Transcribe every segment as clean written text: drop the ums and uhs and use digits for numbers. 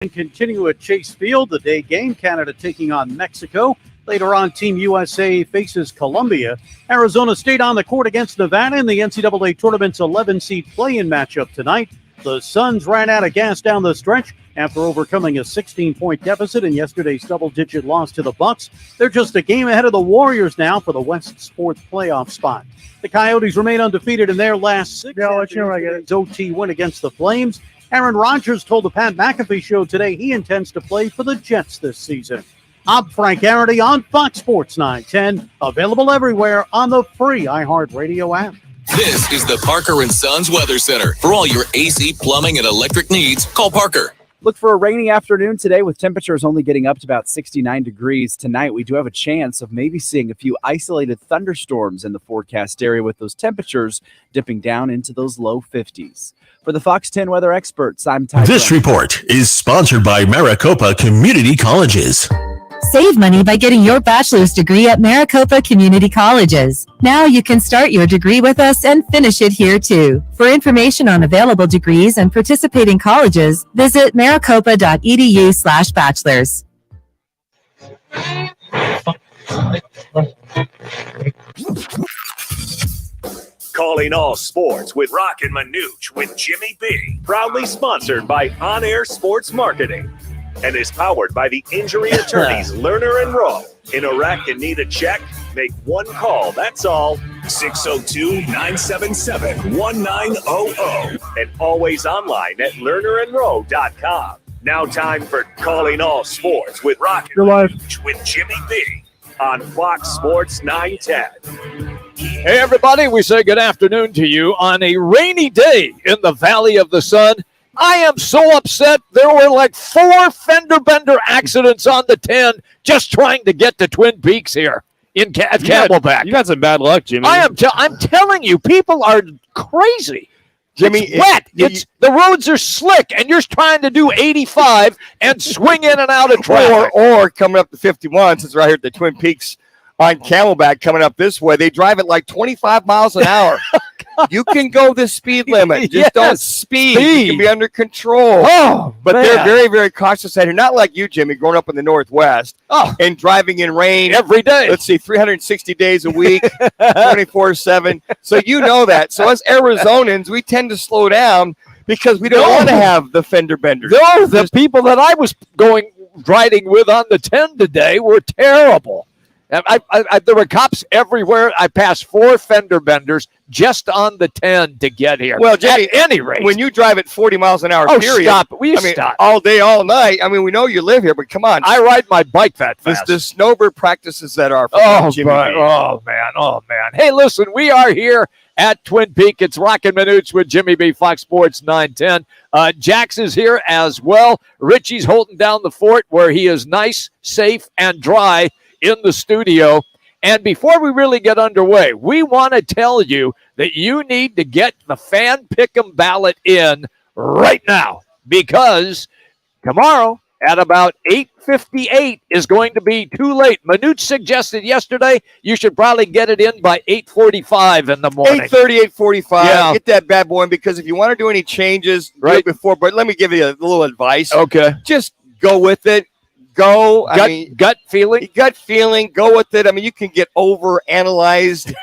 And continue at Chase Field, the day game. Canada taking on Mexico. Later on, Team USA faces Colombia. Arizona State on the court against Nevada in the NCAA Tournament's 11-seed play-in matchup tonight. The Suns ran out of gas down the stretch after overcoming a 16-point deficit in yesterday's double-digit loss to the Bucks. They're just a game ahead of the Warriors now for the West's fourth playoff spot. The Coyotes remain undefeated in their last six. OT win against the Flames. Aaron Rodgers told the Pat McAfee Show today he intends to play for the Jets this season. I'm Frank Garrity on Fox Sports 910, available everywhere on the free iHeartRadio app. This is the Parker & Sons Weather Center. For all your AC, plumbing, and electric needs, call Parker. Look for a rainy afternoon today with temperatures only getting up to about 69 degrees. Tonight, we do have a chance of maybe seeing a few isolated thunderstorms in the forecast area with those temperatures dipping down into those low 50s. For the Fox 10 weather experts, I'm Ty. This report is sponsored by Maricopa Community Colleges. Save money by getting your bachelor's degree at Maricopa Community Colleges. Now you can start your degree with us and finish it here too. For information on available degrees and participating colleges, visit maricopa.edu/bachelors. Calling all sports with Roc and Manuch with Jimmy B. Proudly sponsored by On Air Sports Marketing. And is powered by the injury attorneys Lerner and Rowe. In Iraq and need a check? Make one call, that's all. 602-977-1900. And always online at lernerandrowe.com. Now time for Calling All Sports with Roc and Manuch with Jimmy B. on Fox Sports 910. Hey, everybody, we say good afternoon to you on a rainy day in the Valley of the Sun. I am so upset. There were like 4 fender bender accidents on the 10 just trying to get to Twin Peaks here in Camelback. You got some bad luck, Jimmy. I'm telling you, people are crazy. Jimmy, it's wet. The roads are slick, and you're trying to do 85 and swing in and out of traffic. Or coming up to 51, since we're right here at the Twin Peaks on Camelback coming up this way, they drive at like 25 miles an hour. You can go the speed limit. Just don't speed. You can be under control. But they're very, very cautious out here. Not like you, Jimmy, growing up in the Northwest and driving in rain every day. Let's see, 360 days a week, 24/7. So you know that. So as Arizonans, we tend to slow down because we don't want to have the fender benders. No, the people that I was riding with on the 10 today were terrible. There were cops everywhere. I passed 4 fender benders just on the 10 to get here. Well, Jimmy, at any rate, when you drive at 40 miles an hour, period. Stop. Stop all day, all night. I mean, we know you live here, but come on. I ride my bike that fast. The snowbird practices that are. Jimmy. Oh man. Hey, listen, we are here at Twin Peaks. It's Roc and Manuch with Jimmy B. Fox Sports 910. Jax is here as well. Richie's holding down the fort where he is nice, safe, and dry in the studio. And before we really get underway, we want to tell you that you need to get the Fan Pick'em ballot in right now, because tomorrow at about 8:58 is going to be too late. Manuch suggested yesterday you should probably get it in by 8:45 in the morning. 8:30, 8:45. Yeah. Get that bad boy in, because if you want to do any changes right before, but let me give you a little advice. Okay. Just go with it. Go. Gut feeling. Go with it. I mean, you can get over analyzed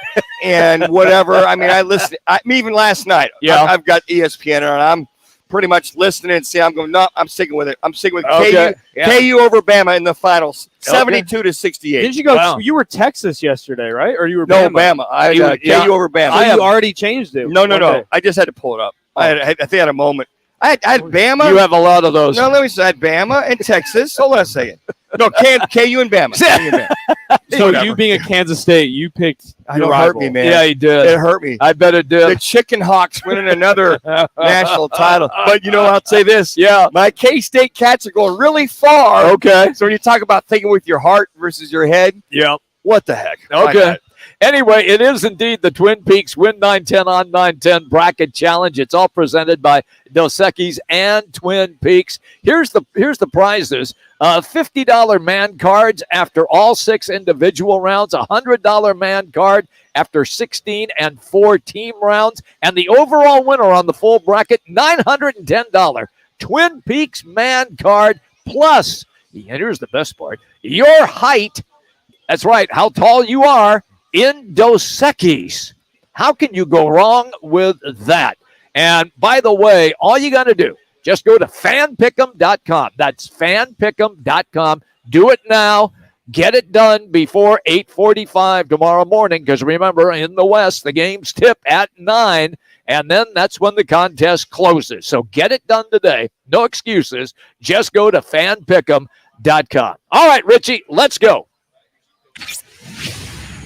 and whatever. I mean, I listened. Even last night. Yeah. I've got ESPN on. I'm pretty much listening and saying, I'm going. No, I'm sticking with it. I'm sticking with KU over Bama in the finals, 72-68. Did you go? Wow. You were Texas yesterday, right? Or you were Bama? No, Bama. KU over Bama. So you already changed it. No. I just had to pull it up. I think I had a moment. I had Bama. You have a lot of those. No, let me say I had Bama and Texas. Hold on a second. No, KU and Bama. So you being a Kansas State, you picked your rival. Hurt me, man. Yeah, you did. It hurt me. I bet it did. The Chicken Hawks winning another national title. But you know, I'll say this. Yeah. My K-State Cats are going really far. Okay. So when you talk about thinking with your heart versus your head, what the heck? Okay. Anyway, it is indeed the Twin Peaks Win 910 on 910 Bracket Challenge. It's all presented by Dos Equis and Twin Peaks. Here's the prizes. $50 man cards after all 6 individual rounds, $100 man card after 16 and 4 team rounds, and the overall winner on the full bracket, $910 Twin Peaks Man card. Plus, here's the best part, your height. That's right, how tall you are in Dos Equis. How can you go wrong with that? And by the way, all you got to do, just go to fanpick'em.com. That's fanpick'em.com. Do it now. Get it done before 8:45 tomorrow morning, because remember, in the West, the games tip at 9, and then that's when the contest closes. So get it done today. No excuses. Just go to fanpick'em.com. All right, Richie, let's go.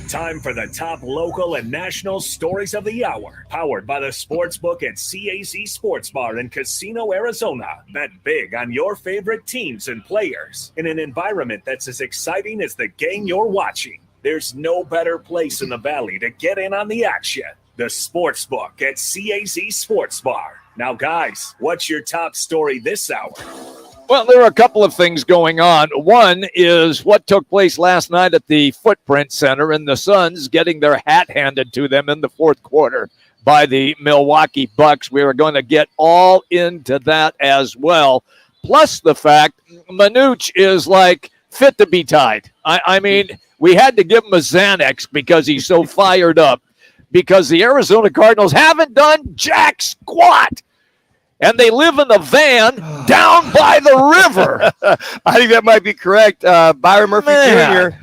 Time for the top local and national stories of the hour. Powered by the Sportsbook at CAZ Sports Bar in Casino, Arizona. Bet big on your favorite teams and players in an environment that's as exciting as the game you're watching. There's no better place in the Valley to get in on the action. The Sportsbook at CAZ Sports Bar. Now, guys, what's your top story this hour? Well, there are a couple of things going on. One is what took place last night at the Footprint Center, and the Suns getting their hat handed to them in the fourth quarter by the Milwaukee Bucks. We are going to get all into that as well. Plus the fact Manuch is like fit to be tied. I mean, we had to give him a Xanax because he's so fired up, because the Arizona Cardinals haven't done jack squat. And they live in a van down by the river. I think that might be correct. Byron Murphy Jr.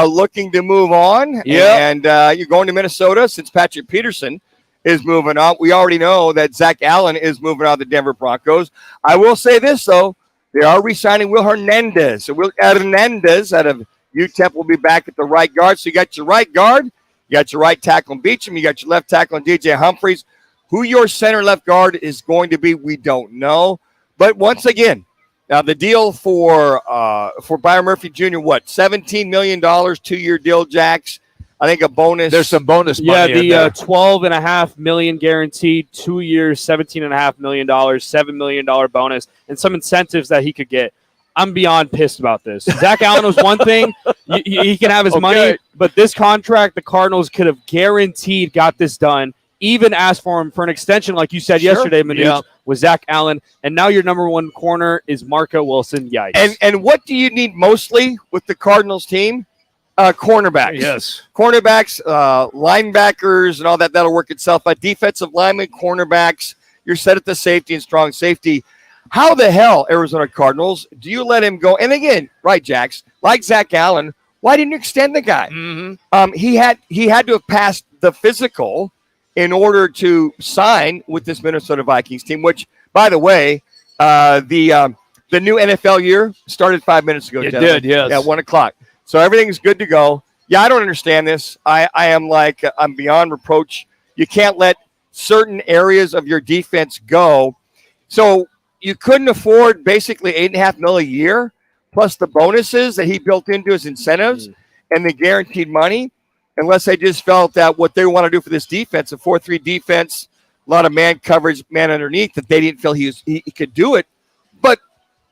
Looking to move on. Yeah. And you're going to Minnesota since Patrick Peterson is moving on. We already know that Zach Allen is moving on to the Denver Broncos. I will say this, though. They are re-signing Will Hernandez. So Will Hernandez out of UTEP will be back at the right guard. So you got your right guard. You got your right tackle on Beachum. You got your left tackle on DJ Humphries. Who your center left guard is going to be, we don't know. But once again, now the deal for Byron Murphy Jr., what, $17 million, 2-year deal, Jax? I think a bonus. There's some bonus money. Yeah, the $12.5 million guaranteed, 2 years, $17.5 million, $7 million bonus, and some incentives that he could get. I'm beyond pissed about this. Zach Allen was one thing. He can have his money, but this contract, the Cardinals could have guaranteed got this done. Even asked for him for an extension, like you said yesterday, Manuch, with Zach Allen. And now your number one corner is Marco Wilson. Yikes. And what do you need mostly with the Cardinals team? Cornerbacks. Yes. Cornerbacks, linebackers, and all that. That'll work itself out. Defensive linemen, cornerbacks. You're set at the safety and strong safety. How the hell, Arizona Cardinals, do you let him go? And again, right, Jax, like Zach Allen, why didn't you extend the guy? Mm-hmm. He had to have passed the physical in order to sign with this Minnesota Vikings team, which, by the way, the new NFL year started 5 minutes ago. It did, yes. At 1 o'clock. So everything's good to go. Yeah, I don't understand this. I'm beyond reproach. You can't let certain areas of your defense go. So you couldn't afford basically $8.5 million a year, plus the bonuses that he built into his incentives and the guaranteed money, unless they just felt that what they want to do for this defense, a 4-3 defense, a lot of man coverage, man underneath, that they didn't feel he could do it. But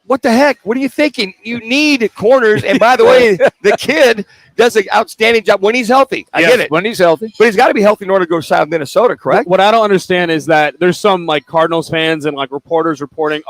what the heck? What are you thinking? You need corners. And by the way, the kid does an outstanding job when he's healthy. I get it. When he's healthy. But he's got to be healthy in order to go sign with Minnesota, correct? What I don't understand is that there's some like Cardinals fans and like reporters reporting,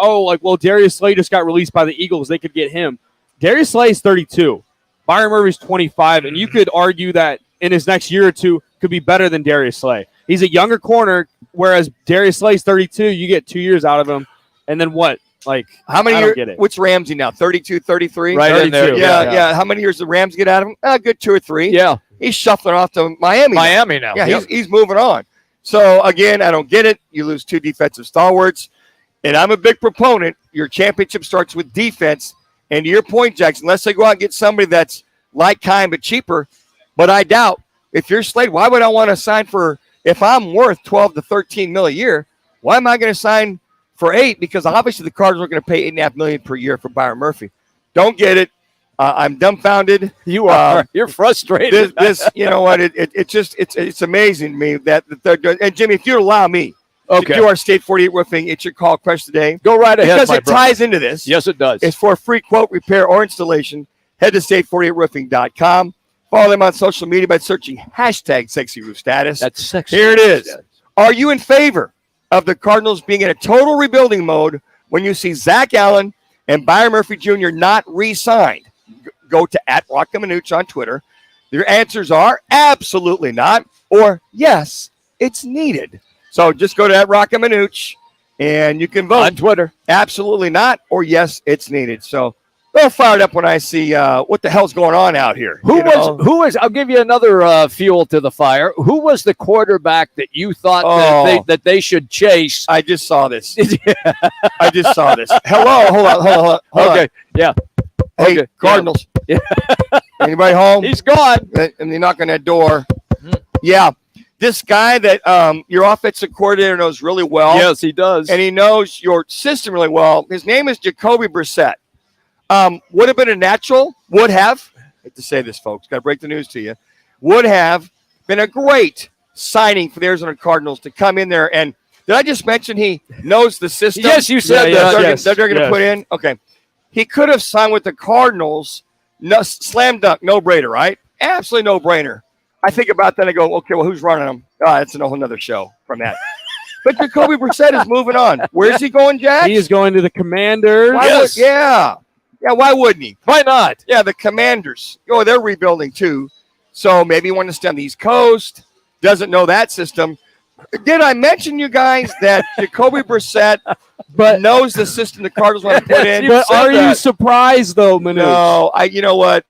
Darius Slay just got released by the Eagles. They could get him. Darius Slay is 32. Byron Murphy's 25. And you could argue that in his next year or two could be better than Darius Slay. He's a younger corner, whereas Darius Slay's 32. You get 2 years out of him. And then what? Like, how many years? Get it. What's Ramsey now? 32, 33? Right 32. in there. Yeah. How many years did Rams get out of him? A good 2 or 3. Yeah. He's shuffling off to Miami now. Yeah, he's moving on. So, again, I don't get it. You lose 2 defensive stalwarts. And I'm a big proponent. Your championship starts with defense. And to your point, Jackson, unless they go out and get somebody that's like kind but cheaper, but I doubt if you're Slade, why would I want to sign for, if I'm worth 12 to 13 mil a year, why am I going to sign for 8? Because obviously the Cardinals are going to pay $8.5 million per year for Byron Murphy. Don't get it. I'm dumbfounded. You are. You're frustrated. This you know what? It's amazing to me that they're doing. And Jimmy, if you allow me to do our State 48 Roofing, it's your call question today. Go right ahead, because it ties into this. Yes, it does. It's for a free quote, repair, or installation. Head to state48roofing.com. Follow them on social media by searching #SexyRoofStatus. That's sexy. Here it is. Are you in favor of the Cardinals being in a total rebuilding mode when you see Zach Allen and Byron Murphy Jr. not re-signed, go to @Roc and Manuch on Twitter. Your answers are absolutely not, or yes, it's needed. So just go to @Roc and Manuch, and you can vote on Twitter. Absolutely not, or yes, it's needed. So they'll fire it up when I see what the hell's going on out here. Who was? I'll give you another fuel to the fire. Who was the quarterback that you thought that they should chase? I just saw this. I just saw this. Hello, hold on. Okay, yeah. Hey, Okay. Cardinals. Yeah. Anybody home? He's gone. And they knock on that door. Yeah. This guy that your offensive coordinator knows really well. Yes, he does. And he knows your system really well. His name is Jacoby Brissett. Would have been a natural, I hate to say this, folks, got to break the news to you, would have been a great signing for the Arizona Cardinals to come in there. And did I just mention he knows the system? Yes, you said that. That they're going to put in? Okay. He could have signed with the Cardinals. No, slam dunk, no-brainer, right? Absolutely no-brainer. I think about that and I go, okay, well, who's running them? That's a whole nother show from that. But Jacoby Brissett is moving on. Where's he going, Jack? He is going to the Commanders. Yeah, why wouldn't he? Why not? Yeah, the Commanders. Oh, they're rebuilding too. So maybe he wants to stay on the East Coast. Doesn't know that system. Did I mention, you guys, that Jacoby Brissett knows the system the Cardinals want to put in? But are you surprised, though, Manuch? No, you know what?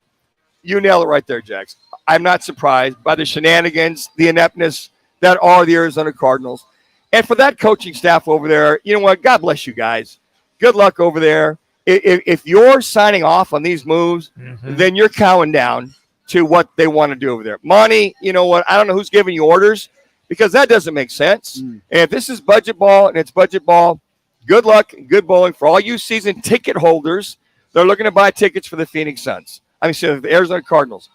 You nailed it right there, Jax. I'm not surprised by the shenanigans, the ineptness that are the Arizona Cardinals. And for that coaching staff over there, you know what? God bless you guys. Good luck over there. If you're signing off on these moves, then you're cowing down to what they want to do over there. Money, you know what? I don't know who's giving you orders because that doesn't make sense. And if this is budget ball and it's budget ball, good luck and good bowling for all you season ticket holders. They're looking to buy tickets for the Phoenix Suns. The Arizona Cardinals.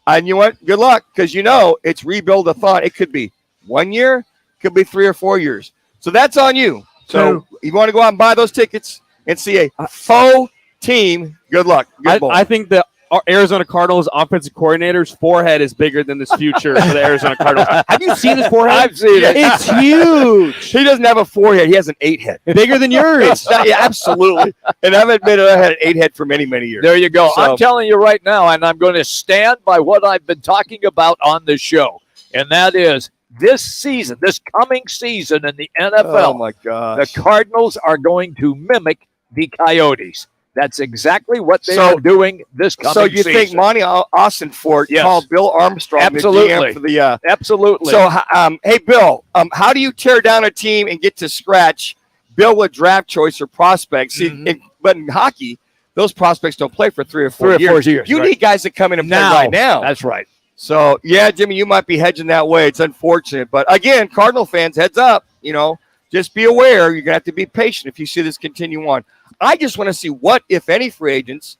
And you know what? Good luck because it's rebuild-a-thon. It could be 1 year, could be 3 or 4 years. So that's on you. So you want to go out and buy those tickets and see a faux team, good luck. Good bowling. I think the Arizona Cardinals offensive coordinator's forehead is bigger than this future for the Arizona Cardinals. Have you seen his forehead? I've seen it. It's huge. He doesn't have a forehead. He has an 8-head. Bigger than yours. Yeah, absolutely. And I've admitted I had an 8-head for many, many years. There you go. So, I'm telling you right now, and I'm going to stand by what I've been talking about on this show, and that is this season, this coming season in the NFL, oh my gosh, the Cardinals are going to mimic the Coyotes. That's exactly what they are doing this coming season. So you think Monty Austinford called Bill Armstrong absolutely the GM for the absolutely. So hey Bill, how do you tear down a team and get to scratch? Bill with draft choice or prospects. See, but in hockey, those prospects don't play for 3 or 4 years. You need guys that come in and play right now. That's right. So yeah, Jimmy, you might be hedging that way. It's unfortunate, but again, Cardinal fans, heads up. Just be aware. You're gonna have to be patient if you see this continue on. I just want to see what, if any, free agents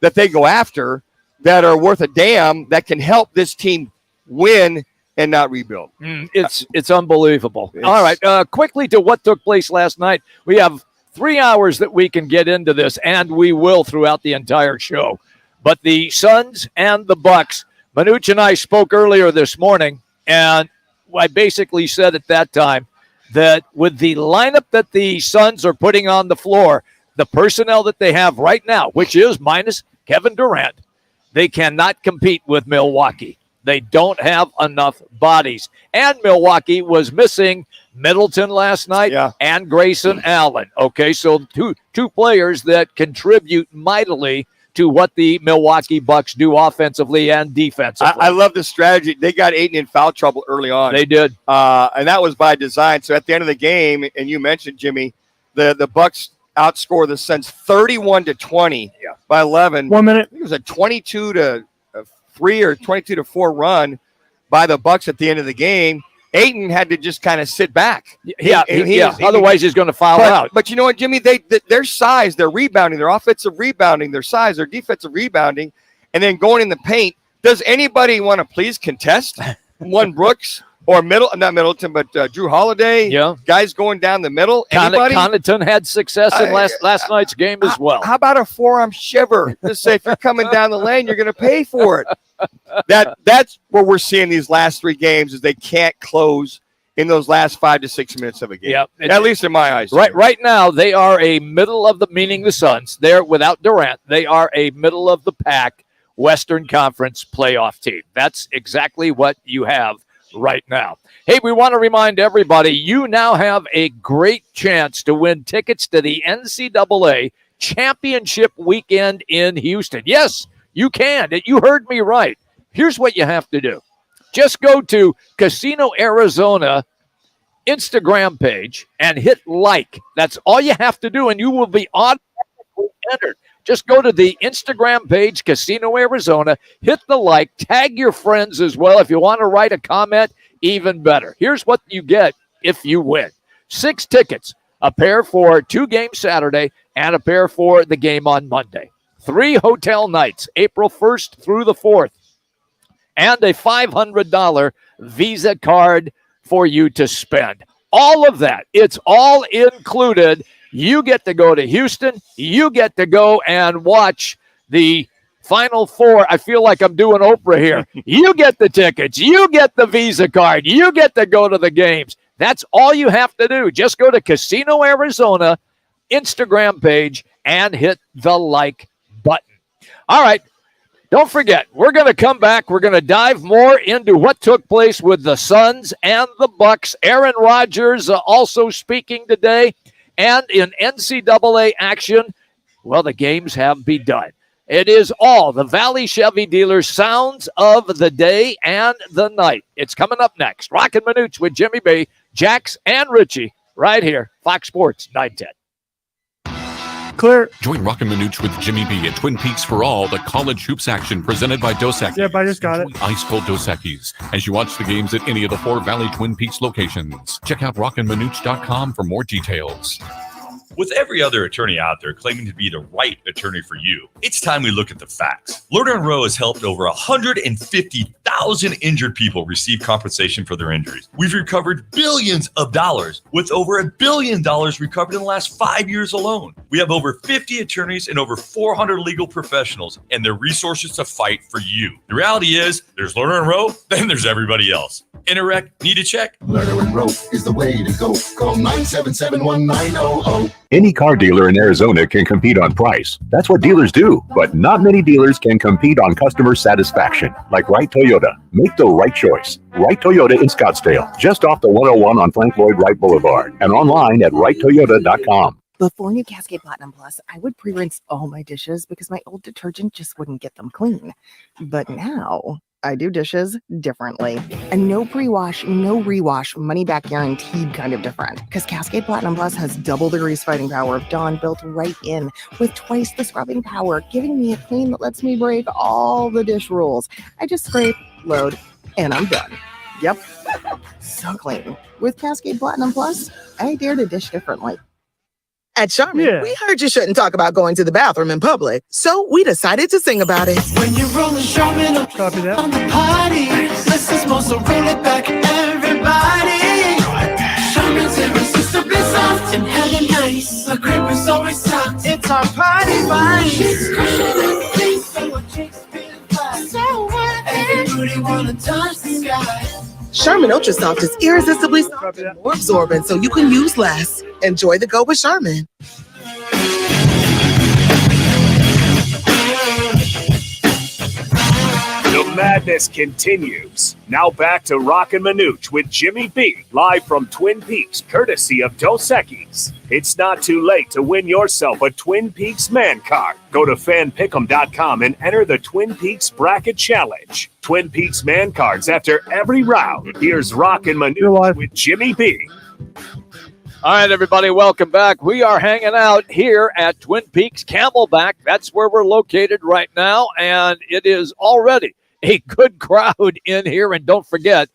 that they go after that are worth a damn that can help this team win and not rebuild. It's unbelievable. All right, quickly to what took place last night. We have 3 hours that we can get into this, and we will throughout the entire show. But the Suns and the Bucks, Manuch and I spoke earlier this morning, and I basically said at that time that with the lineup that the Suns are putting on the floor, the personnel that they have right now, which is minus Kevin Durant, they cannot compete with Milwaukee. They don't have enough bodies. And Milwaukee was missing Middleton last night and Grayson Allen. Okay, so two players that contribute mightily to what the Milwaukee Bucks do offensively and defensively. I love the strategy. They got Ayton in foul trouble early on. They did. And that was by design. So at the end of the game, and you mentioned, Jimmy, the Bucks outscore the Suns 31-20 by 11. 1 minute. I think it was a 22-3 or 22-4 run by the Bucks at the end of the game. Ayton had to just kind of sit back. Otherwise, he's going to foul out. But you know what, Jimmy? Their size, their rebounding, their offensive rebounding, their size, their defensive rebounding, and then going in the paint. Does anybody want to please contest one Brooks or not Middleton, but Drew Holiday? Yeah. Guys going down the middle. Anybody? Connaughton had success in last night's game as well. How about a forearm shiver? Just say if you're coming down the lane, you're going to pay for it. That's what we're seeing these last 3 games is they can't close in those last 5 to 6 minutes of a game. Yep. At least in my eyes. Right now, they are a middle of meaning the Suns. They're without Durant. They are a middle of the pack Western Conference playoff team. That's exactly what you have right now. Hey, we want to remind everybody, you now have a great chance to win tickets to the NCAA Championship Weekend in Houston. Yes, you can. You heard me right. Here's what you have to do. Just go to Casino Arizona Instagram page and hit like. That's all you have to do, and you will be automatically entered. Just go to the Instagram page, Casino Arizona, hit the like, tag your friends as well. If you want to write a comment, even better. Here's what you get if you win. 6 tickets, a pair for 2 games Saturday and a pair for the game on Monday. 3 hotel nights, April 1st through the 4th, and a $500 Visa card for you to spend. All of that, it's all included. You get to go to Houston. You get to go and watch the Final Four. I feel like I'm doing Oprah here. You get the tickets. You get the Visa card. You get to go to the games. That's all you have to do. Just go to Casino Arizona Instagram page and hit the like button. All right. Don't forget, we're going to come back. We're going to dive more into what took place with the Suns and the Bucks. Aaron Rodgers also speaking today. And in NCAA action, well, the games have begun. It is all the Valley Chevy Dealers sounds of the day and the night. It's coming up next. Roc and Manuch with Jimmy B, Jax, and Richie right here, Fox Sports 910. Clear. Join Roc and Manuch with Jimmy B at Twin Peaks for all the college hoops action presented by Dos Equis. Yep, I just got it. Ice cold Dos Equis as you watch the games at any of the 4 Valley Twin Peaks locations. Check out rockandmanuch.com for more details. With every other attorney out there claiming to be the right attorney for you, it's time we look at the facts. Lerner & Rowe has helped over 150,000 injured people receive compensation for their injuries. We've recovered billions of dollars, with over $1 billion recovered in the last 5 years alone. We have over 50 attorneys and over 400 legal professionals and their resources to fight for you. The reality is, there's Lerner & Rowe, then there's everybody else. Interact, need a check? Lerner & Rowe is the way to go. Call 977-1900. Any car dealer in Arizona can compete on price. That's what dealers do. But not many dealers can compete on customer satisfaction. Like Wright Toyota. Make the right choice. Wright Toyota in Scottsdale. Just off the 101 on Frank Lloyd Wright Boulevard. And online at wrighttoyota.com. Before new Cascade Platinum Plus, I would pre-rinse all my dishes because my old detergent just wouldn't get them clean. But now I do dishes differently. And no pre-wash, no rewash, money-back guaranteed kind of different. Because Cascade Platinum Plus has double the grease fighting power of Dawn built right in, with twice the scrubbing power, giving me a clean that lets me break all the dish rules. I just scrape, load, and I'm done. Yep. So clean. With Cascade Platinum Plus, I dare to dish differently. At Charmin, we heard you shouldn't talk about going to the bathroom in public, so we decided to sing about it. When you roll the Charmin on the party, this is most so roll it back, everybody. Charmin's irresistibly soft and hella nice. The grip is always soft. It's our party vibe. She's crushing everything, so what chicks feel fly. So what? Everybody wanna touch the sky. Charmin Ultra Soft is irresistibly soft and more absorbent, so you can use less. Enjoy the go with Charmin. The madness continues. Now back to Roc and Manuch with Jimmy B, live from Twin Peaks, courtesy of Dos Equis. It's not too late to win yourself a Twin Peaks man card. Go to fanpick'em.com and enter the Twin Peaks Bracket Challenge. Twin Peaks man cards after every round. Here's Roc and Manuch with Jimmy B. All right, everybody, welcome back. We are hanging out here at Twin Peaks Camelback. That's where we're located right now, and it is already a good crowd in here. And don't forget,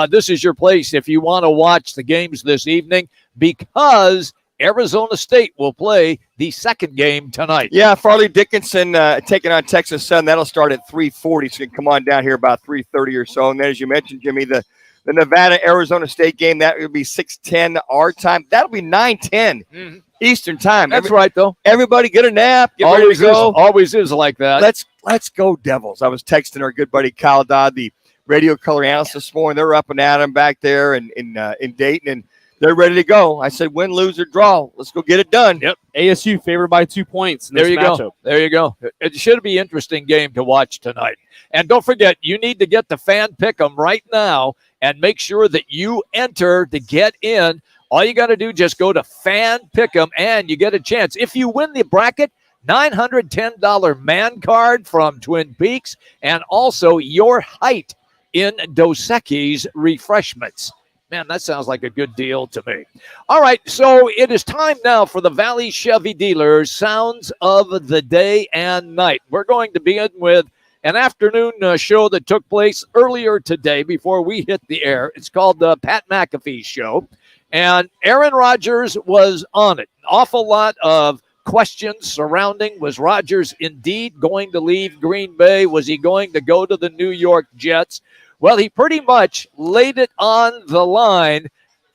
this is your place if you want to watch the games this evening, because Arizona State will play the second game tonight. Yeah, Farley Dickinson taking on Texas Southern. That'll start at 3:40, so you can come on down here about 3:30 or so. And then, as you mentioned, Jimmy, the Nevada-Arizona State game, that would be 6:10 our time. That'll be 9:10 Eastern time. That's right, though. Everybody get a nap. Get ready to go. Always is like that. Let's go Devils. I was texting our good buddy Kyle Dodd, the radio color analysts this morning. They're up and at him back there in Dayton, and they're ready to go. I said, win, lose, or draw. Let's go get it done. Yep. ASU favored by 2 points in this matchup. Go. There you go. It should be an interesting game to watch tonight. And don't forget, you need to get the Fan Pick'em right now and make sure that you enter to get in. All you got to do, just go to Fan Pick'em, and you get a chance. If you win the bracket, $910 man card from Twin Peaks, and also your height in Dos Equis refreshments. Man, that sounds like a good deal to me. All right, so it is time now for the Valley Chevy Dealers Sounds of the Day and Night. We're going to begin with an afternoon show that took place earlier today before we hit the air. It's called the Pat McAfee Show, and Aaron Rodgers was on it. An awful lot of questions surrounding, was Rodgers indeed going to leave Green Bay? Was he going to go to the New York Jets? Well, he pretty much laid it on the line,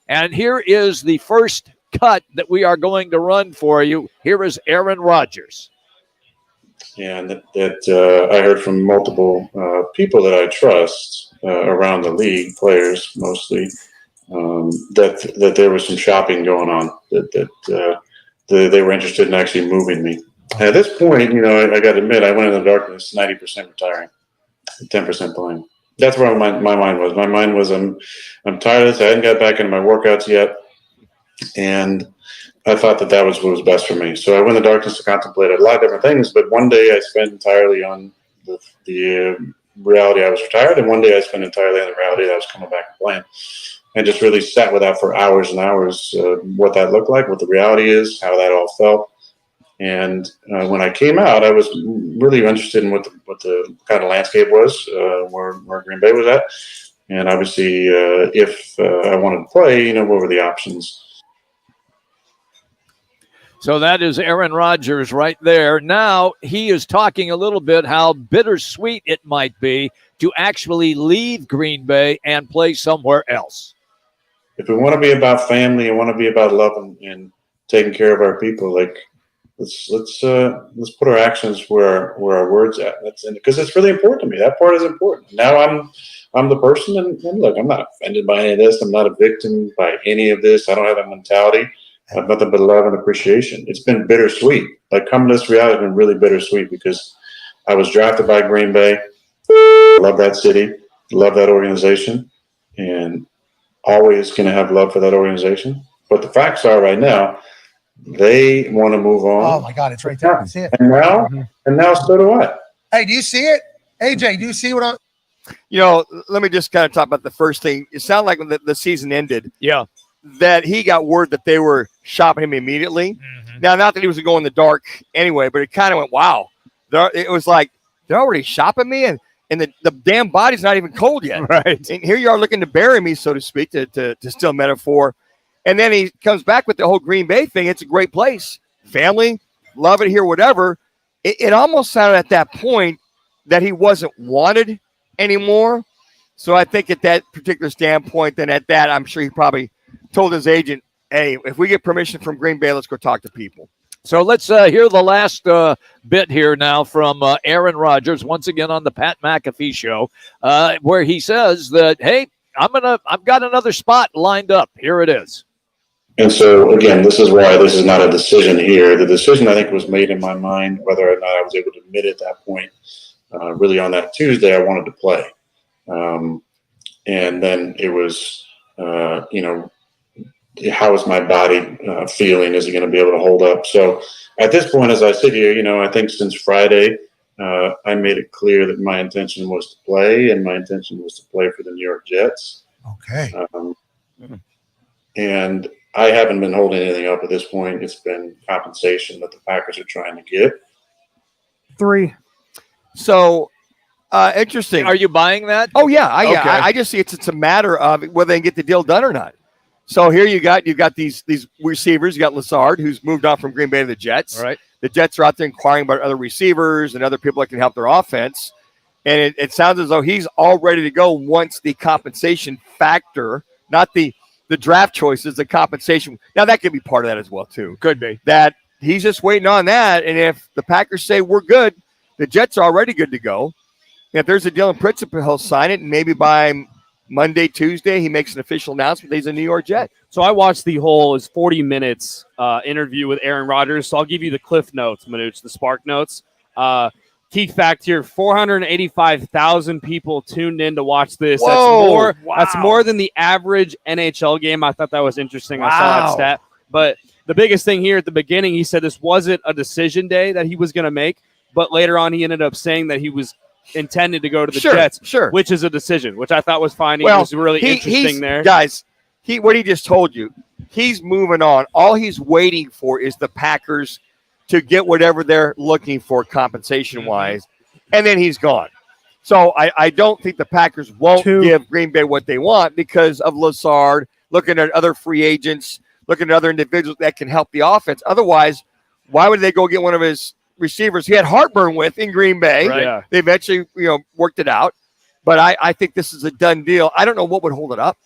and here is the first cut that we are going to run for you. Here is Aaron Rodgers. Yeah, and that I heard from multiple people that I trust around the league, players mostly, that there was some shopping going on, that they were interested in actually moving me. And at this point, I got to admit, I went in the darkness, 90% retiring, 10% playing. That's where my mind was. My mind was, I'm tired of this. I hadn't got back into my workouts yet, and I thought that was what was best for me. So I went in the darkness to contemplate a lot of different things. But one day I spent entirely on the reality I was retired, and one day I spent entirely on the reality that I was coming back and playing. And just really sat with that for hours and hours, what that looked like, what the reality is, how that all felt. And when I came out, I was really interested in what the kind of landscape was, where Green Bay was at. And obviously, if I wanted to play, what were the options? So that is Aaron Rodgers right there. Now he is talking a little bit how bittersweet it might be to actually leave Green Bay and play somewhere else. If we want to be about family and want to be about love and taking care of our people, like let's put our actions where our words at. Because it's really important to me. That part is important. Now I'm the person, and look, I'm not offended by any of this. I'm not a victim by any of this. I don't have that mentality. I have nothing but love and appreciation. It's been bittersweet. Like coming to this reality has been really bittersweet because I was drafted by Green Bay. Love that city. Love that organization. And always going to have love for that organization. But the facts are right now, they want to move on. Oh, my God. It's right there. I see it. And now so do I. Hey, do you see it? AJ, do you see what I'm... Let me just kind of talk about the first thing. It sounded like when the season ended. Yeah. That he got word that they were shopping him immediately. Mm-hmm. Now, not that he was going in the dark anyway, but it kind of went, wow. It was like, they're already shopping me, and the damn body's not even cold yet. Right. And here you are looking to bury me, so to speak, to steal a metaphor. And then he comes back with the whole Green Bay thing. It's a great place. Family, love it here, whatever. It almost sounded at that point that he wasn't wanted anymore. So I think at that particular standpoint, then at that, I'm sure he probably told his agent, hey, if we get permission from Green Bay, let's go talk to people. So let's hear the last bit here now from Aaron Rodgers, once again on the Pat McAfee Show, where he says that, hey, I've got another spot lined up. Here it is. And so, again, this is why this is not a decision here. The decision, I think, was made in my mind, whether or not I was able to admit at that point. Really on that Tuesday, I wanted to play. And then it was, how is my body feeling? Is it going to be able to hold up? So at this point, as I sit here, I think since Friday, I made it clear that my intention was to play, and my intention was to play for the New York Jets. Okay. And I haven't been holding anything up at this point. It's been compensation that the Packers are trying to get. 3. So interesting. Are you buying that? Oh yeah, Okay. I just see it's a matter of whether they can get the deal done or not. So here you got these receivers. You got Lazard, who's moved on from Green Bay to the Jets. All right. The Jets are out there inquiring about other receivers and other people that can help their offense. And it sounds as though he's all ready to go once the compensation factor, not the draft choices, the compensation. Now, that could be part of that as well, too. Could be. That he's just waiting on that. And if the Packers say we're good, the Jets are already good to go. If there's a deal in principle, he'll sign it, and maybe by Monday, Tuesday, he makes an official announcement that he's a New York Jet. So I watched the whole 40 minutes interview with Aaron Rodgers. So I'll give you the cliff notes, Manuch, the spark notes. Key fact here: 485,000 people tuned in to watch this. Whoa, That's more than the average NHL game. I thought that was interesting. I saw that stat. But the biggest thing here at the beginning, he said this wasn't a decision day that he was going to make, but later on he ended up saying that he was intended to go to the Jets, which is a decision, which I thought was fine. He was really interesting there. Guys, what he just told you, he's moving on. All he's waiting for is the Packers to get whatever they're looking for compensation-wise, and then he's gone. So I don't think the Packers won't give Green Bay what they want because of Lazard, looking at other free agents, looking at other individuals that can help the offense. Otherwise, why would they go get one of his receivers he had heartburn with in Green Bay? Right. Yeah. They eventually worked it out. But I think this is a done deal. I don't know what would hold it up.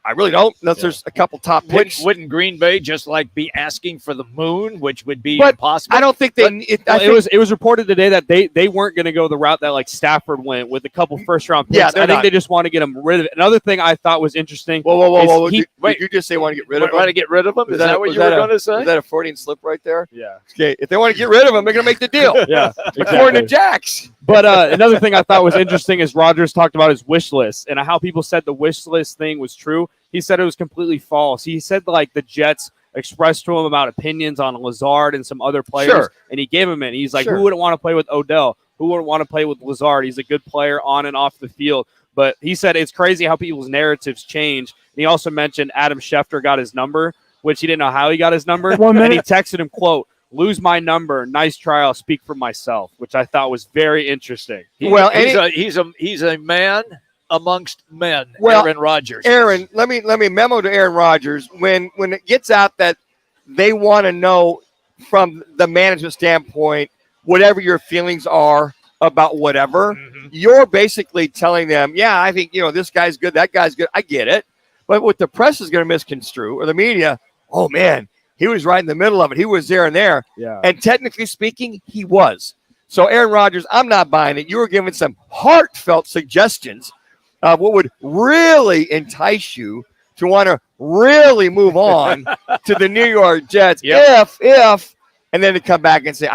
I really don't, unless there's a couple top picks. Wouldn't Green Bay just be asking for the moon, which would be impossible? I don't think they. It was reported today that they weren't going to go the route that Stafford went with a couple first round picks. Yeah, I think they just want to get him rid of it. Another thing I thought was interesting. Whoa! Did you just say want to get rid of him? Want to get rid of him? Is that what you were going to say? Is that a Freudian slip right there? Yeah. Okay. If they want to get rid of him, they're going to make the deal. Yeah. According to Jax. But another thing I thought was interesting is Rodgers talked about his wish list and how people said the wish list thing was true. He said it was completely false. He said the Jets expressed to him about opinions on Lazard and some other players, and he gave him it. He's like, who wouldn't want to play with Odell? Who wouldn't want to play with Lazard? He's a good player on and off the field. But he said it's crazy how people's narratives change. And he also mentioned Adam Schefter got his number, which he didn't know how he got his number. And he texted him, quote, "Lose my number. Nice try. I'll speak for myself," which I thought was very interesting. He's a man amongst men. Aaron Rodgers. Aaron, let me memo to Aaron Rodgers when it gets out that they want to know from the management standpoint whatever your feelings are about whatever. You're basically telling them, yeah, I think this guy's good, that guy's good. I get it, but what the press is going to misconstrue or the media, oh man, he was right in the middle of it. He was there and there. Yeah. And technically speaking, he was. So Aaron Rodgers, I'm not buying it. You were giving some heartfelt suggestions of what would really entice you to want to really move on to the New York Jets. If, and then to come back and say,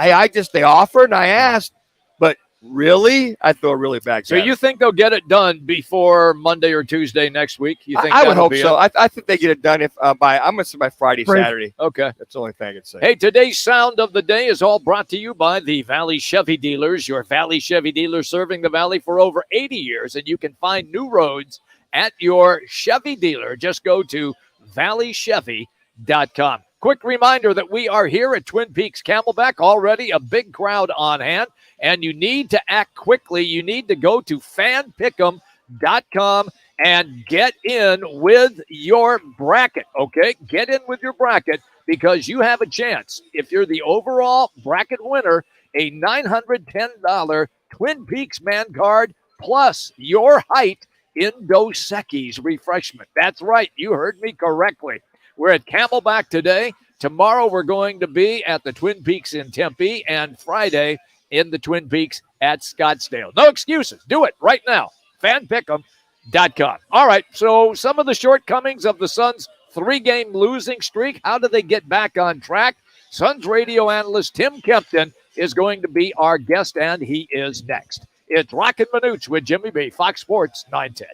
they offered and I asked, but really, I feel really bad. So you think they'll get it done before Monday or Tuesday next week? You think? I would hope so. I think they get it done I'm going to say by Friday, Saturday. Okay. That's the only thing I can say. Hey, today's sound of the day is all brought to you by the Valley Chevy Dealers, your Valley Chevy dealer serving the Valley for over 80 years, and you can find new roads at your Chevy dealer. Just go to valleychevy.com. Quick reminder that we are here at Twin Peaks Camelback, already a big crowd on hand, and you need to act quickly. You need to go to fanpick'em.com and get in with your bracket, okay? Get in with your bracket because you have a chance. If you're the overall bracket winner, a $910 Twin Peaks man card plus your height in Dos Equis refreshment. That's right. You heard me correctly. We're at Camelback today. Tomorrow we're going to be at the Twin Peaks in Tempe, and Friday in the Twin Peaks at Scottsdale. No excuses. Do it right now. Fanpick'em.com. All right, so some of the shortcomings of the Suns' 3-game losing streak. How do they get back on track? Suns radio analyst Tim Kempton is going to be our guest, and he is next. It's Roc and Manuch with Jimmy B, Fox Sports 910.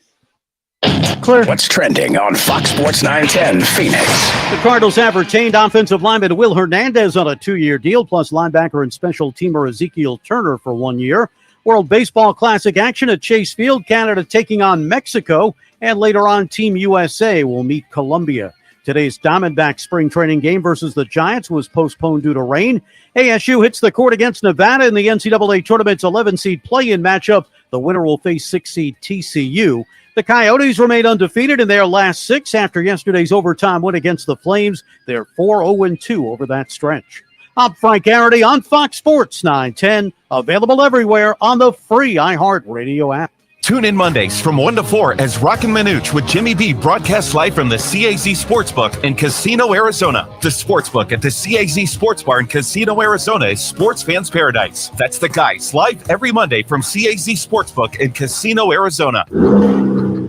Clear. What's trending on Fox Sports 910 Phoenix? The Cardinals have retained offensive lineman Will Hernandez on a 2-year deal, plus linebacker and special teamer Ezekiel Turner for 1 year. World Baseball Classic action at Chase Field, Canada taking on Mexico, and later on Team USA will meet Colombia. Today's Diamondback spring training game versus the Giants was postponed due to rain. ASU hits the court against Nevada in the NCAA tournament's 11-seed play-in matchup. The winner will face 6-seed TCU. The Coyotes remain undefeated in their last 6 after yesterday's overtime win against the Flames. They're 4-0-2 over that stretch. I'm Frank Garrity on Fox Sports 910, available everywhere on the free iHeartRadio app. Tune in Mondays from 1 to 4 as Roc and Manuch with Jimmy B broadcasts live from the CAZ Sportsbook in Casino, Arizona. The Sportsbook at the CAZ Sports Bar in Casino, Arizona is sports fans' paradise. That's the guys live every Monday from CAZ Sportsbook in Casino, Arizona.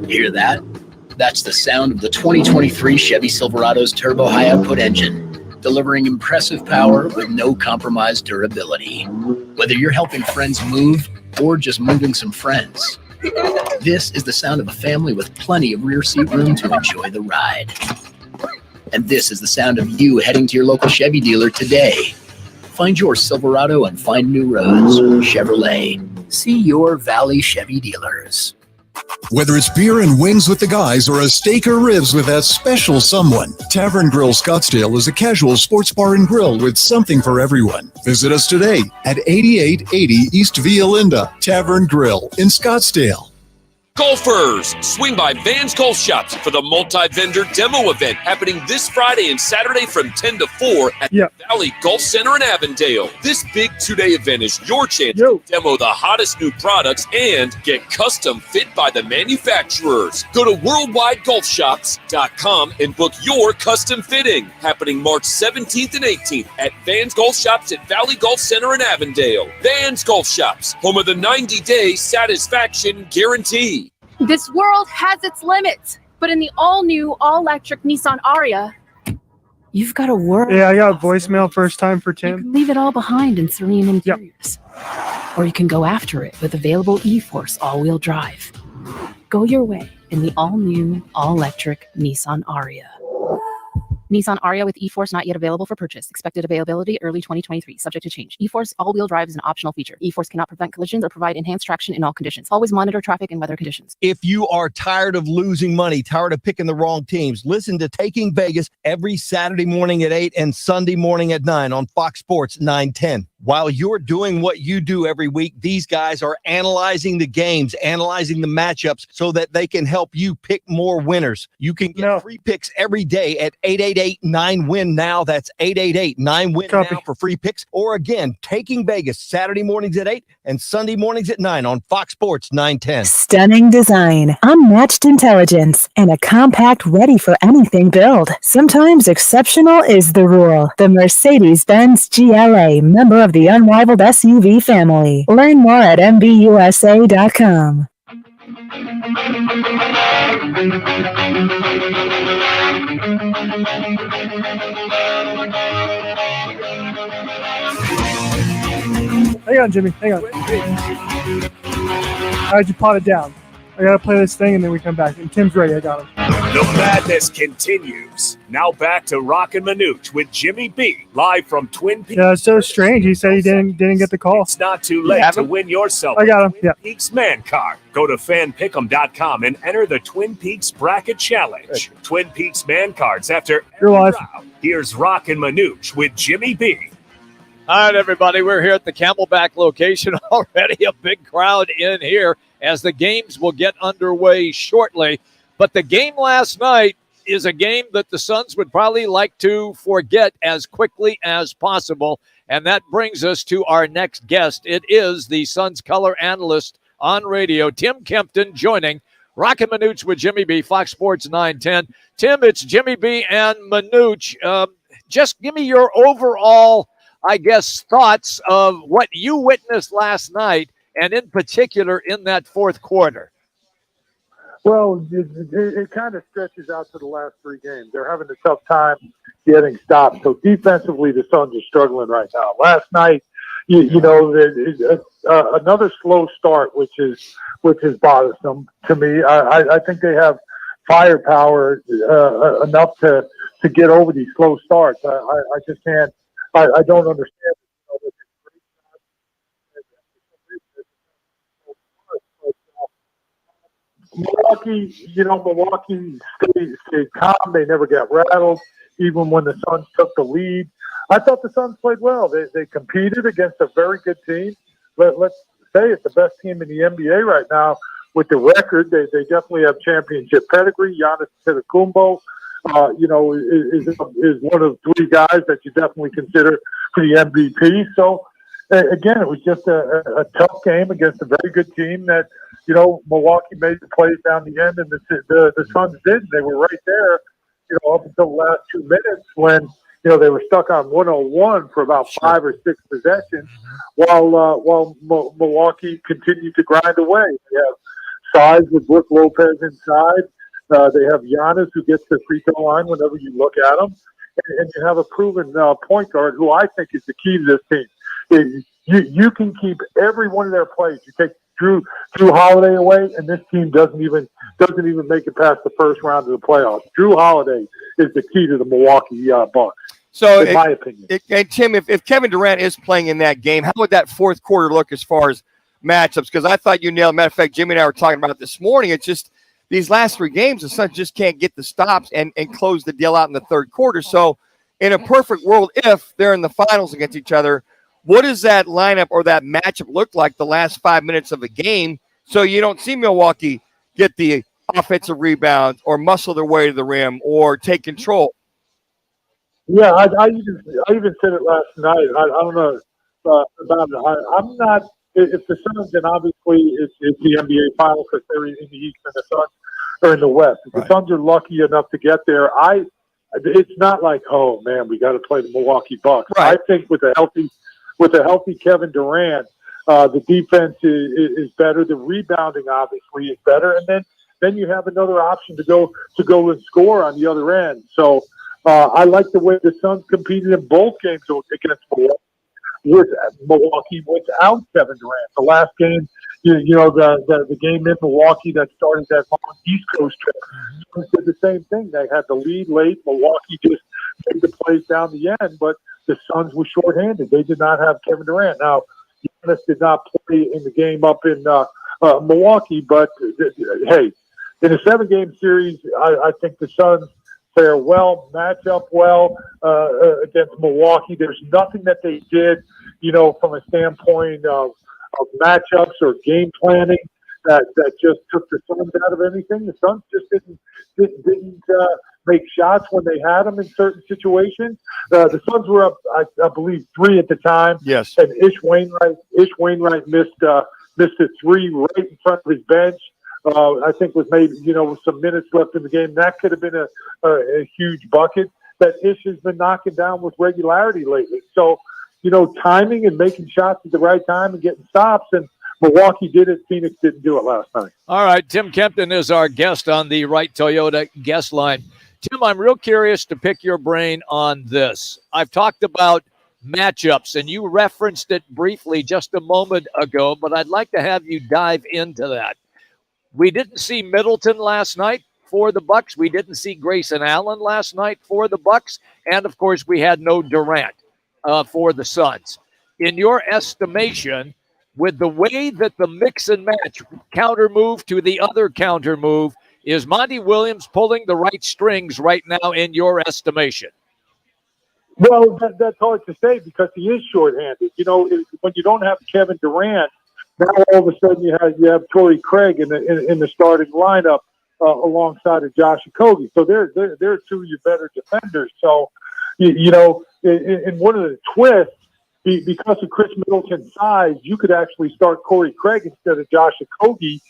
Hear that? That's the sound of the 2023 Chevy Silverado's turbo high-output engine, delivering impressive power with no compromised durability. Whether you're helping friends move or just moving some friends, this is the sound of a family with plenty of rear seat room to enjoy the ride. And this is the sound of you heading to your local Chevy dealer today. Find your Silverado and find new roads. Chevrolet. See your Valley Chevy dealers. Whether it's beer and wings with the guys or a steak or ribs with that special someone, Tavern Grill Scottsdale is a casual sports bar and grill with something for everyone. Visit us today at 8880 East Via Linda, Tavern Grill in Scottsdale. Golfers, swing by Van's Golf Shops for the multi-vendor demo event happening this Friday and Saturday from 10 to 4 at the Valley Golf Center in Avondale. This big two-day event is your chance to demo the hottest new products and get custom fit by the manufacturers. Go to worldwidegolfshops.com and book your custom fitting. Happening March 17th and 18th at Van's Golf Shops at Valley Golf Center in Avondale. Van's Golf Shops, home of the 90-day satisfaction guarantee. This world has its limits, but in the all-new, all-electric Nissan Ariya, you've got a world. Yeah, I got a voicemail first time for Tim. You can leave it all behind in serene interiors. Or you can go after it with available E-Force all-wheel drive. Go your way in the all-new, all-electric Nissan Ariya. Nissan Ariya with E-Force not yet available for purchase. Expected availability early 2023, subject to change. E-Force all-wheel drive is an optional feature. E-Force cannot prevent collisions or provide enhanced traction in all conditions. Always monitor traffic and weather conditions. If you are tired of losing money, tired of picking the wrong teams, listen to Taking Vegas every Saturday morning at 8 and Sunday morning at 9 on Fox Sports 910. While you're doing what you do every week, these guys are analyzing the games, analyzing the matchups so that they can help you pick more winners. You can get free picks every day at 888-9-WIN-NOW. That's 888-9-WIN-NOW for free picks. Or again, Taking Vegas Saturday mornings at 8 and Sunday mornings at 9 on Fox Sports 910. Stunning design, unmatched intelligence, and a compact ready for anything build. Sometimes exceptional is the rule. The Mercedes-Benz GLA, member of the unrivaled SUV family. Learn more at MBUSA.com. Hang on, Jimmy. Hang on. I had you pot it down. I gotta play this thing and then we come back. And Tim's ready. I got him. The madness continues. Now back to Roc and Manuch with Jimmy B, live from Twin Peaks. Yeah, it's so strange. He said he didn't get the call. It's not too late to win yourself I got him. Twin Peaks Man Card. Go to fanpick'em.com and enter the Twin Peaks Bracket Challenge. Twin Peaks Man Cards after every round. Here's Roc and Manuch with Jimmy B. All right, everybody, we're here at the Camelback location already. A big crowd in here as the games will get underway shortly. But the game last night is a game that the Suns would probably like to forget as quickly as possible. And that brings us to our next guest. It is the Suns color analyst on radio, Tim Kempton, joining Roc and Manuch with Jimmy B, Fox Sports 910. Tim, it's Jimmy B and Manuch. Just give me your overall, I guess, thoughts of what you witnessed last night, and in particular in that fourth quarter. Well, it kind of stretches out to the last three games. They're having a tough time getting stopped. So defensively, the Suns are struggling right now. Last night, another slow start, which is bothersome to me. I think they have firepower enough to get over these slow starts. I just can't. I don't understand. Milwaukee stayed calm. They never got rattled, even when the Suns took the lead. I thought the Suns played well. They competed against a very good team. Let's say it's the best team in the NBA right now with the record. They definitely have championship pedigree. Giannis Antetokounmpo, is one of three guys that you definitely consider for the MVP. So, again, it was just a tough game against a very good team that Milwaukee made the plays down the end, and the Suns didn't. They were right there, up until the last 2 minutes when they were stuck on 101 for about 5 or 6 possessions, while Milwaukee continued to grind away. They have size with Brook Lopez inside. They have Giannis, who gets the free throw line whenever you look at him, and you have a proven point guard who I think is the key to this team. You can keep every one of their plays. You take Drew Holiday away, and this team doesn't even make it past the first round of the playoffs. Drew Holiday is the key to the Milwaukee Bucks. So, in my opinion. And Tim, if Kevin Durant is playing in that game, how would that fourth quarter look as far as matchups? Because I thought you nailed. Matter of fact, Jimmy and I were talking about it this morning. It's just these last 3 games, the Suns just can't get the stops and close the deal out in the third quarter. So, in a perfect world, if they're in the finals against each other, what does that lineup or that matchup look like the last 5 minutes of a game, so you don't see Milwaukee get the offensive rebounds or muscle their way to the rim or take control? Yeah, I even said it last night. I don't know about it. I'm not. If the Suns, and obviously it's the NBA Finals because they're in the East and the Suns are in the West. If the Suns are lucky enough to get there, it's not like, oh man, we got to play the Milwaukee Bucks. Right. I think with a healthy Kevin Durant, the defense is better. The rebounding obviously is better, and then you have another option to go and score on the other end. So I like the way the Suns competed in both games against Milwaukee without Kevin Durant. The last game, the game in Milwaukee that started that long East Coast trip, Suns did the same thing. They had the lead late. Milwaukee just made the plays down the end, but the Suns were shorthanded. They did not have Kevin Durant. Now, Giannis did not play in the game up in Milwaukee, but hey, in a 7-game series, I think the Suns fare well, match up well against Milwaukee. There's nothing that they did, from a standpoint of matchups or game planning that just took the Suns out of anything. The Suns just didn't make shots when they had them in certain situations. The Suns were up, I believe, 3 at the time. Yes. And Ish Wainwright missed a 3 right in front of his bench. I think with maybe, with some minutes left in the game, that could have been a huge bucket that Ish has been knocking down with regularity lately. So, timing and making shots at the right time and getting stops, and Milwaukee did it. Phoenix didn't do it last night. All right, Tim Kempton is our guest on the Wright Toyota guest line. Tim, I'm real curious to pick your brain on this. I've talked about matchups, and you referenced it briefly just a moment ago, but I'd like to have you dive into that. We didn't see Middleton last night for the Bucks. We didn't see Grayson Allen last night for the Bucks, and of course, we had no Durant for the Suns. In your estimation, with the way that the mix and match counter move to the other counter move, is Monty Williams pulling the right strings right now in your estimation? Well, that's hard to say because he is shorthanded. When you don't have Kevin Durant, now all of a sudden you have Torrey Craig in the starting lineup alongside of Josh Okogie. So they're 2 of your better defenders. So in one of the twists, because of Chris Middleton's size, you could actually start Torrey Craig instead of Josh Okogie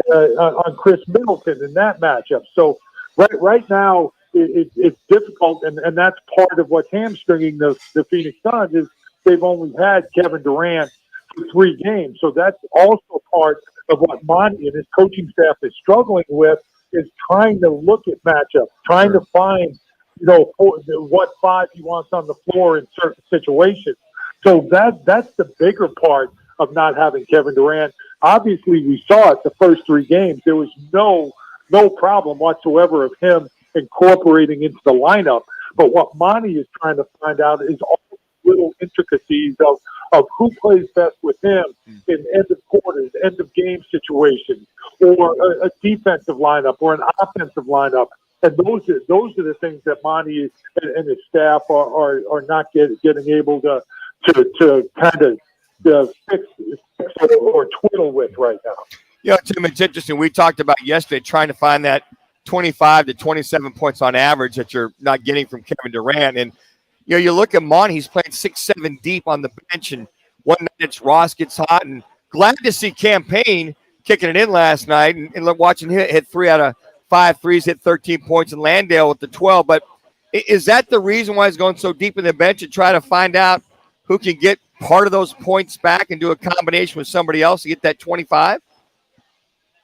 on Chris Middleton in that matchup. So right now it's difficult, and that's part of what's hamstringing the Phoenix Suns is they've only had Kevin Durant for 3 games. So that's also part of what Monty and his coaching staff is struggling with, is trying to look at matchups, trying to find, what 5 he wants on the floor in certain situations. So that's the bigger part of not having Kevin Durant. Obviously, we saw it the first 3 games. There was no problem whatsoever of him incorporating into the lineup. But what Monty is trying to find out is all the little intricacies of who plays best with him in end of quarters, end of game situations, or a defensive lineup or an offensive lineup. And those are the things that Monty and his staff are not getting able to kind of fix or twiddle with right now. Yeah, Tim, it's interesting. We talked about yesterday trying to find that 25 to 27 points on average that you're not getting from Kevin Durant. And, you look at Monty, he's playing 6-7 deep on the bench, and one night it's Ross gets hot, and glad to see Campaign kicking it in last night and watching him hit 3 out of 5 threes, hit 13 points, and Landale with the 12. But is that the reason why he's going so deep in the bench and try to find out who can get part of those points back and do a combination with somebody else to get that 25?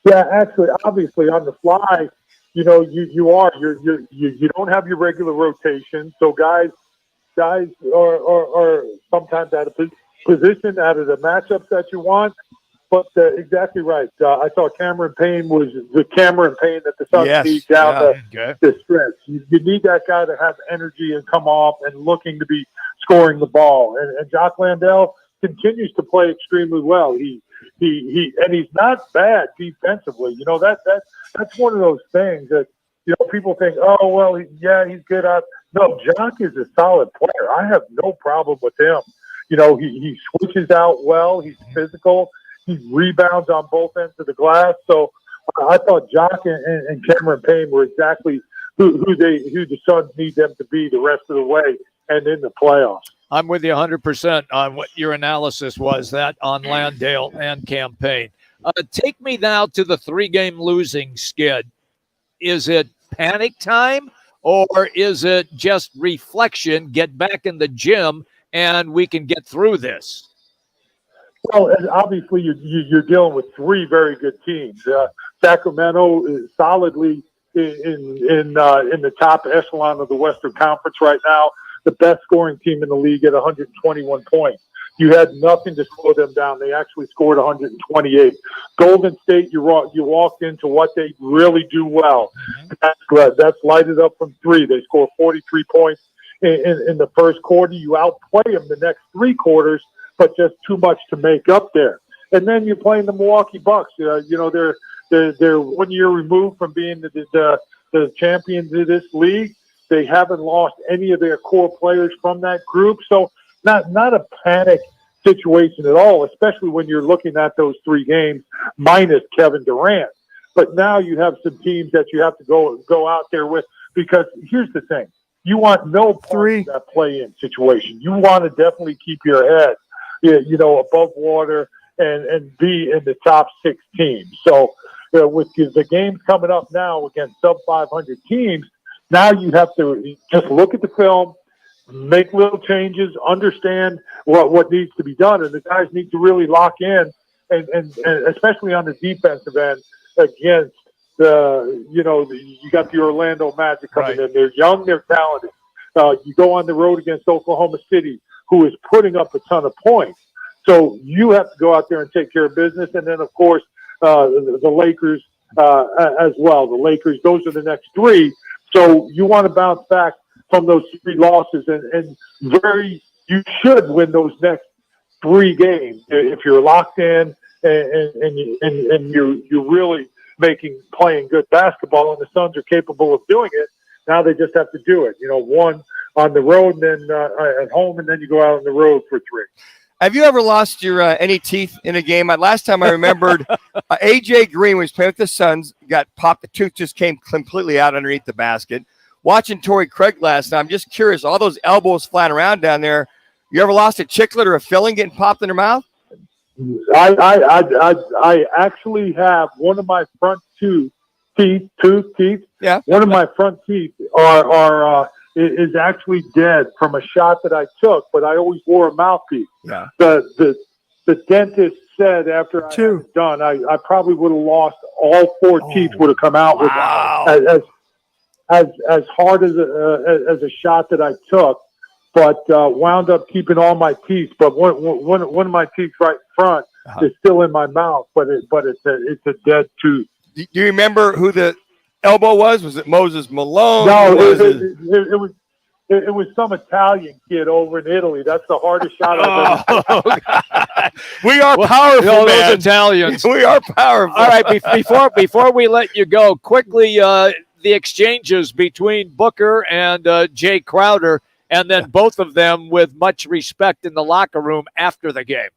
Yeah, actually, obviously, on the fly, you don't have your regular rotation, so guys are sometimes out of position, out of the matchups that you want. But exactly right. I saw Cameron Payne was the Cameron Payne that the Suns need down the stretch. You need that guy to have energy and come off and looking to be scoring the ball. And Jock Landale continues to play extremely well. He's not bad defensively. That's one of those things that people think, oh well, he's good at. No, Jock is a solid player. I have no problem with him. He switches out well. He's physical. He rebounds on both ends of the glass. So I thought Jock and Cameron Payne were exactly who the Suns need them to be the rest of the way and in the playoffs. I'm with you 100% on what your analysis was, that on Landale and Campaign. Take me now to the 3-game losing skid. Is it panic time, or is it just reflection, get back in the gym, and we can get through this? Well, and obviously you're dealing with 3 very good teams. Sacramento is solidly in the top echelon of the Western Conference right now, the best scoring team in the league at 121 points. You had nothing to slow them down. They actually scored 128. Golden State, you walked into what they really do well. That's lighted up from 3. They score 43 points in the first quarter. You outplay them the next 3 quarters, but just too much to make up there. And then you're playing the Milwaukee Bucks. They're 1 year removed from being the champions of this league. They haven't lost any of their core players from that group. So not a panic situation at all, especially when you're looking at those 3 games minus Kevin Durant. But now you have some teams that you have to go out there with, because here's the thing. You want no part of that play-in situation. You want to definitely keep your head above water and be in the top 6 teams. So with the games coming up now against sub-500 teams, now you have to just look at the film, make little changes, understand what needs to be done, and the guys need to really lock in, and especially on the defensive end against you got the Orlando Magic coming in. They're young, they're talented. You go on the road against Oklahoma City, who is putting up a ton of points. So you have to go out there and take care of business. And then, of course, the Lakers as well. The Lakers, those are the next 3. So you want to bounce back from those 3 losses. And you should win those next 3 games if you're locked in and you're really playing good basketball, and the Suns are capable of doing it. Now they just have to do it. 1 on the road, and then at home, and then you go out on the road for 3. Have you ever lost your any teeth in a game? Last time I remembered, A.J. Green was playing with the Suns, got popped. The tooth just came completely out underneath the basket. Watching Torrey Craig last night, I'm just curious, all those elbows flying around down there, you ever lost a chiclet or a filling getting popped in their mouth? I actually have one of my front teeth. Yeah. One of my front teeth is actually dead from a shot that I took, but I always wore a mouthpiece. Yeah. The dentist said after I was done, I probably would have lost all 4 teeth. Would have come out with as hard as a shot that I took, but wound up keeping all my teeth. But one of my teeth right in front is still in my mouth, but it's a dead tooth. Do you remember who the elbow was? Was it Moses Malone? No, it was some Italian kid over in Italy. That's the hardest shot I've ever. We are powerful, man. Those Italians. We are powerful. All right, before we let you go, quickly, the exchanges between Booker and Jay Crowder, and then both of them with much respect in the locker room after the game.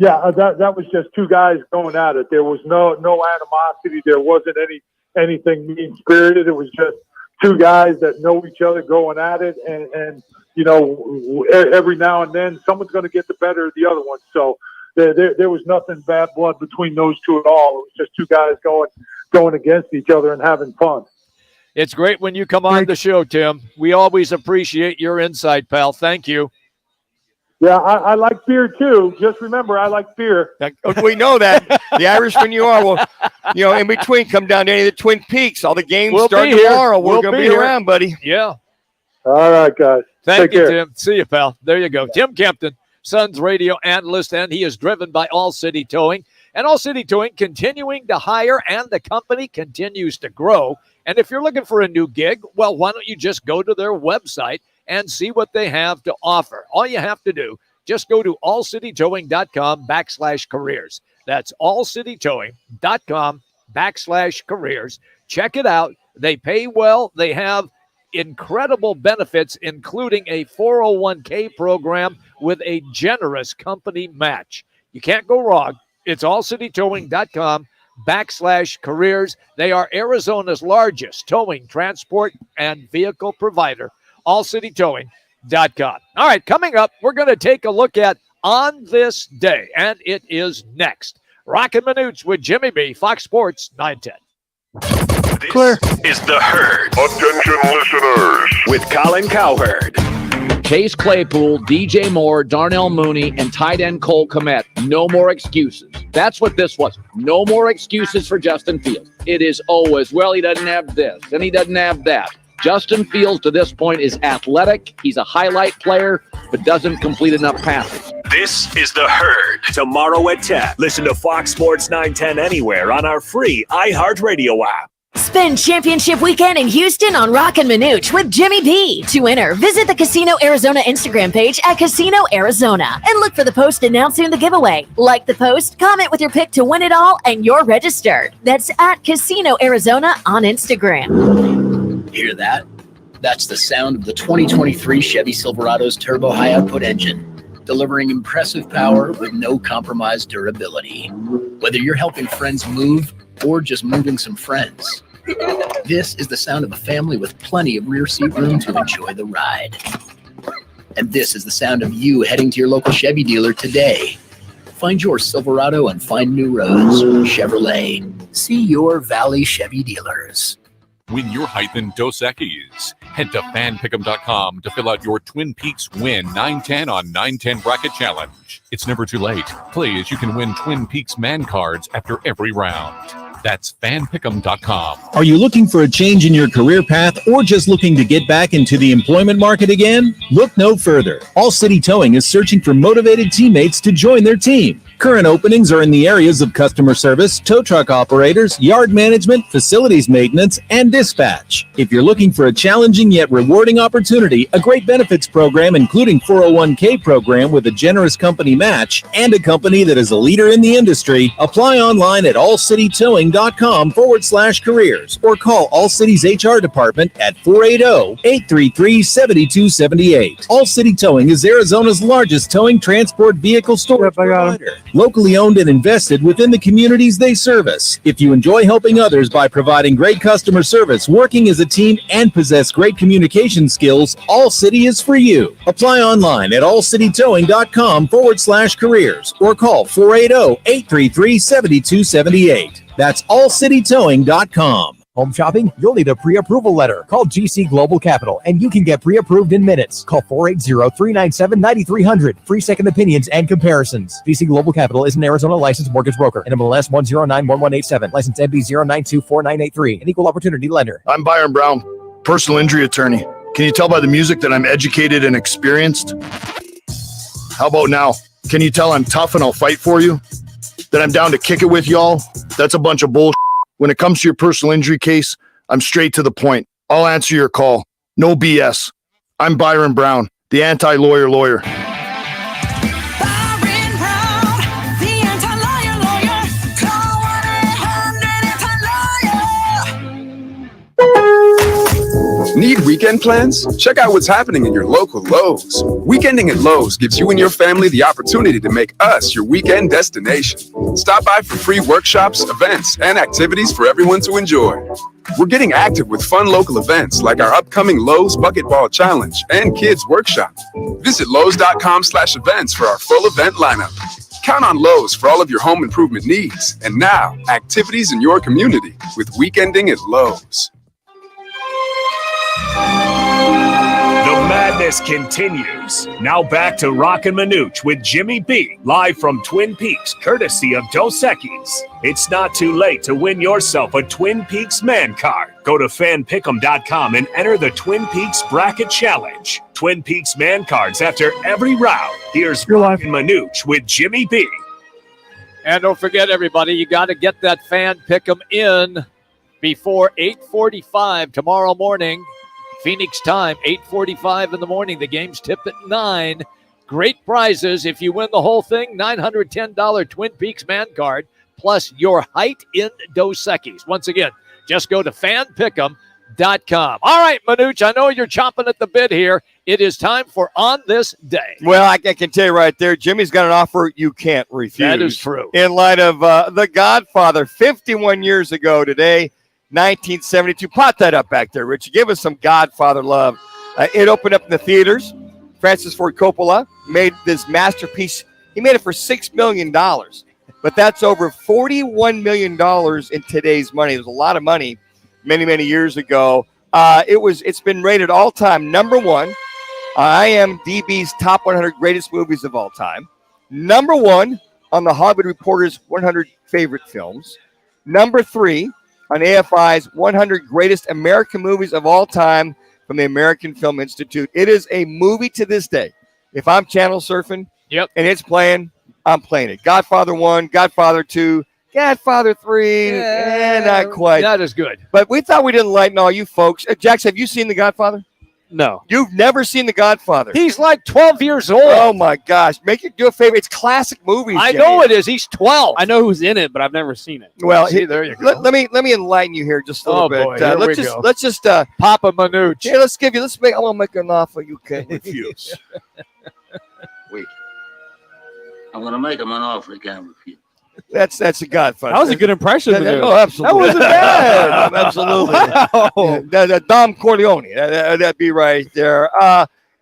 Yeah, that was just 2 guys going at it. There was no animosity. There wasn't anything mean-spirited. It was just 2 guys that know each other going at it, and every now and then someone's going to get the better of the other one. So there was nothing bad blood between those two at all. It was just two guys going against each other and having fun. It's great when you come on the show, Tim. We always appreciate your insight, pal. Thank you. Yeah, I like beer too. Just remember, I like beer. We know that. The Irishman you are. Well, in between, come down to any of the Twin Peaks. All the games start tomorrow. We're going to be around, buddy. Yeah. All right, guys. Thank Take you, care. Tim. See you, pal. There you go. Tim Kempton, Suns radio analyst, and he is driven by All City Towing. And All City Towing continuing to hire, and the company continues to grow. And if you're looking for a new gig, well, why don't you just go to their website and see what they have to offer? All you have to do, just go to allcitytowing.com/careers. That's allcitytowing.com/careers. Check it out. They pay well. They have incredible benefits, including a 401k program with a generous company match. You can't go wrong. It's allcitytowing.com/careers. They are Arizona's largest towing, transport, and vehicle provider. allcitytowing.com. All right, coming up, we're going to take a look at On This Day, and it is next. Roc and Manuch with Jimmy B, Fox Sports 910. This is The Herd. Attention listeners. With Colin Cowherd. Chase Claypool, DJ Moore, Darnell Mooney, and tight end Cole Kmet. No more excuses. That's what this was. No more excuses for Justin Fields. It is always, well, he doesn't have this, and he doesn't have that. Justin Fields, to this point, is athletic. He's a highlight player, but doesn't complete enough passes. This is The Herd. Tomorrow at 10. Listen to Fox Sports 910 anywhere on our free iHeartRadio app. Spend championship weekend in Houston on Roc and Manuch with Jimmy B. To enter, visit the Casino Arizona Instagram page at Casino Arizona and look for the post announcing the giveaway. Like the post, comment with your pick to win it all, and you're registered. That's at Casino Arizona on Instagram. Hear that? That's the sound of the 2023 Chevy Silverado's turbo high-output engine, delivering impressive power with no compromised durability. Whether you're helping friends move or just moving some friends, this is the sound of a family with plenty of rear seat room to enjoy the ride. And this is the sound of you heading to your local Chevy dealer today. Find your Silverado and find new roads. Chevrolet. See your Valley Chevy dealers. Win your height in Dos Equis. Head to fanpick'em.com to fill out your Twin Peaks Win 910 on 910 Bracket Challenge. It's never too late. Play as you can win Twin Peaks man cards after every round. That's fanpick'em.com. Are you looking for a change in your career path or just looking to get back into the employment market again? Look no further. All City Towing is searching for motivated teammates to join their team. Current openings are in the areas of customer service, tow truck operators, yard management, facilities maintenance, and dispatch. If you're looking for a challenging yet rewarding opportunity, a great benefits program including 401k program with a generous company match, and a company that is a leader in the industry, apply online at allcitytowing.com/careers or call All City's HR department at 480-833-7278. All City Towing is Arizona's largest towing transport vehicle storage provider. Locally owned and invested within the communities they service. If you enjoy helping others by providing great customer service, working as a team, and possess great communication skills, All City is for you. Apply online at allcitytowing.com/careers or call 480-833-7278. That's allcitytowing.com. Home shopping? You'll need a pre-approval letter. Call GC Global Capital and you can get pre-approved in minutes. Call 480-397-9300. Free second opinions and comparisons. GC Global Capital is an Arizona licensed mortgage broker. NMLS 1091187. License MB 0924983. An equal opportunity lender. I'm Byron Brown, personal injury attorney. Can you tell by the music that I'm educated and experienced? How about now? Can you tell I'm tough and I'll fight for you? That I'm down to kick it with y'all? That's a bunch of bullshit. When it comes to your personal injury case, I'm straight to the point. I'll answer your call. No BS. I'm Byron Brown, the anti-lawyer lawyer. Need weekend plans? Check out what's happening in your local Lowe's. Weekending at Lowe's gives you and your family the opportunity to make us your weekend destination. Stop by for free workshops, events, and activities for everyone to enjoy. We're getting active with fun local events like our upcoming Lowe's Bucket Ball Challenge and Kids Workshop. Visit Lowe's.com/events for our full event lineup. Count on Lowe's for all of your home improvement needs. And now, activities in your community with Weekending at Lowe's. The madness continues. Now back to Roc and Manuch with Jimmy B, live from Twin Peaks, courtesy of Dos Equis. It's not too late to win yourself a Twin Peaks man card. Go to fanpick'em.com and enter the Twin Peaks Bracket Challenge. Twin Peaks man cards after every round. Here's Roc and Manuch with Jimmy B. And don't forget, everybody, you got to get that Fan Pick'em in before 8:45 tomorrow morning. Phoenix time, 8:45 in the morning. The game's tipped at 9. Great prizes. If you win the whole thing, $910 Twin Peaks man card, plus your height in Dos Equis. Once again, just go to fanpick'em.com. All right, Manuch, I know you're chomping at the bit here. It is time for On This Day. Well, I can tell you right there, Jimmy's got an offer you can't refuse. That is true. In light of The Godfather, 51 years ago today, 1972. Pot that up back there, Richie. Give us some Godfather love. It opened up in the theaters. Francis Ford Coppola made this masterpiece. He made it for $6 million, but that's over $41 million in today's money. It was a lot of money many, many years ago. It's been rated all-time number 1. IMDb's top 100 greatest movies of all time. Number 1 on the Hollywood Reporter's 100 favorite films. Number 3 on AFI's 100 greatest American movies of all time from the American Film Institute. It is a movie to this day. If I'm channel surfing and it's playing, I'm playing it. Godfather 1, Godfather 2, Godfather 3, not quite. That is good. But we thought we'd enlighten all you folks. Jax, have you seen The Godfather? No. You've never seen The Godfather. He's like 12 years old. Oh, my gosh. Make you do a favor. It's classic movies. I Jimmy. know it is. He's 12. I know who's in it, but I've never seen it. Well, See, there you go. let me enlighten you here just a little bit. Boy, here we go. Let's just Papa Manuch. Hey, I want to make an offer you can't refuse. Wait. I'm going to make him an offer he can't refuse. That's a Godfather. That was a good impression. Oh, absolutely. That wasn't bad. Absolutely. Wow. Dom Corleone. That'd be right there.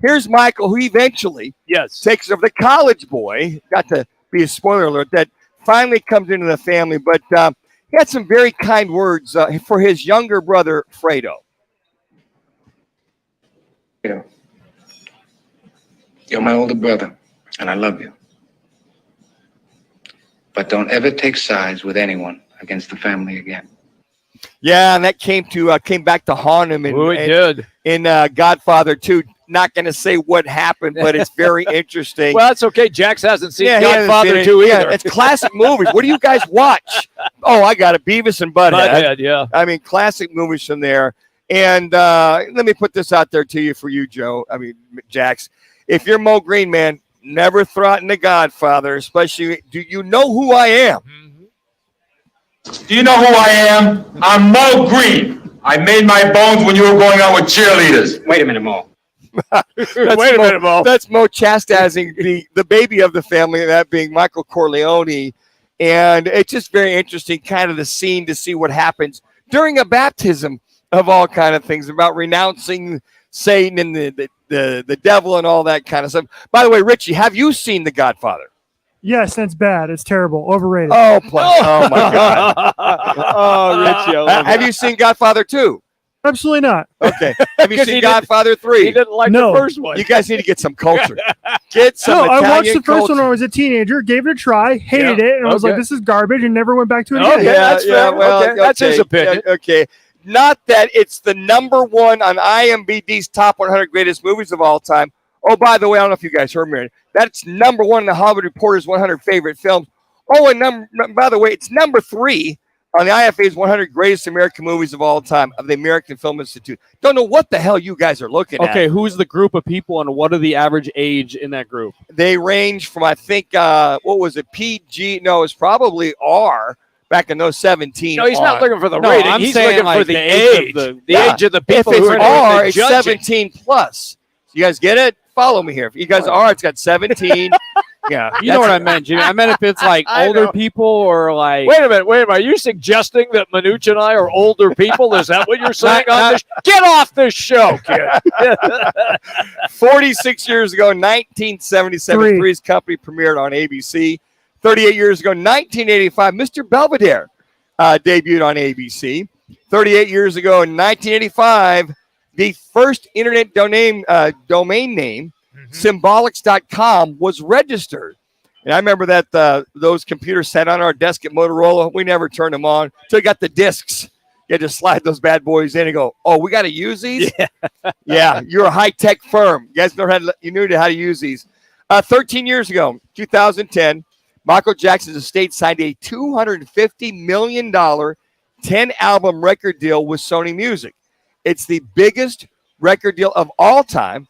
Here's Michael, who eventually takes over the college boy. Got to be a spoiler alert that finally comes into the family, but he had some very kind words for his younger brother, Fredo. You're my older brother, and I love you. But don't ever take sides with anyone against the family again. Yeah, and that came back to haunt him in Godfather 2. Not going to say what happened, but it's very interesting. Well, that's okay. Jax hasn't seen Godfather 2 either. Yeah, it's classic movies. What do you guys watch? Oh, I got it. Beavis and Butthead. Yeah. I mean, classic movies from there. And let me put this out there to you for you, Joe. I mean, Jax. If you're Mo Green, man, never threaten the Godfather, especially, do you know who I am? Do you know who I am? I'm Mo Green. I made my bones when you were going out with cheerleaders. Wait a minute, Mo. Mo. That's Mo chastising the baby of the family, that being Michael Corleone. And it's just very interesting, kind of the scene to see what happens during a baptism of all kind of things, about renouncing Satan and the devil and all that kind of stuff. By the way, Richie, have you seen The Godfather? Yes, that's bad. It's terrible. Overrated. Oh, oh my God. Oh, Richie. Have you seen Godfather 2? Absolutely not. Okay. Have you seen Godfather 3? He didn't like the first one. You guys need to get some culture. Get some Italian I watched the first culture. one when I was a teenager, gave it a try, hated it, and I was like, this is garbage, and never went back to it again. Okay, that's fair. Well, okay. That's his opinion. Okay. Not that it's the number 1 on IMDb's top 100 greatest movies of all time. Oh, by the way, I don't know if you guys heard me. That's number 1 in the Hollywood Reporter's 100 favorite films. Oh, and by the way, it's number 3 on the IFA's 100 greatest American movies of all time of the American Film Institute. Don't know what the hell you guys are looking at. Okay, who's the group of people and what are the average age in that group? They range from, I think, what was it, PG? No, it's probably R. Back in those 17. No, he's not looking for the No, rating. I'm He's saying, looking like, for the age age. of The age of the people if who it's are R, the it's judging. 17 plus. You guys get it? Follow me here. If you guys are, it's got 17. Yeah. You know what I meant, Jimmy. I meant if it's like older people or like. Wait a minute. Are you suggesting that Manuch and I are older people? Is that what you're saying on this? Get off this show, kid. 46 years ago, 1977, Three's Company premiered on ABC. 38 years ago, 1985, Mr. Belvedere debuted on ABC. 38 years ago, in 1985, the first internet domain name, symbolics.com, was registered. And I remember that those computers sat on our desk at Motorola. We never turned them on until we got the discs. You had to slide those bad boys in and go, oh, we got to use these? Yeah, you're a high-tech firm. You guys you knew how to use these. 13 years ago, 2010, Michael Jackson's estate signed a $250 million 10-album record deal with Sony Music. It's the biggest record deal of all time.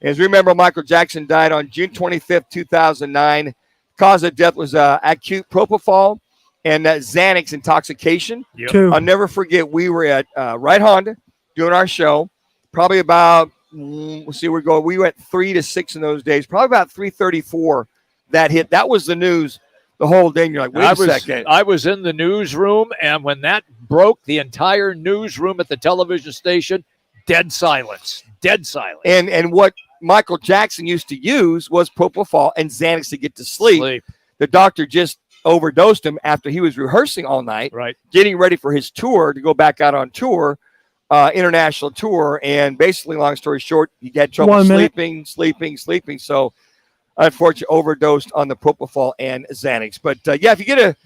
As we remember, Michael Jackson died on June 25th, 2009. Cause of death was acute propofol and Xanax intoxication. Yep. I'll never forget, we were at Right Honda doing our show. Probably about, we went 3 to 6 in those days. Probably about 3:34 that hit. That was the news the whole day. And you're like, wait a second. I was in the newsroom, and when that broke, the entire newsroom at the television station, dead silence. Dead silence. And what Michael Jackson used to use was propofol and Xanax to get to sleep. The doctor just overdosed him after he was rehearsing all night, getting ready for his tour to go back out on tour, international tour. And basically, long story short, he had trouble sleeping. So, unfortunately, overdosed on the propofol and Xanax. But if you get a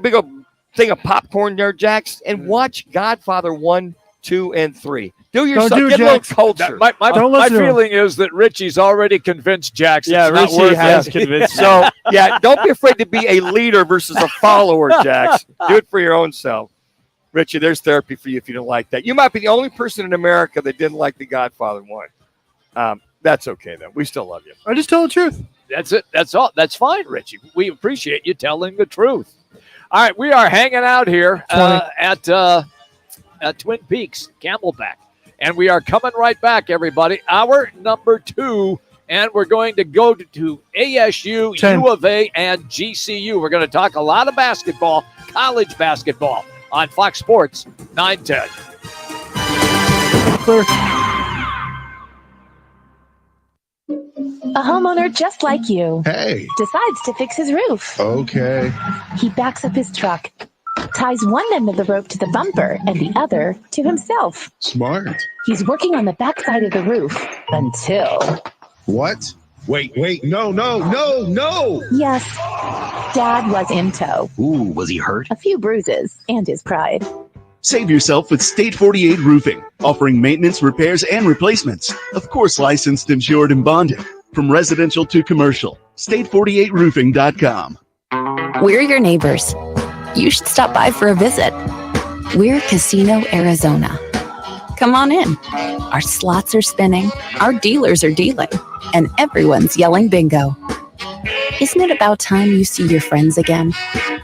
big old thing of popcorn there, Jax, and watch Godfather 1, 2, and 3. Do yourself. Get a little culture. My feeling is that Richie's already convinced Jackson. Yeah, Richie has convinced. So, don't be afraid to be a leader versus a follower, Jax. Do it for your own self. Richie, there's therapy for you if you don't like that. You might be the only person in America that didn't like The Godfather 1. That's okay, though. We still love you. I just tell the truth. That's it. That's all. That's fine, Richie. We appreciate you telling the truth. All right, we are hanging out here at Twin Peaks, Camelback. And we are coming right back, everybody. Hour number 2, and we're going to go to ASU, 10. U of A, and GCU. We're going to talk a lot of basketball, college basketball, on Fox Sports 910. A homeowner just like you. Hey. Decides to fix his roof. Okay. He backs up his truck, ties one end of the rope to the bumper and the other to himself. Smart. He's working on the backside of the roof until... What? Wait, no. Yes, Dad was in tow. Ooh, was he hurt? A few bruises and his pride. Save yourself with State 48 Roofing, offering maintenance, repairs, and replacements. Of course, licensed, insured, and bonded. From residential to commercial. State48roofing.com. We're your neighbors. You should stop by for a visit. We're Casino Arizona. Come on in. Our slots are spinning, our dealers are dealing, and everyone's yelling bingo. Isn't it about time you see your friends again?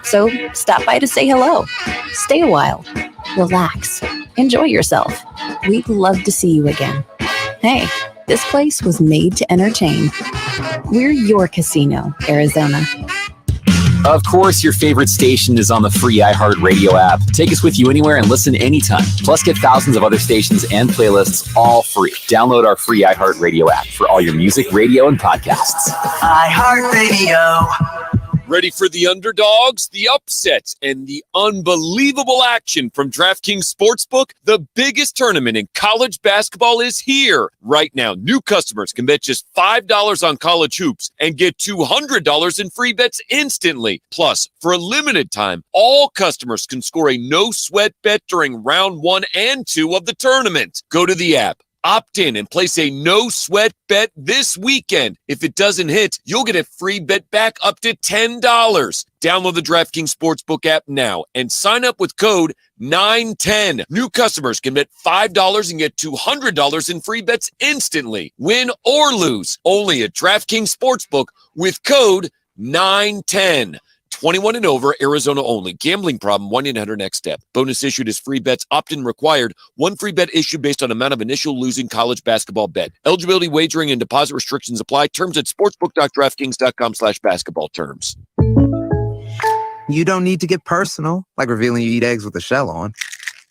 So stop by to say hello. Stay a while. Relax. Enjoy yourself. We'd love to see you again. Hey, this place was made to entertain. We're your Casino, Arizona. Of course, your favorite station is on the free iHeartRadio app. Take us with you anywhere and listen anytime. Plus, get thousands of other stations and playlists all free. Download our free iHeartRadio app for all your music, radio, and podcasts. iHeartRadio. Ready for the underdogs, the upsets, and the unbelievable action from DraftKings Sportsbook? The biggest tournament in college basketball is here. Right now, new customers can bet just $5 on college hoops and get $200 in free bets instantly. Plus, for a limited time, all customers can score a no-sweat bet during round 1 and 2 of the tournament. Go to the app, opt in, and place a no-sweat bet this weekend. If it doesn't hit, you'll get a free bet back up to $10. Download the DraftKings Sportsbook app now and sign up with code 910. New customers can bet $5 and get $200 in free bets instantly. Win or lose. Only at DraftKings Sportsbook with code 910. 21 and over, Arizona only. Gambling problem, 1-800-NEXT-STEP. Bonus issued as free bets, opt-in required. One free bet issued based on amount of initial losing college basketball bet. Eligibility, wagering, and deposit restrictions apply. Terms at sportsbook.draftkings.com/basketball terms. You don't need to get personal, like revealing you eat eggs with a shell on.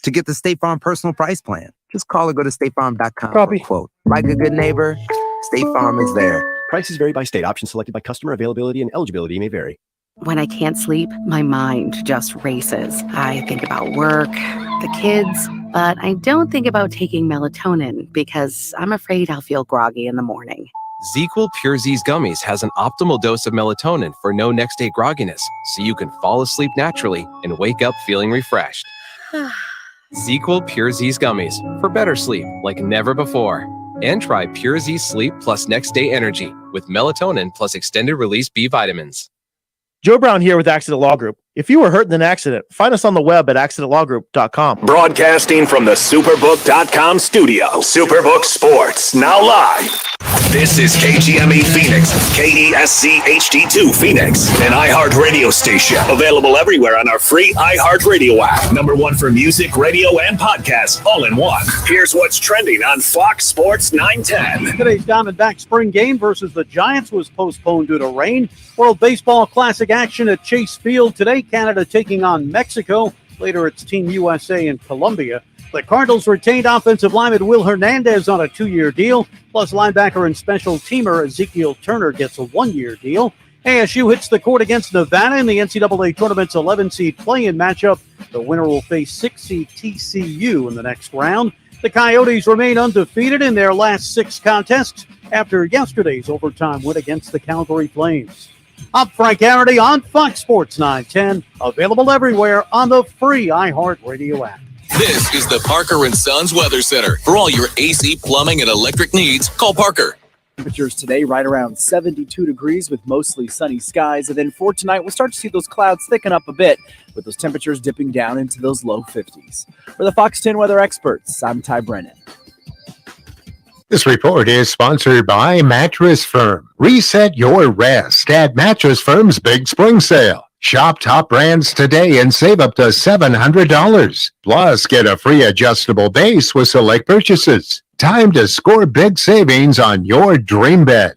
To get the State Farm personal price plan, just call or go to statefarm.com for a quote. Like a good neighbor, State Farm is there. Prices vary by state. Options selected by customer. Availability and eligibility may vary. When I can't sleep, my mind just races. I think about work, the kids, but I don't think about taking melatonin because I'm afraid I'll feel groggy in the morning. ZzzQuil Pure Z's Gummies has an optimal dose of melatonin for no next-day grogginess, so you can fall asleep naturally and wake up feeling refreshed. ZzzQuil Pure Z's Gummies for better sleep like never before. And try Pure Z Sleep plus Next Day Energy with melatonin plus extended release B vitamins. Joe Brown here with Accident Law Group. If you were hurt in an accident, find us on the web at accidentlawgroup.com. Broadcasting from the Superbook.com studio. Superbook Sports, now live. This is KGME Phoenix, KESC HD2 Phoenix, an iHeart radio station. Available everywhere on our free iHeart radio app. Number one for music, radio, and podcasts, all in one. Here's what's trending on Fox Sports 910. Today's Diamondback spring game versus the Giants was postponed due to rain. World Baseball Classic action at Chase Field today. Canada taking on Mexico. Later, it's Team USA in Colombia. The Cardinals retained offensive lineman Will Hernandez on a 2-year deal, plus linebacker and special teamer Ezekiel Turner gets a 1-year deal. ASU hits the court against Nevada in the NCAA tournament's 11-seed play-in matchup. The winner will face 6-seed TCU in the next round. The Coyotes remain undefeated in their last 6 contests after yesterday's overtime win against the Calgary Flames. I'm Frank Harity on Fox Sports 910, available everywhere on the free iHeartRadio app. This is the Parker & Sons Weather Center. For all your AC, plumbing, and electric needs, call Parker. Temperatures today right around 72 degrees with mostly sunny skies. And then for tonight, we'll start to see those clouds thicken up a bit with those temperatures dipping down into those low 50s. For the Fox 10 weather experts, I'm Ty Brennan. This report is sponsored by Mattress Firm. Reset your rest at Mattress Firm's Big Spring Sale. Shop top brands today and save up to $700. Plus, get a free adjustable base with select purchases. Time to score big savings on your dream bed.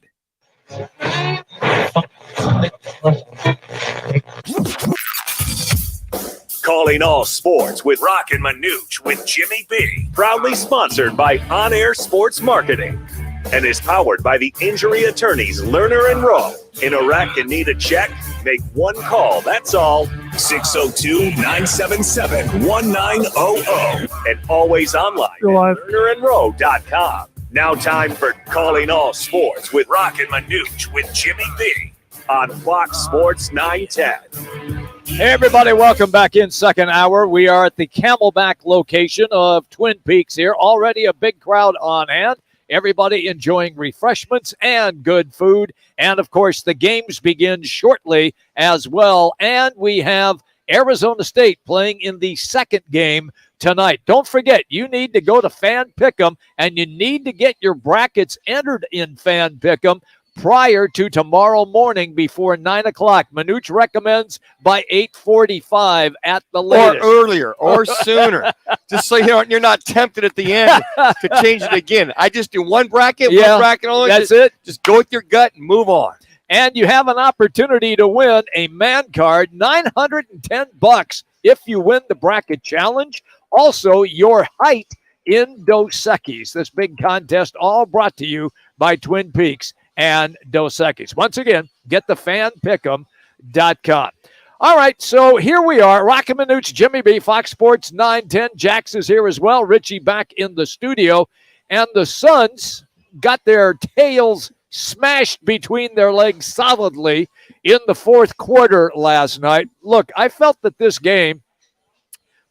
Calling all sports with Roc and Manuch with Jimmy B. Proudly sponsored by On Air Sports Marketing. And is powered by the injury attorneys Lerner and Rowe. In a wreck and need a check? Make one call, that's all. 602-977-1900. And always online at LernerandRowe.com. Now time for Calling All Sports with Roc and Manuch with Jimmy B. on Fox Sports 910. Hey, everybody, welcome back in second hour. We are at the Camelback location of Twin Peaks here. Already a big crowd on hand. Everybody enjoying refreshments and good food. And, of course, the games begin shortly as well. And we have Arizona State playing in the second game tonight. Don't forget, you need to go to Fan Pick'em, and you need to get your brackets entered in Fan Pick'em prior to tomorrow morning before 9 o'clock. Manuch recommends by 8:45 at the latest. Or earlier or sooner. Just so you're not tempted at the end to change it again. I just do one bracket only. That's it. Just go with your gut and move on. And you have an opportunity to win a man card, $910 if you win the bracket challenge. Also, your height in Dos Equis. This big contest all brought to you by Twin Peaks and Dos Equis. Once again, get the fanpick'em.com. All right, so here we are. Roc and Manuch, Jimmy B, Fox Sports 910. Jax is here as well. Richie back in the studio. And the Suns got their tails smashed between their legs solidly in the fourth quarter last night. Look, I felt that this game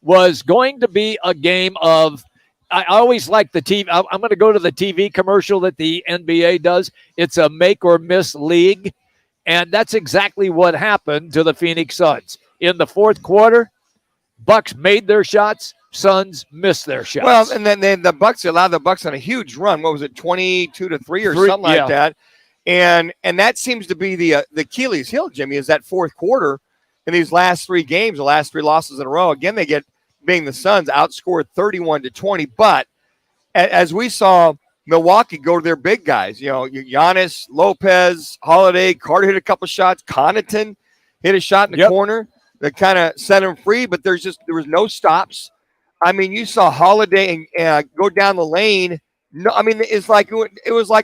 was going to be a game of, I always like the TV. I'm going to go to the TV commercial that the NBA does. It's a make or miss league. And that's exactly what happened to the Phoenix Suns. In the fourth quarter, Bucks made their shots. Suns missed their shots. Well, and then the Bucks allowed the Bucks on a huge run. What was it, 22-3 or something like that? And that seems to be the Achilles heel, Jimmy, is that fourth quarter in these last 3 games, the last 3 losses in a row. Again, they get, being the Suns, outscored 31-20. But as we saw Milwaukee go to their big guys, Giannis, Lopez, Holiday, Carter hit a couple shots. Connaughton hit a shot in the corner that kind of set him free, but there was no stops. I mean, you saw Holiday and go down the lane. No, I mean, it was like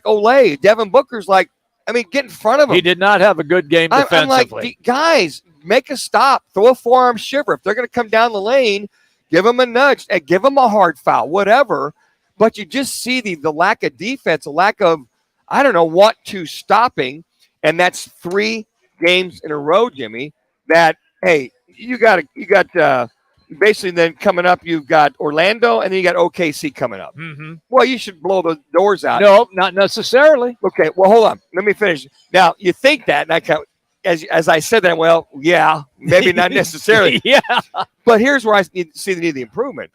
Olay. Devin Booker's like I mean, get in front of him. He did not have a good game defensively. I'm like, guys, make a stop. Throw a forearm shiver. If they're going to come down the lane, give them a nudge and give them a hard foul, whatever. But you just see the lack of defense, a lack of, I don't know, want to stopping. And that's 3 games in a row, Jimmy, that, hey, you got basically then coming up, you've got Orlando and then you got OKC coming up. Mm-hmm. Well, you should blow the doors out. No, not necessarily. Okay, well, hold on. Let me finish. Now, you think that, and as I said that, well, yeah, maybe not necessarily. Yeah. But here's where I see the need of the improvement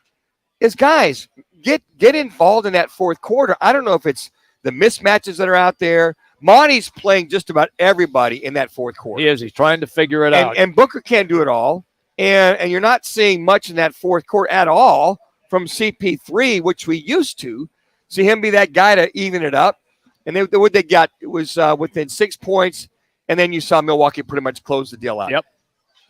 is, guys, get involved in that fourth quarter. I don't know if it's the mismatches that are out there. Monty's playing just about everybody in that fourth quarter. He is. He's trying to figure it out. And Booker can't do it all. And you're not seeing much in that fourth quarter at all from CP3, which we used to see him be that guy to even it up. And what they got, it was within 6 points, and then you saw Milwaukee pretty much close the deal out. Yep.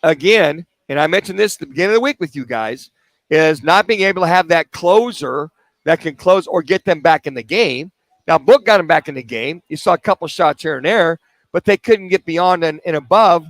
Again, and I mentioned this at the beginning of the week with you guys, is not being able to have that closer that can close or get them back in the game. Now, Book got him back in the game. You saw a couple shots here and there, but they couldn't get beyond and above.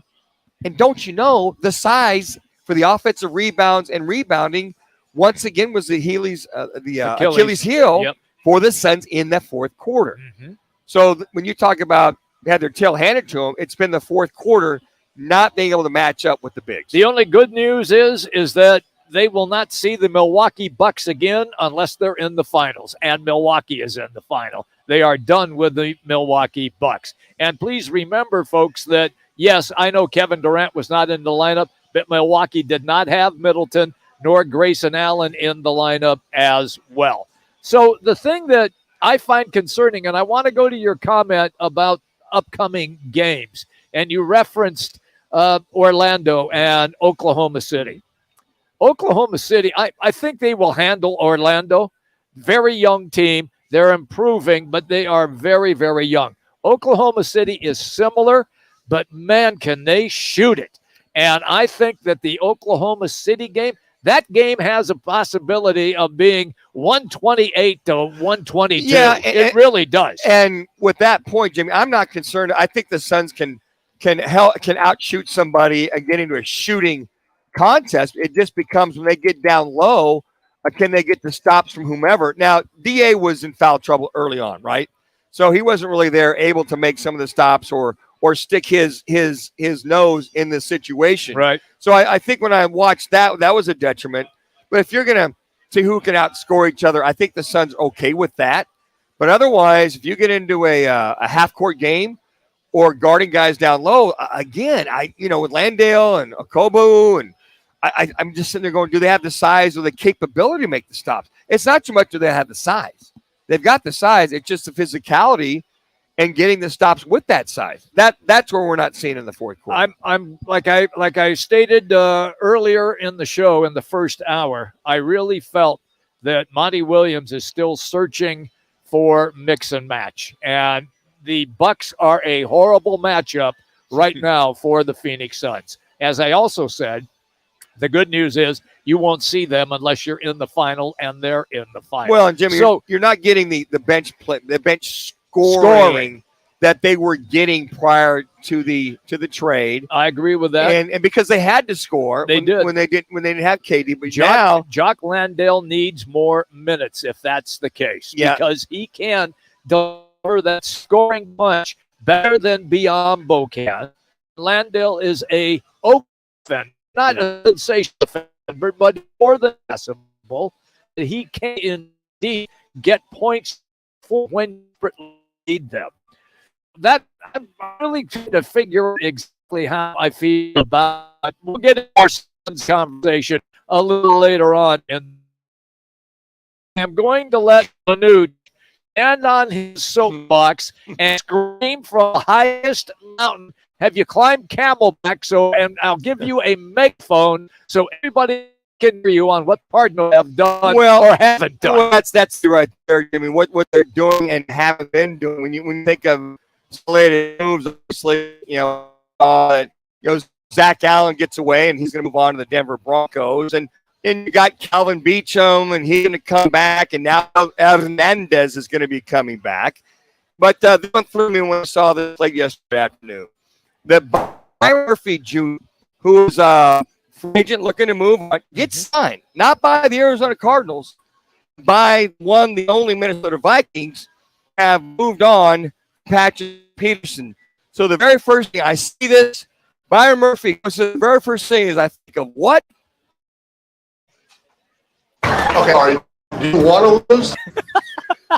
And don't you know, the size for the offensive rebounds and rebounding, once again, was the Achilles heel for the Suns in the fourth quarter. Mm-hmm. So when you talk about they had their tail handed to them, it's been the fourth quarter not being able to match up with the bigs. The only good news is that they will not see the Milwaukee Bucks again unless they're in the finals, and Milwaukee is in the final. They are done with the Milwaukee Bucks. And please remember, folks, that, yes, I know Kevin Durant was not in the lineup, but Milwaukee did not have Middleton nor Grayson Allen in the lineup as well. So the thing that I find concerning, and I want to go to your comment about upcoming games, and you referenced Orlando and Oklahoma City. Oklahoma City, I think they will handle Orlando. Very young team. They're improving, but they are very, very young. Oklahoma City is similar, but man, can they shoot it. And I think that the Oklahoma City game, that game has a possibility of being 128 to 122. Yeah, it really does. And with that point, Jimmy, I'm not concerned. I think the Suns can outshoot somebody and get into a shooting contest. It just becomes when they get down low, can they get the stops from whomever? Now, DA was in foul trouble early on, right? So he wasn't really there able to make some of the stops or stick his nose in the situation. Right. So I think when I watched that was a detriment. But if you're going to see who can outscore each other, I think the Suns okay with that. But otherwise, if you get into a half-court game or guarding guys down low, again, with Landale and Okobo, and I'm just sitting there going, do they have the size or the capability to make the stops? It's not too much do they have the size. They've got the size. It's just the physicality and getting the stops with that size. That's where we're not seeing in the fourth quarter. I'm like I stated earlier in the show in the first hour, I really felt that Monty Williams is still searching for mix and match. And the Bucks are a horrible matchup right now for the Phoenix Suns. As I also said, the good news is you won't see them unless you're in the final, and they're in the final. Well, and Jimmy, so you're not getting the bench play, the bench scoring that they were getting prior to the trade. I agree with that. And because they had to score when they didn't have KD, but now Jock Landale needs more minutes if that's the case. Yeah. Because he can deliver that scoring punch better than Biyombo can. Landale is a offender. Not a sensational offender, but more than possible. He can indeed get points for when you need them. That I'm really trying to figure exactly how I feel about it. We'll get into our Suns conversation a little later on. And I'm going to let Manuch stand on his soapbox and scream from the highest mountain. Have you climbed Camelback? And I'll give you a megaphone so everybody can hear you on what Cardinals have done or haven't done. Well, that's right there. I mean, what they're doing and haven't been doing. When you think of slated moves, obviously, Zach Allen gets away and he's going to move on to the Denver Broncos, and then you got Calvin Beachum and he's going to come back, and now Hernandez is going to be coming back. But this one threw me when I saw this late yesterday afternoon. That Byron Murphy Jr., who is a free agent looking to move on, gets signed, not by the Arizona Cardinals, by the only Minnesota Vikings have moved on, Patrick Peterson. So the very first thing I see this, Byron Murphy, so the very first thing is I think of what? Okay, sorry. Do you want to lose?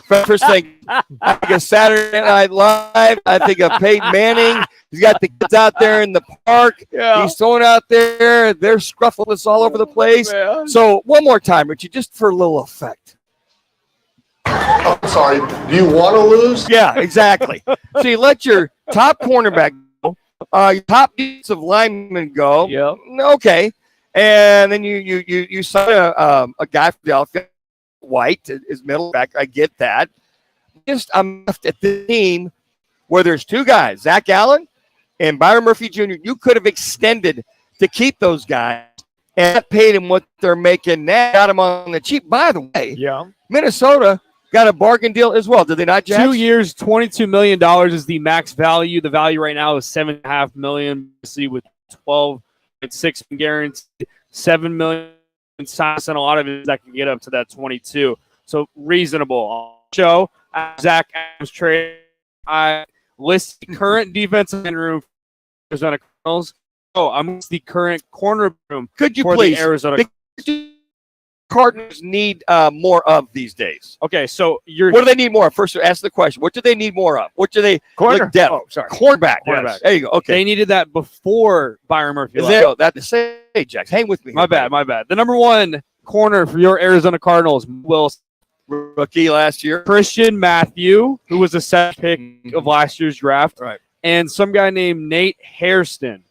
First thing, I think of Saturday Night Live. I think of Peyton Manning. He's got the kids out there in the park. Yeah. He's throwing out there. They're scruffless all over the place. Man. So one more time, Richie, just for a little effect. I'm sorry. Do you want to lose? Yeah, exactly. So you let your top cornerback go, your top defensive lineman go. Yep. Okay. And then you sign a guy from Philadelphia, White, is middle back. I get that. I'm left at the team where there's two guys, Zach Allen and Byron Murphy Jr. You could have extended to keep those guys and paid them what they're making now. Got them on the cheap. By the way, Minnesota got a bargain deal as well. Did they not, Jax? 2 years, $22 million is the max value. The value right now is $7.5 million. See, with 12.6 guaranteed, $7 million size, and a lot of it that can get up to that 22. So reasonable. Show Zach Adams trade. I list the current defensive room for Arizona Cardinals. Oh, I'm the current corner room. Could you for please? The Arizona Cardinals need more of these days. Okay, so what do they need more of? First, ask the question. What do they need more of? What do they corner? Like depth? Oh, sorry, cornerback. Cornerback. There you go. Okay, they needed that before Byron Murphy. There, that's the same. Hey, Jax, hang with me. My bad. The number one corner for your Arizona Cardinals, Wilson. Rookie last year. Christian Matthew, who was a set pick of last year's draft. Right. And some guy named Nate Hairston.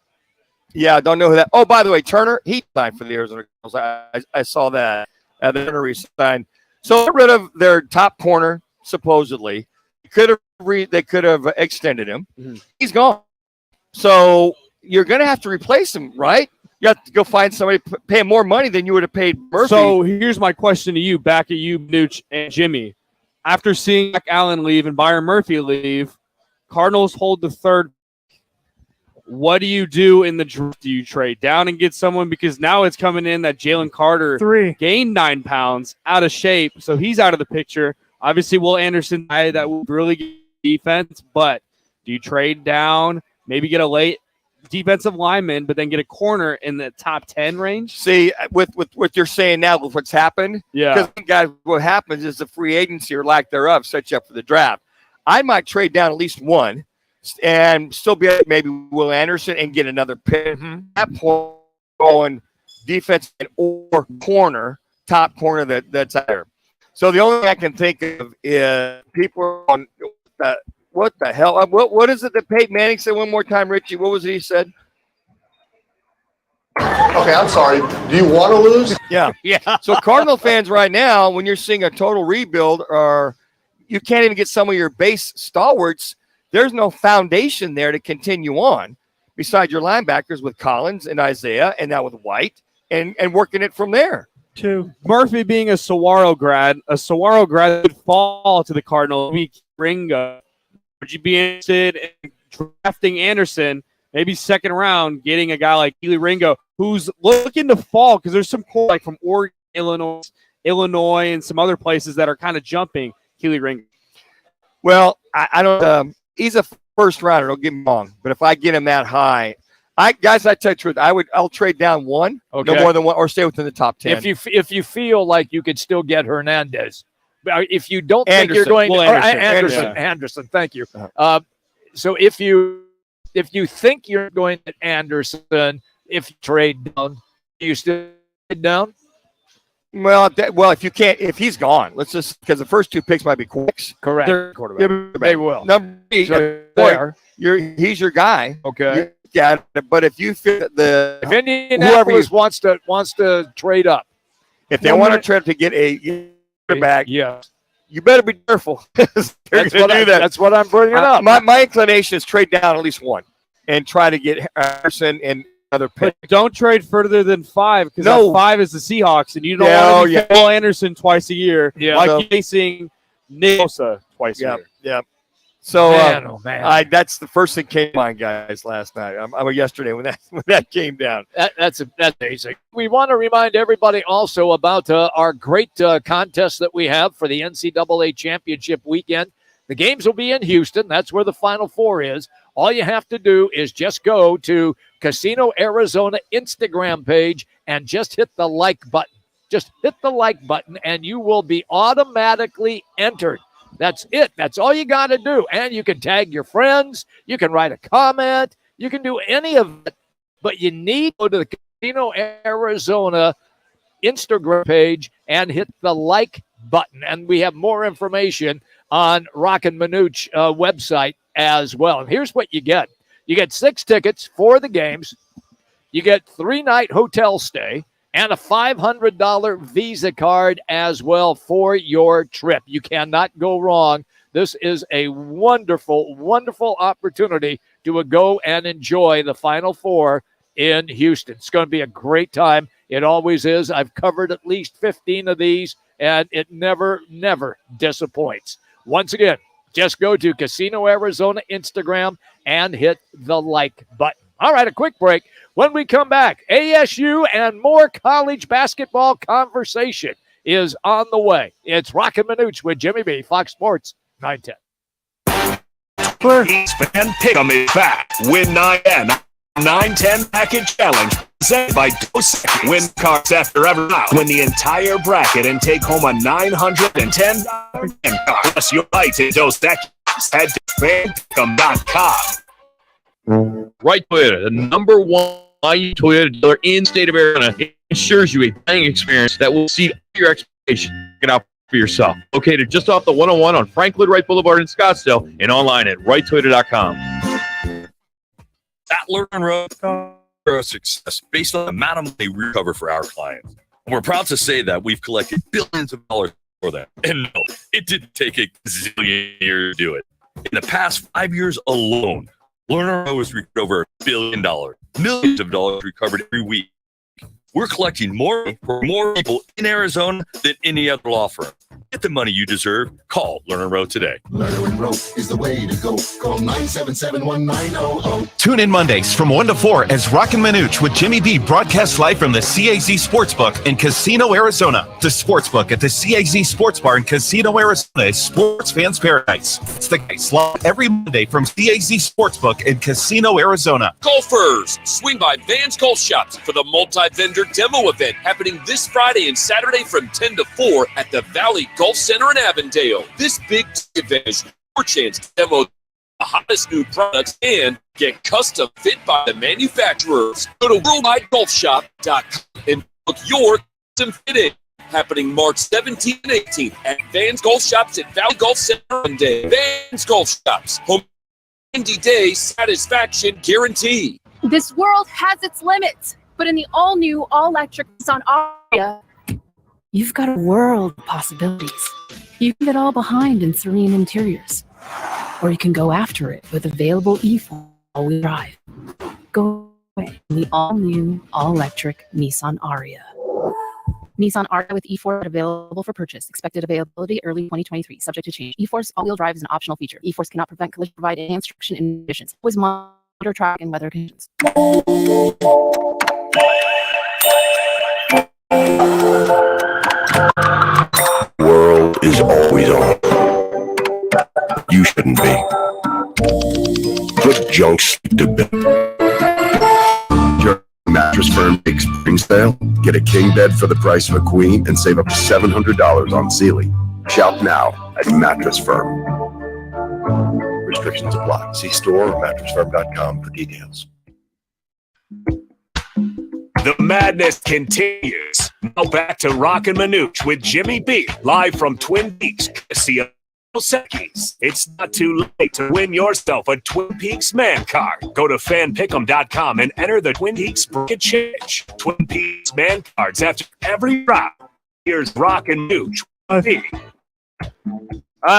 Yeah, I don't know who that. Oh, by the way, Turner, he signed for the Arizona Cardinals. I saw that. The Turner re-signed. So get rid of their top corner, supposedly. They could have extended him. Mm-hmm. He's gone. So you're going to have to replace him, right? You have to go find somebody pay him more money than you would have paid Murphy. So here's my question to you, back at you, Manuch and Jimmy. After seeing Zach Allen leave and Byron Murphy leave, Cardinals hold the third. What do you do in the draft? Do you trade down and get someone? Because now it's coming in that Jalen Carter gained 9 pounds, out of shape, so he's out of the picture. Obviously, Will Anderson, that would really get defense, but do you trade down, maybe get a late defensive lineman, but then get a corner in the top 10 range? See, with what you're saying now, with what's happened, yeah, because guys, what happens is the free agency or lack thereof sets you up for the draft. I might trade down at least one and still be maybe Will Anderson and get another pick. At that point, going defense or corner, top corner that's out there. So the only thing I can think of is people on what the hell? What is it that Peyton Manning said one more time, Richie? What was it he said? Okay, I'm sorry. Do you want to lose? Yeah. So Cardinal fans right now, when you're seeing a total rebuild, or you can't even get some of your base stalwarts, there's no foundation there to continue on besides your linebackers with Collins and Isaiah and now with White and working it from there. Murphy being a Saguaro grad would fall to the Cardinals. Ringo. Would you be interested in drafting Anderson, maybe second round, getting a guy like Keely Ringo, who's looking to fall because there's some core like from Oregon, Illinois, and some other places that are kind of jumping Keely Ringo? Well, I don't. He's a first rounder. Don't get me wrong, but if I get him that high, I tell you the truth, I'll trade down one, no more than one, or stay within the top 10. If you feel like you could still get Hernandez. If you don't think Anderson. you're going to Anderson. Anderson, thank you. So if you think you're going to Anderson, if you trade down, do you still trade down? Well, if you can't, if he's gone, let's just because the first two picks might be quicks. Correct. They're quarterback. They will. Number three, he's your guy. Okay. Yeah, but if you feel if Indianapolis wants to trade up, if they want to trade to get a quarterback, you better be careful. That's what I'm bringing up. My inclination is trade down at least one and try to get Anderson and another pick. But don't trade further than 5 because 5 is the Seahawks, and you don't want to get Will Anderson twice a year, like chasing Nick Bosa twice a year. Yeah. So Man, oh, man. that's the first thing came to mind, guys, last night. Yesterday when that came down. That's basic. We want to remind everybody also about our great contest that we have for the NCAA championship weekend. The games will be in Houston. That's where the Final Four is. All you have to do is just go to Casino Arizona Instagram page and just hit the like button. Just hit the like button and you will be automatically entered. That's it. That's all you got to do. And you can tag your friends. You can write a comment. You can do any of it. But you need to go to the Casino Arizona Instagram page and hit the like button. And we have more information on Roc and Manuch website as well. And here's what you get. You get 6 tickets for the games. You get 3-night hotel stay and a $500 Visa card as well for your trip. You cannot go wrong. This is a wonderful, wonderful opportunity to go and enjoy the Final Four in Houston. It's going to be a great time. It always is. I've covered at least 15 of these, and it never, never disappoints. Once again, just go to Casino Arizona Instagram and hit the like button. All right, a quick break. When we come back, ASU and more college basketball conversation is on the way. It's Roc and Manuch with Jimmy B, Fox Sports 910. Fan Pick'em is back. Win 910. 910 package challenge presented by Dos Equis. Win cards after every round. Win the entire bracket and take home a $910 card. Plus your right to Dos Equis. Head to fanpick'em.com. Right Toyota, the number one Toyota dealer in state of Arizona, ensures you a buying experience that will exceed your expectations. Check it out for yourself. Located just off the 101 on Franklin Wright Boulevard in Scottsdale and online at righttoyota.com. At Learn Road, our success based on the amount of money we recover for our clients. We're proud to say that we've collected billions of dollars for them. And no, it didn't take a zillion years to do it. In the past 5 years alone, Learn Road has recovered over $1 billion. Millions of dollars recovered every week. We're collecting more money for more people in Arizona than any other law firm. Get the money you deserve. Call Lerner Road today. Lerner Road is the way to go. Call 977-1900. Tune in Mondays from 1 to 4 as Roc and Manuch with Jimmy B broadcasts live from the CAZ Sportsbook in Casino, Arizona. The Sportsbook at the CAZ Sports Bar in Casino, Arizona is sports fans' paradise. It's the guys live every Monday from CAZ Sportsbook in Casino, Arizona. Golfers, swing by Vans Golf Shops for the multi-vendor demo event happening this Friday and Saturday from 10 to 4 at the Valley Golf Center in Avondale. This big event is your chance to demo the hottest new products and get custom fit by the manufacturers. Go to worldwidegolfshop.com and book your custom fitting. Happening March 17th and 18th at Vans Golf Shops at Valley Golf Center in Avondale. Vans Golf Shops, home 90-day satisfaction guarantee. This world has its limits, but in the all-new, all-electric Nissan Aria, you've got a world of possibilities. You can get all behind in serene interiors, or you can go after it with available E4 all-wheel drive. Go away in the all-new, all-electric Nissan Aria. Nissan Aria with E4 available for purchase. Expected availability early 2023, subject to change. E-Force all-wheel drive is an optional feature. E-Force cannot prevent collision, provide any instruction in conditions. Always monitor traffic and weather conditions. World is always on. You shouldn't be. Put junk to bed. Your Mattress Firm big spring sale. Get a king bed for the price of a queen and save up to $700 on Sealy. Shop now at Mattress Firm. Restrictions apply. See store or mattressfirm.com for details. The madness continues. Now back to Roc and Manuch with Jimmy B, live from Twin Peaks, Casino Dos Equis. It's not too late to win yourself a Twin Peaks man card. Go to fanpick'em.com and enter the Twin Peaks bracket challenge. Twin Peaks man cards after every round. Here's Roc and Manuch.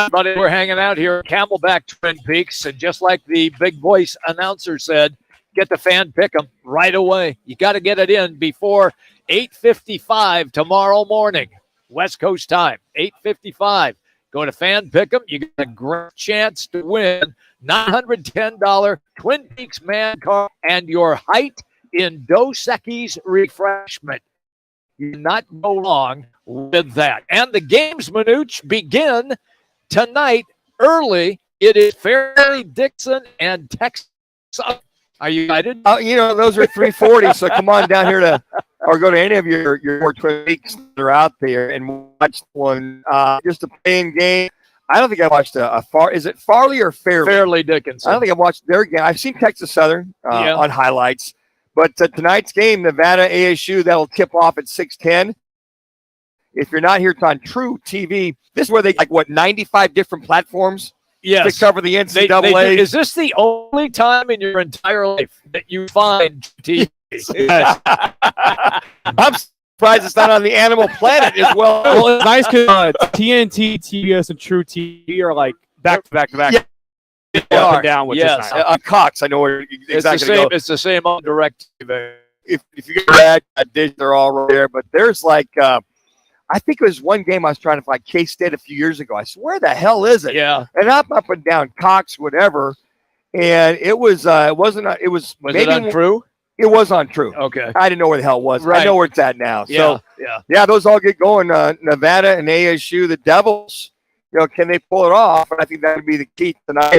Buddy, we're hanging out here at Camelback Twin Peaks, and just like the big voice announcer said, get the fan pick'em right away. You got to get it in before 8:55 tomorrow morning, West Coast time, 8:55. Go to Fan Pick'em. You get a great chance to win $910 Twin Peaks Man Card and your height in Dos Equis refreshment. You cannot go wrong with that. And the games, Manuch, begin tonight early. It is Fairleigh-Dixon and Texas. Are you excited? Those are 340, so come on down here or go to any of your more Twin Peaks that are out there and watch one. Just a playing game. I don't think I watched is it Farley or Fairleigh? Fairleigh-Dickinson. I don't think I watched their game. I've seen Texas Southern on highlights. But tonight's game, Nevada ASU, that'll tip off at 6:10. If you're not here, it's on True TV. This is where they 95 different platforms to cover the NCAA. Is this the only time in your entire life that you find TV? Yes. I'm surprised it's not on the Animal Planet as well. Well, it's nice because TNT, TBS, and True TV are like back to back to back. Yeah. Up and down with this night. On Cox, I know where exactly. It's the same on direct TV. If you get that dish, they're all right there. But there's I think it was one game I was trying to find, K-State a few years ago. I said, where the hell is it? Yeah. And up and down Cox, whatever. And it was Was it on True? It was on True. Okay. I didn't know where the hell it was. Right. I know where it's at now. Yeah. So those all get going. Nevada and ASU, the Devils. Can they pull it off? And I think that would be the key tonight.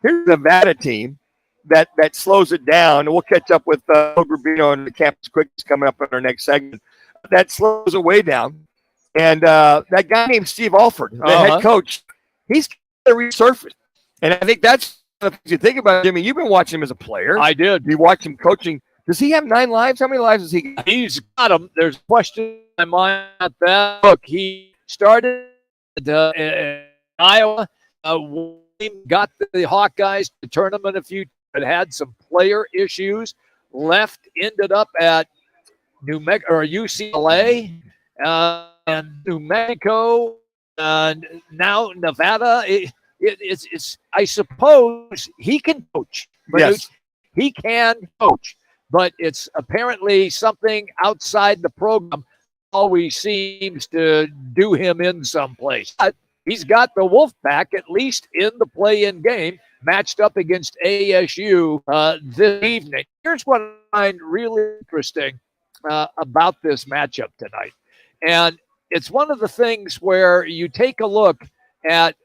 Here's the Nevada team that slows it down, and we'll catch up with Rubino and the Campus Quicks coming up in our next segment. That slows it way down. And that guy named Steve Alford, the head coach, he's going to resurface. And I think that's the things you think about, Jimmy. You've been watching him as a player. I did. You watch him coaching. Does he have 9 lives? How many lives does he got? He's got them. There's a question in my mind about that. Look, he started in Iowa, got the Hawkeyes to the tournament a few times, but had some player issues, ended up at New Mexico or UCLA and New Mexico, and now Nevada. It's I suppose he can coach. Yes. He can coach, but it's apparently something outside the program always seems to do him in someplace. He's got the Wolfpack, at least in the play-in game, matched up against ASU this evening. Here's what I find really interesting about this matchup tonight. And it's one of the things where you take a look at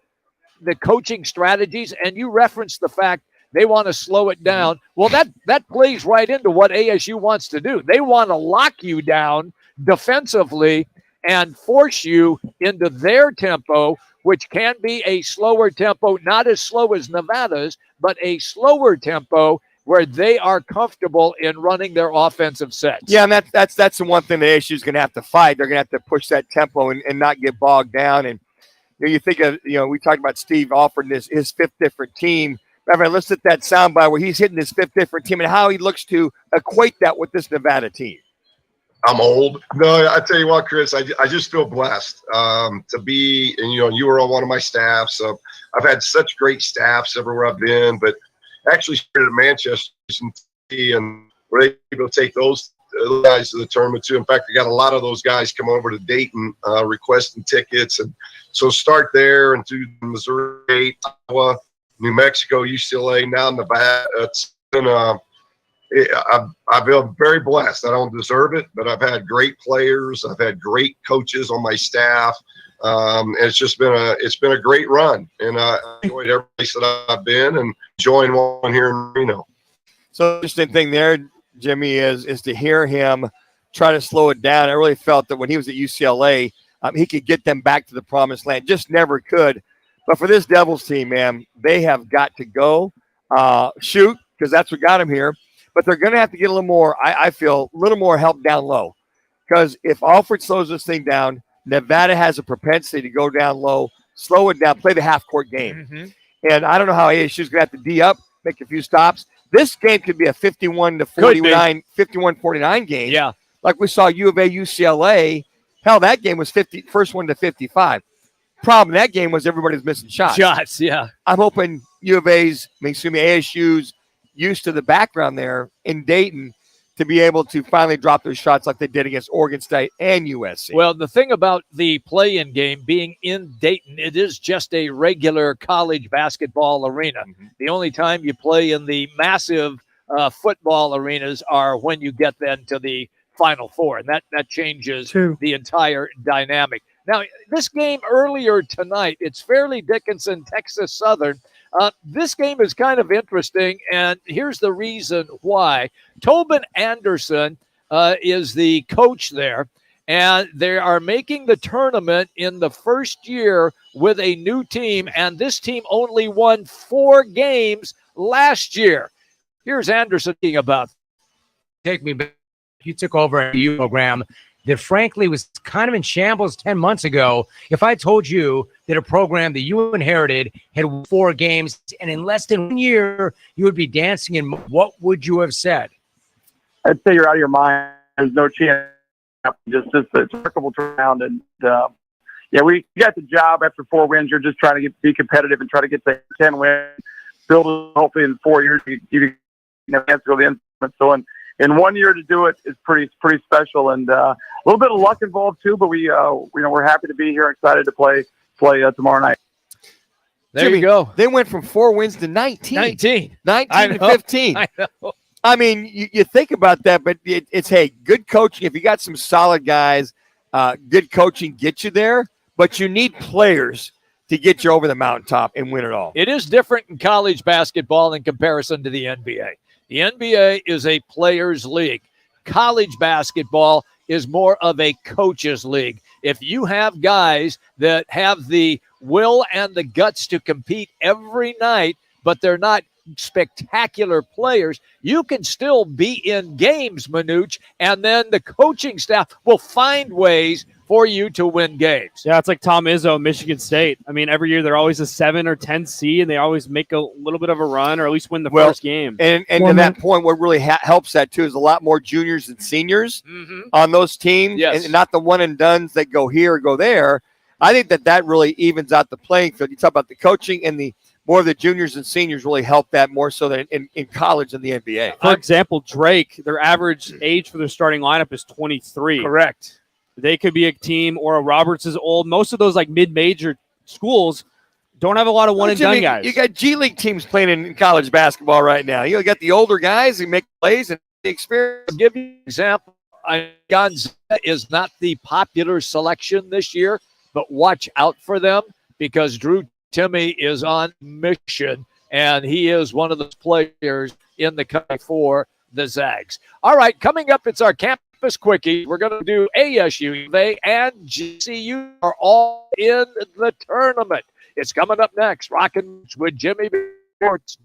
the coaching strategies and you reference the fact they want to slow it down. Well, that plays right into what ASU wants to do. They want to lock you down defensively and force you into their tempo, which can be a slower tempo, not as slow as Nevada's, but a slower tempo where they are comfortable in running their offensive sets. Yeah, and that's the one thing the ASU is going to have to fight. They're going to have to push that tempo and not get bogged down. And you think of, we talked about Steve Alford and his fifth different team. Remember, let's hit that soundbite where he's hitting his fifth different team and how he looks to equate that with this Nevada team. I'm old. No, I tell you what, Chris, I just feel blessed to be, and you were on one of my staffs. So I've had such great staffs everywhere I've been, but actually started at Manchester and we're able to take those guys to the tournament too. In fact, I got a lot of those guys come over to Dayton requesting tickets, and so start there and through Missouri, Iowa, New Mexico, UCLA, now Nevada. It's been I feel very blessed. I don't deserve it, but I've had great players. I've had great coaches on my staff. And it's been a great run, and I enjoyed every place that I've been, and enjoying one here in Reno. So the interesting thing there, Jimmy, is to hear him try to slow it down. I really felt that when he was at UCLA, he could get them back to the promised land. Just never could. But for this Devils team, man, they have got to go shoot, because that's what got them here. But they're going to have to get a little more, I feel, a little more help down low. Because if Alford slows this thing down, Nevada has a propensity to go down low, slow it down, play the half-court game. Mm-hmm. And I don't know how ASU is going to have to D up, make a few stops. This game could be a 51-49, 51-49 game. Yeah. Like we saw U of A, UCLA. Hell, that game was first one to 55. Problem in that game was everybody's missing shots. Yeah. I'm hoping ASU's used to the background there in Dayton to be able to finally drop those shots like they did against Oregon State and USC. Well, the thing about the play-in game being in Dayton, it is just a regular college basketball arena. The only time you play in the massive football arenas are when you get then to the Final Four, and that changes the entire dynamic. Now, this game earlier tonight, it's Fairleigh Dickinson, Texas Southern. This game is kind of interesting, and here's the reason why. Tobin Anderson is the coach there, and they are making the tournament in the first year with a new team, and this team only won 4 games last year. Here's Anderson talking about. Take me back. You took over a U program that frankly was kind of in shambles 10 months ago. If I told you that a program that you inherited had 4 games and in less than 1 year you would be dancing in, what would you have said? I'd say you're out of your mind. There's no chance. Just a remarkable turnaround. And we got the job after 4 wins. You're just trying to be competitive and try to get to 10 wins. Build it hopefully in 4 years. You answer the instruments. So in 1 year to do it is pretty special, and a little bit of luck involved too. But we're happy to be here, excited to play tomorrow night. There you go. They went from 4 wins to 19. 19 to 15. I know. I mean, you think about that, but it's, hey, good coaching. If you got some solid guys, good coaching gets you there, but you need players to get you over the mountaintop and win it all. It is different in college basketball in comparison to the NBA. The NBA is a players' league. College basketball is more of a coaches' league. If you have guys that have the will and the guts to compete every night, but they're not spectacular players, you can still be in games, Manuch, and then the coaching staff will find ways for you to win games. Yeah, it's like Tom Izzo, Michigan State. I mean, every year they're always a 7 or 10 seed, and they always make a little bit of a run or at least win the first game. And to that point, what really helps that, too, is a lot more juniors and seniors on those teams, and not the one-and-dones that go here or go there. I think that really evens out the playing field. You talk about the coaching and the more of the juniors and seniors really help that more so than in college than the NBA. For example, Drake, their average age for their starting lineup is 23. Correct. They could be a team, or a Roberts is old. Most of those like mid-major schools don't have a lot of one-and-done guys. You got G League teams playing in college basketball right now. You got the older guys who make plays and the experience. I'll give you an example. Gonzaga is not the popular selection this year, but watch out for them because Drew Timme is on mission, and he is one of those players in the country for the Zags. All right, coming up, it's our Campus Quickie. We're going to do ASU. They and GCU are all in the tournament. It's coming up next. Rockin' with Jimmy B. Sports.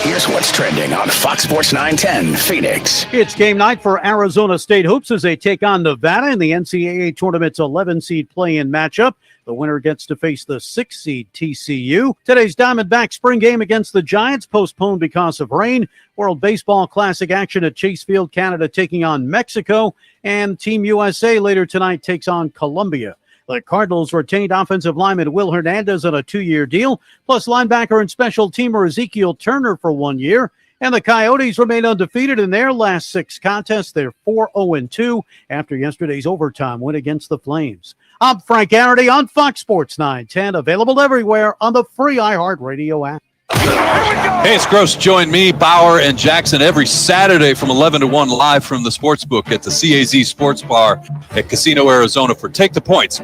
Here's what's trending on Fox Sports 910 Phoenix. It's game night for Arizona State Hoops as they take on Nevada in the NCAA tournament's 11-seed play-in matchup. The winner gets to face the 6-seed TCU. Today's Diamondback spring game against the Giants postponed because of rain. World Baseball Classic action at Chase Field, Canada taking on Mexico. And Team USA later tonight takes on Colombia. The Cardinals retained offensive lineman Will Hernandez on a 2-year deal, plus linebacker and special teamer Ezekiel Turner for 1 year. And the Coyotes remain undefeated in their last 6 contests. They're 4-0-2 after yesterday's overtime win against the Flames. I'm Frank Garrity on Fox Sports 910, available everywhere on the free iHeartRadio app. Hey, it's Gross. Join me, Bauer, and Jackson every Saturday from 11 to 1 live from the Sportsbook at the CAZ Sports Bar at Casino, Arizona for Take the Points.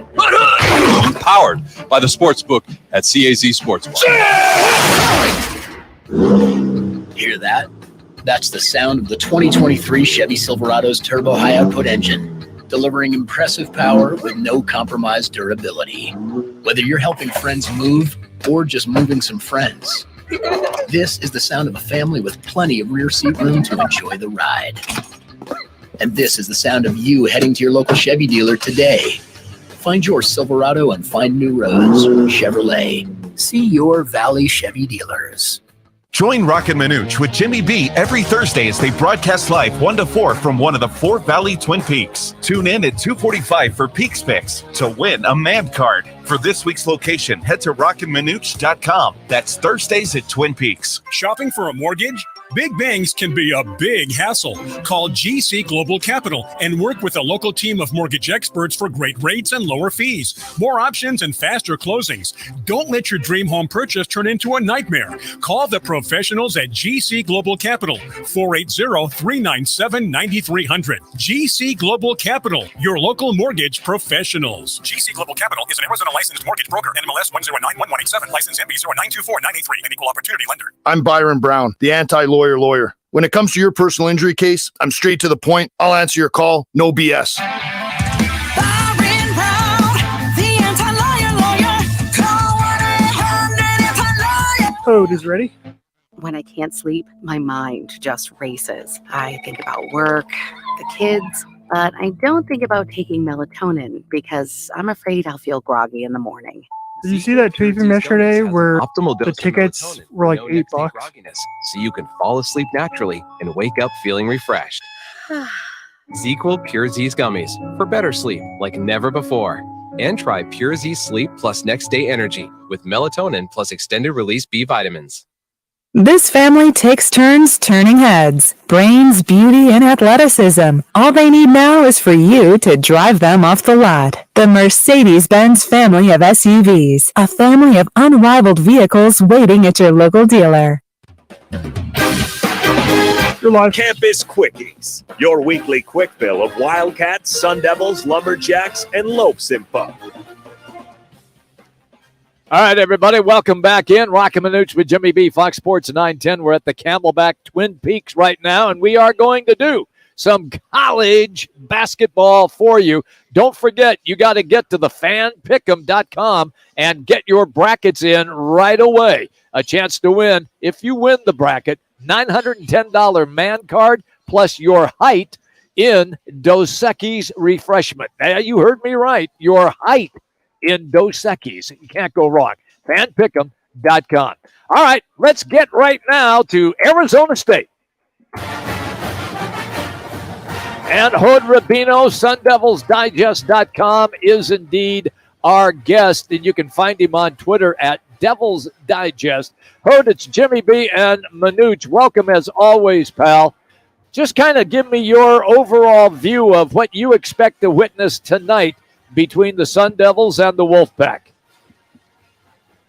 Powered by the Sportsbook at CAZ Sports Bar. Hear that? That's the sound of the 2023 Chevy Silverado's turbo high-output engine, delivering impressive power with no compromised durability. Whether you're helping friends move or just moving some friends, this is the sound of a family with plenty of rear seat room to enjoy the ride. And this is the sound of you heading to your local Chevy dealer today. Find your Silverado and find new roads. Chevrolet. See your Valley Chevy dealers. Join Roc and Manuch with Jimmy B every Thursday as they broadcast live 1 to 4 from one of the 4 Valley Twin Peaks. Tune in at 2:45 for Peaks Picks to win a man card. For this week's location, head to rockandmanuch.com. That's Thursdays at Twin Peaks. Shopping for a mortgage? Big bangs can be a big hassle. Call GC Global Capital and work with a local team of mortgage experts for great rates and lower fees, more options, and faster closings. Don't let your dream home purchase turn into a nightmare. Call the professionals at GC Global Capital, 480-397-9300. GC Global Capital, your local mortgage professionals. GC Global Capital is an Arizona licensed mortgage broker, NMLS 1091187, license MB 0924983, and equal opportunity lender. I'm Byron Brown, the anti-lawyer lawyer. When it comes to your personal injury case, I'm straight to the point. I'll answer your call, no BS. Code is ready. When I can't sleep, my mind just races. I think about work, the kids, but I don't think about taking melatonin because I'm afraid I'll feel groggy in the morning. Did you see that tweet from yesterday where the tickets were like $8? So you can fall asleep naturally and wake up feeling refreshed. ZzzQuil Pure Z's gummies for better sleep like never before. And try Pure Z Sleep Plus Next Day Energy with melatonin plus extended release B vitamins. This family takes turns turning heads. Brains, beauty, and athleticism. All they need now is for you to drive them off the lot. The Mercedes-Benz family of SUVs. A family of unrivaled vehicles waiting at your local dealer. Campus Quickies, your weekly quick fill of Wildcats, Sun Devils, Lumberjacks, and Lopes info. All right, everybody, welcome back in. Roc and Manuch with Jimmy B, Fox Sports 910. We're at the Camelback Twin Peaks right now, and we are going to do some college basketball for you. Don't forget, you got to get to the fanpick'em.com and get your brackets in right away. A chance to win, if you win the bracket, $910 man card plus your height in Dos Equis refreshment. Now, you heard me right, your height in Dos Equis. You can't go wrong. Fanpick'em.com. All right, let's get right now to Arizona State. And Hood Rubino, SunDevilsDigest.com is indeed our guest, and you can find him on Twitter at Devils Digest. Hood, it's Jimmy B and Manuch. Welcome as always, pal. Just kind of give me your overall view of what you expect to witness tonight between the Sun Devils and the Wolfpack.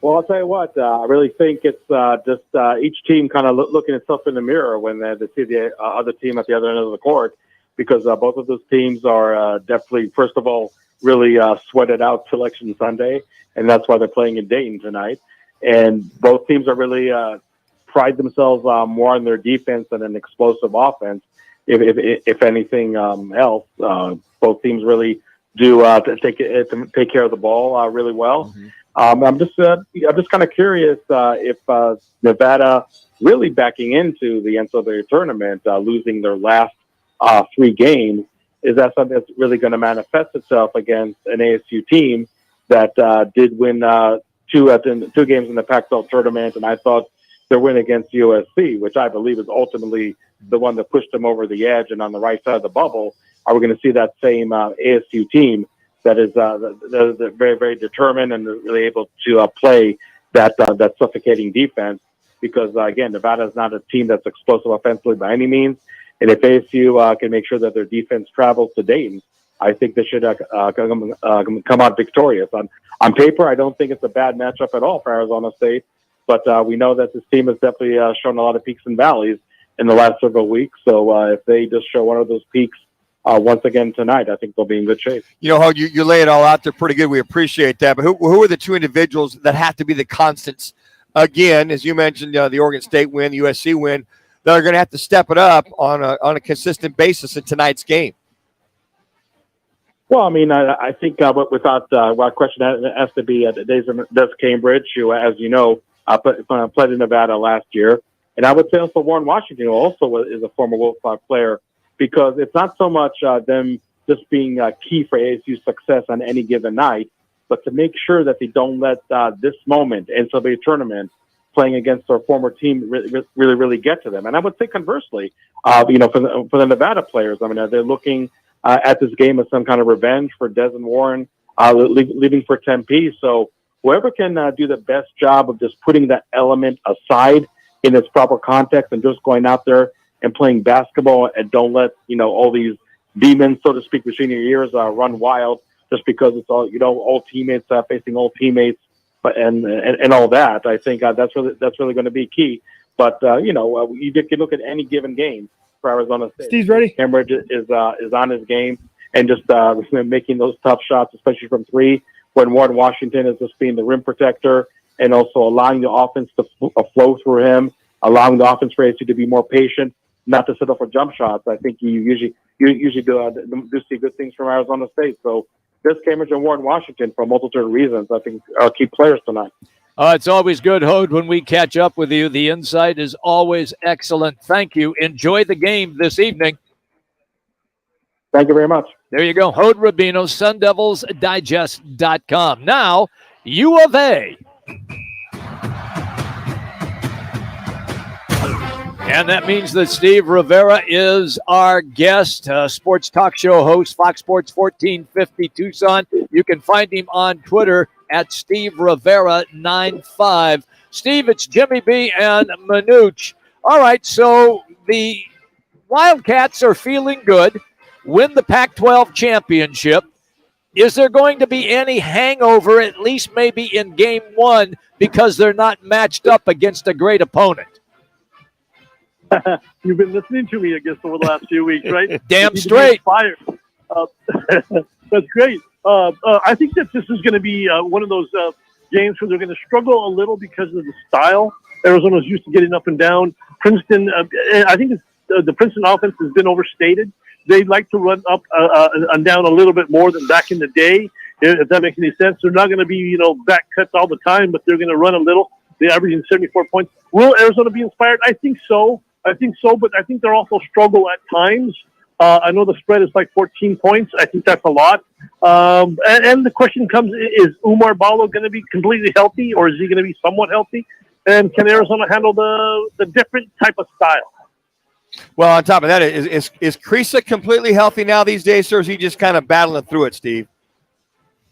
Well, I'll tell you what, I really think it's just each team kind of looking itself in the mirror when they see the other team at the other end of the court, because both of those teams are definitely, first of all, really sweated out Selection Sunday, and that's why they're playing in Dayton tonight. And both teams are really pride themselves more on their defense than an explosive offense. If anything else, both teams really do take care of the ball really well. Mm-hmm. I'm just kind of curious if Nevada really backing into the NCAA tournament, losing their last 3 games, is that something that's really going to manifest itself against an ASU team that did win 2 games in the Pac-12 tournament, and I thought their win against USC, which I believe is ultimately the one that pushed them over the edge and on the right side of the bubble. Are we going to see that same ASU team that is very, very determined and really able to play that suffocating defense? Because, again, Nevada is not a team that's explosive offensively by any means. And if ASU can make sure that their defense travels to Dayton, I think they should come out victorious. On paper, I don't think it's a bad matchup at all for Arizona State. But we know that this team has definitely shown a lot of peaks and valleys in the last several weeks. So if they just show one of those peaks once again tonight, I think they'll be in good shape. You know, Hug, you lay it all out there pretty good. We appreciate that. But who are the 2 individuals that have to be the constants? Again, as you mentioned, the Oregon State win, the USC win, that are going to have to step it up on a consistent basis in tonight's game. Well, I mean, I think without question, that has to be Des Cambridge, who, as you know, played in Nevada last year. And I would say also Warren Washington, who also is a former Wolfpack player, because it's not so much them just being key for ASU's success on any given night, but to make sure that they don't let this moment, NCAA tournament, playing against their former team, really get to them. And I would say conversely, for the Nevada players, I mean, they're looking at this game as some kind of revenge for Des and Warren leaving for Tempe. So whoever can do the best job of just putting that element aside in its proper context and just going out there and playing basketball and don't let, all these demons, so to speak, between your ears run wild just because it's all, old teammates facing old teammates, but and all that. I think that's really going to be key. But you can look at any given game for Arizona State. Steve's ready. Cambridge is on his game and just making those tough shots, especially from three, when Warren Washington is just being the rim protector and also allowing the offense to flow through him, allowing the offense for AC to be more patient, not to set up for jump shots. I think you usually do see good things from Arizona State. So this Cambridge and Warren Washington, for a multitude of reasons, I think are key players tonight. It's always good, Hode, when we catch up with you. The insight is always excellent. Thank you. Enjoy the game this evening. Thank you very much. There you go. Hode Rubino, SunDevilsDigest.com. Now, U of A. And that means that Steve Rivera is our guest, sports talk show host, Fox Sports 1450 Tucson. You can find him on Twitter at Steve Rivera 95. Steve, it's Jimmy B and Manuch. All right, so the Wildcats are feeling good, win the Pac-12 championship. Is there going to be any hangover, at least maybe in game one, because they're not matched up against a great opponent? You've been listening to me, I guess, over the last few weeks, right? Damn straight. Fire. That's great. I think that this is going to be one of those games where they're going to struggle a little because of the style. Arizona's used to getting up and down. Princeton, I think the Princeton offense has been overstated. They like to run up and down a little bit more than back in the day, if that makes any sense. They're not going to be, back cuts all the time, but they're going to run a little. They're averaging 74 points. Will Arizona be inspired? I think so, but I think they'll also struggle at times. I know the spread is like 14 points. I think that's a lot. And the question comes, is Umar Ballo going to be completely healthy, or is he going to be somewhat healthy? And can Arizona handle the different type of style? Well, on top of that, is Krisa completely healthy now these days, or is he just kind of battling through it, Steve?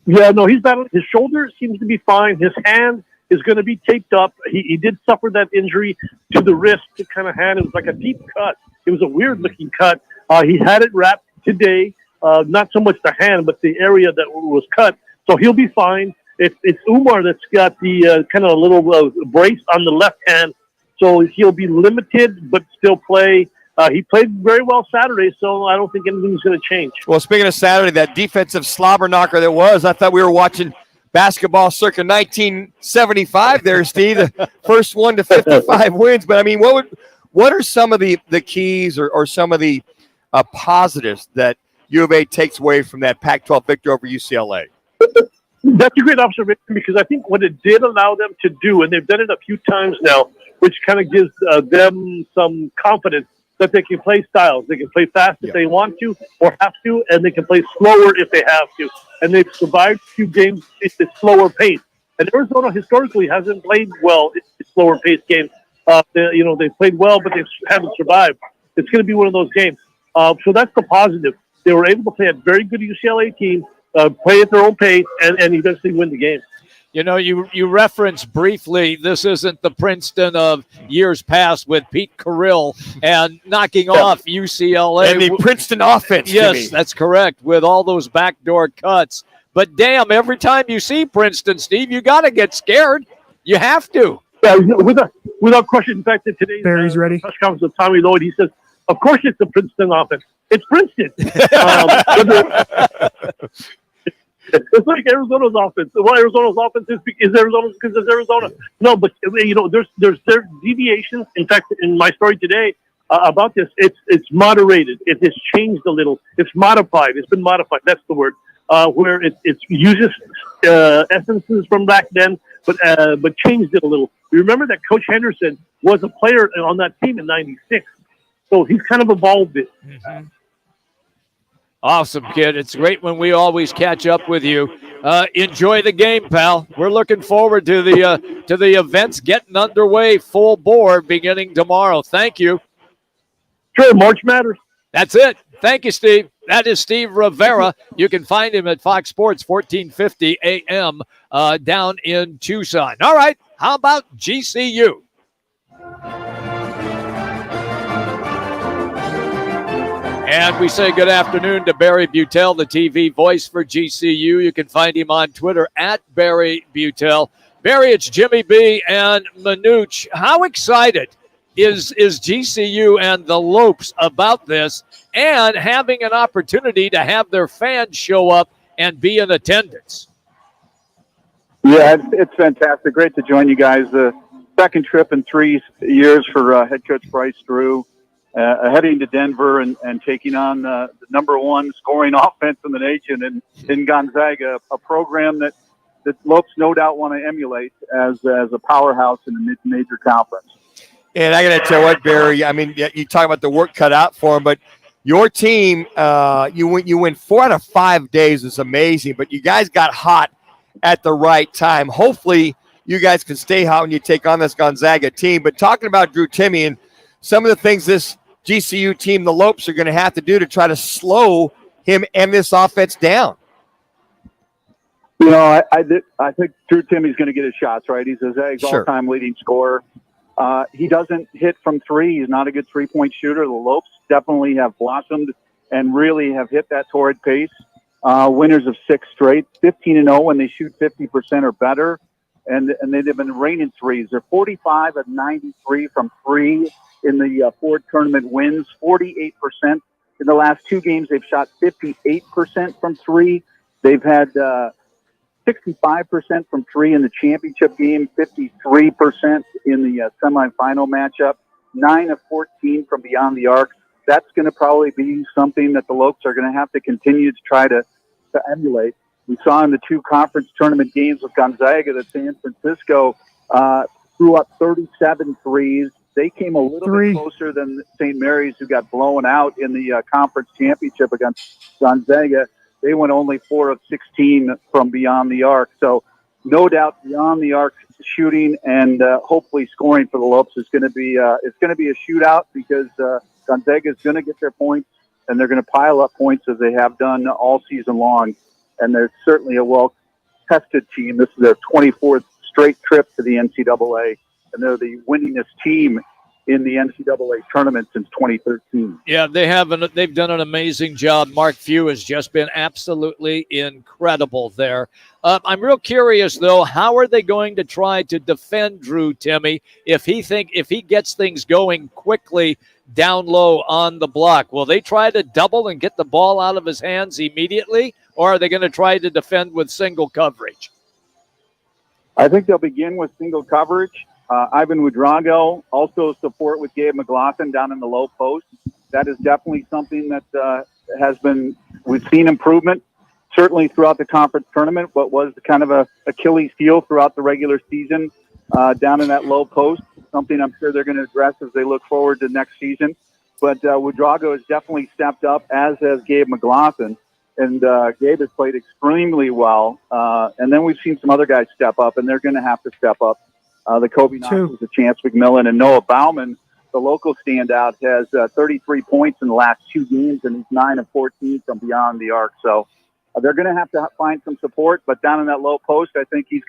Yeah, no, he's battling. His shoulder seems to be fine. His hand is going to be taped up. He did suffer that injury to the wrist, to kind of hand. It was like a deep cut. It was a weird-looking cut. He had it wrapped today. Not so much the hand, but the area that was cut. So he'll be fine. It's Umar that's got the kind of a little brace on the left hand. So he'll be limited, but still play. He played very well Saturday, so I don't think anything's going to change. Well, speaking of Saturday, that defensive slobber knocker that was, I thought we were watching basketball circa 1975 there, Steve. The first one to 55 wins. But, I mean, what are some of the keys or some of the positives that U of A takes away from that Pac-12 victory over UCLA? That's a great observation, because I think what it did allow them to do, and they've done it a few times now, which kind of gives them some confidence that they can play styles. They can play fast if they want to or have to, and they can play slower if they have to. And they've survived a few games at a slower pace. And Arizona historically hasn't played well in slower paced games. They played well, but they haven't survived. It's going to be one of those games. So that's the positive. They were able to play a very good UCLA team, play at their own pace, and eventually win the game. You know, you referenced briefly, this isn't the Princeton of years past with Pete Carrill and knocking off UCLA. And the Princeton offense. Yes, Jimmy. That's correct, with all those backdoor cuts. But damn, every time you see Princeton, Steve, you got to get scared. You have to. Yeah, without question. In fact, that today's Barry's ready. press conference with Tommy Lloyd, he says, of course it's the Princeton offense. It's Princeton. It's like Arizona's offense. Well, Arizona's offense is Arizona's because it's Arizona. No, but there's deviations. In fact, in my story today about this, it's moderated. It has changed a little. It's modified. It's been modified. That's the word. Where it uses essences from back then, but changed it a little. Remember that Coach Henderson was a player on that team in '96, so he's kind of evolved it. Mm-hmm. Awesome, kid. It's great when we always catch up with you. Enjoy the game, pal. We're looking forward to the events getting underway full bore beginning tomorrow. Thank you. Sure, March matters. That's it. Thank you, Steve. That is Steve Rivera. You can find him at Fox Sports 1450 AM down in Tucson. All right, how about GCU? And we say good afternoon to Barry Butel, the TV voice for GCU. You can find him on Twitter at Barry Butel. Barry, it's Jimmy B and Manuch. How excited is GCU and the Lopes about this and having an opportunity to have their fans show up and be in attendance? Yeah, it's fantastic. Great to join you guys. The second trip in 3 years for head coach Bryce Drew. Heading to Denver and taking on the number one scoring offense in the nation in Gonzaga, a program that Lopes no doubt want to emulate as a powerhouse in a major conference. And I got to tell you what, Barry, I mean, you talk about the work cut out for him, but your team, you win 4 out of 5 days. It's amazing, but you guys got hot at the right time. Hopefully you guys can stay hot when you take on this Gonzaga team. But talking about Drew Timme and some of the things this GCU team, the Lopes, are going to have to do to try to slow him and this offense down. You know, I think Drew Timme's going to get his shots, right? He's a Zags all-time leading scorer. He doesn't hit from three. He's not a good three-point shooter. The Lopes definitely have blossomed and really have hit that torrid pace. Winners of 6 straight, 15-0 when they shoot 50% or better. And they've been raining threes. They're 45 of 93 from three in the 4 tournament wins, 48%. In the last 2 games, they've shot 58% from three. They've had 65% from three in the championship game, 53% in the semifinal matchup, 9 of 14 from beyond the arc. That's going to probably be something that the Lopes are going to have to continue to try to emulate. We saw in the 2 conference tournament games with Gonzaga that San Francisco threw up 37 threes. They came a little bit closer than St. Mary's, who got blown out in the conference championship against Gonzaga. They went only 4 of 16 from beyond the arc. So no doubt beyond the arc shooting and hopefully scoring for the Lopes is going to be it's going to be a shootout because Gonzaga is going to get their points and they're going to pile up points as they have done all season long. And they're certainly a well-tested team. This is their 24th straight trip to the NCAA, and they're the winningest team in the NCAA tournament since 2013. Yeah, they've done an amazing job. Mark Few has just been absolutely incredible there. I'm real curious, though, how are they going to try to defend Drew Timme if he gets things going quickly down low on the block? Will they try to double and get the ball out of his hands immediately, or are they going to try to defend with single coverage? I think they'll begin with single coverage. Ivan Ouedraogo, also support with Gabe McLaughlin down in the low post. That is definitely something that we've seen improvement, certainly throughout the conference tournament, but was kind of a Achilles heel throughout the regular season down in that low post, something I'm sure they're going to address as they look forward to next season. But Ouedraogo has definitely stepped up, as has Gabe McLaughlin. And Gabe has played extremely well. And then we've seen some other guys step up, and they're going to have to step up. The Kobe Knox, the Chance McMillan, and Noah Bauman, the local standout, has 33 points in the last 2 games, and he's 9 of 14 from beyond the arc. So they're going to have to find some support. But down in that low post, I think Timmy's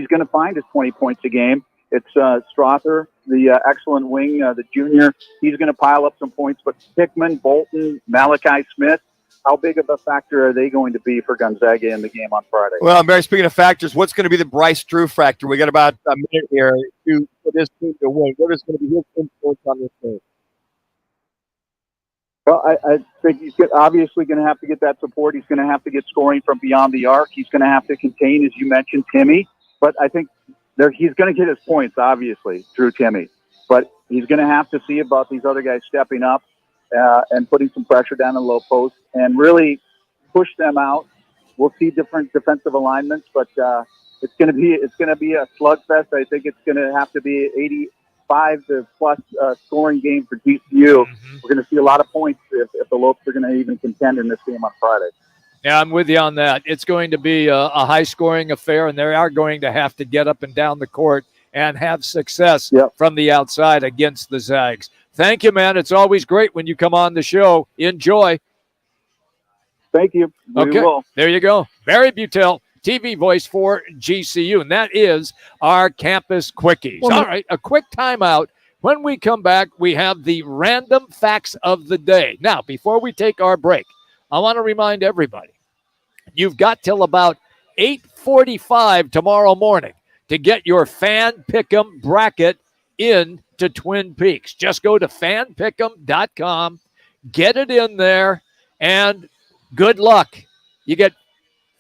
going to find his 20 points a game. It's Strother, the excellent wing, the junior. He's going to pile up some points. But Hickman, Bolton, Malachi Smith, how big of a factor are they going to be for Gonzaga in the game on Friday? Well, Barry, speaking of factors, what's going to be the Bryce Drew factor? We got about a minute here for this team to win. What is going to be his influence on this game? Well, I think he's obviously going to have to get that support. He's going to have to get scoring from beyond the arc. He's going to have to contain, as you mentioned, Timme. But I think he's going to get his points, obviously, Drew Timme. But he's going to have to see about these other guys stepping up and putting some pressure down in the low post and really push them out. We'll see different defensive alignments, but it's going to be a slugfest. I think it's going to have to be 85 to plus scoring game for GCU. We're going to see a lot of points if the Lopes are going to even contend in this game on Friday. Yeah, I'm with you on that. It's going to be a high-scoring affair, and they are going to have to get up and down the court and have success from the outside against the Zags. Thank you, man. It's always great when you come on the show. Enjoy. Thank you. We Okay, will. there you go. Barry Butel, TV voice for GCU, and that is our Campus Quickies. Well, All right, a quick timeout. When we come back, we have the random facts of the day. Now, before we take our break, I want to remind everybody, you've got till about 8:45 tomorrow morning to get your Fan Pick'em bracket into Twin Peaks. Just go to fanpick'em.com, get it in there, and good luck. You get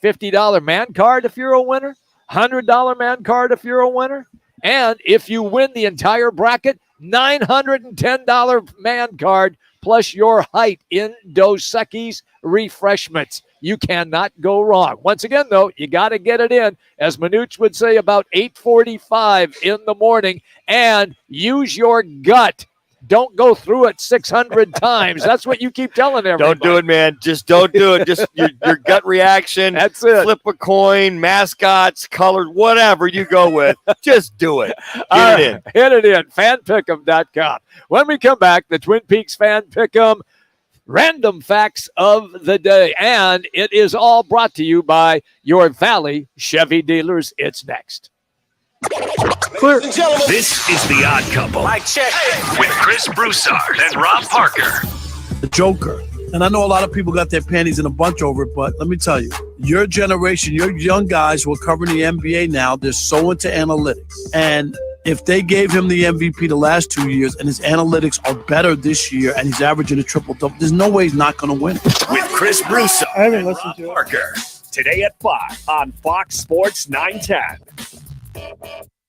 $50 man card if you're a winner, $100 man card if you're a winner, and if you win the entire bracket, $910 man card plus your height in Dos Equis refreshments. You cannot go wrong. Once again, though, you got to get it in, as Manuch would say, about 8:45 in the morning, and use your gut. Don't go through it 600 times. That's what you keep telling everybody. Don't do it, man. Just don't do it. Just your gut reaction. That's it. Flip a coin, mascots, colors, whatever you go with. Just do it. Get it in. Hit it in. Fanpick'em.com. When we come back, the Twin Peaks Fan Pick'em random facts of the day. And it is all brought to you by your Valley Chevy dealers. It's next. This is The Odd Couple. Mike check. With Chris Broussard and Rob Parker. The Joker. And I know a lot of people got their panties in a bunch over it, but let me tell you, your generation, your young guys who are covering the NBA now, they're so into analytics. And if they gave him the MVP the last 2 years and his analytics are better this year and he's averaging a triple-double, there's no way he's not going to win. With Chris Broussard I haven't and listened Rob to it. Parker. Today at 5 on Fox Sports 910.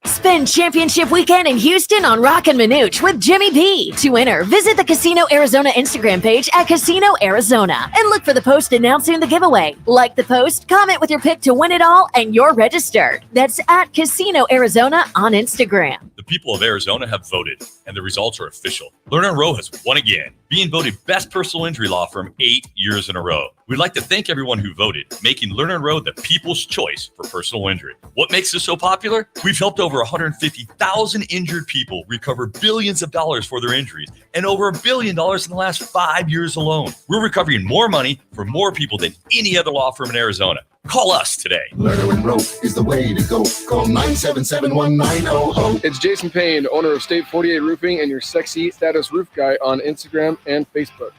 Spin championship weekend in Houston on Roc and Manuch with Jimmy B. To enter, visit the Casino Arizona Instagram page at Casino Arizona and look for the post announcing the giveaway. Like the post, comment with your pick to win it all, and you're registered. That's at Casino Arizona on Instagram. The people of Arizona have voted, and the results are official. Lerner & Rowe has won again, being voted best personal injury law firm 8 years in a row. We'd like to thank everyone who voted, making Lerner & Rowe the people's choice for personal injury. What makes us so popular? We've helped over 150,000 injured people recover billions of dollars for their injuries, and over $1 billion in the last 5 years alone. We're recovering more money for more people than any other law firm in Arizona. Call us today. Lerner & Rowe is the way to go. Call 977-1900. It's Jason Payne, owner of State 48 Roofing and your sexy status roof guy on Instagram and Facebook.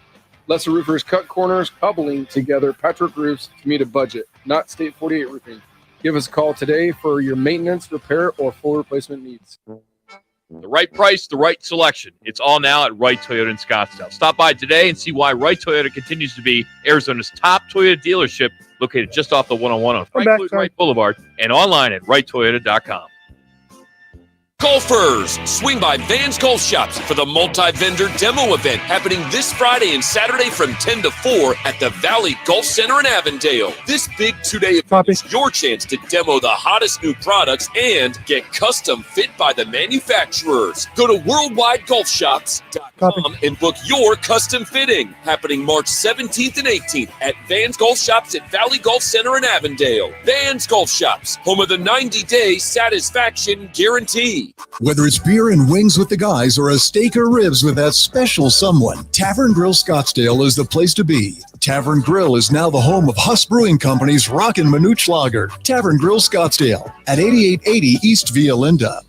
Lesser roofers cut corners, cobbling together patchwork roofs to meet a budget, not State 48 Roofing. Give us a call today for your maintenance, repair, or full replacement needs. The right price, the right selection. It's all now at Wright Toyota in Scottsdale. Stop by today and see why Wright Toyota continues to be Arizona's top Toyota dealership, located just off the 101 on Wright Boulevard and online at wrightoyota.com. Golfers, swing by Van's Golf Shops for the multi-vendor demo event happening this Friday and Saturday from 10 to 4 at the Valley Golf Center in Avondale. This big two-day event is your chance to demo the hottest new products and get custom fit by the manufacturers. Go to worldwidegolfshops.com and book your custom fitting. Happening March 17th and 18th at Van's Golf Shops at Valley Golf Center in Avondale. Van's Golf Shops, home of the 90-day satisfaction guarantee. Whether it's beer and wings with the guys or a steak or ribs with that special someone, Tavern Grill Scottsdale is the place to be. Tavern Grill is now the home of Huss Brewing Company's Roc and Manuch Lager. Tavern Grill Scottsdale at 8880 East Via Linda.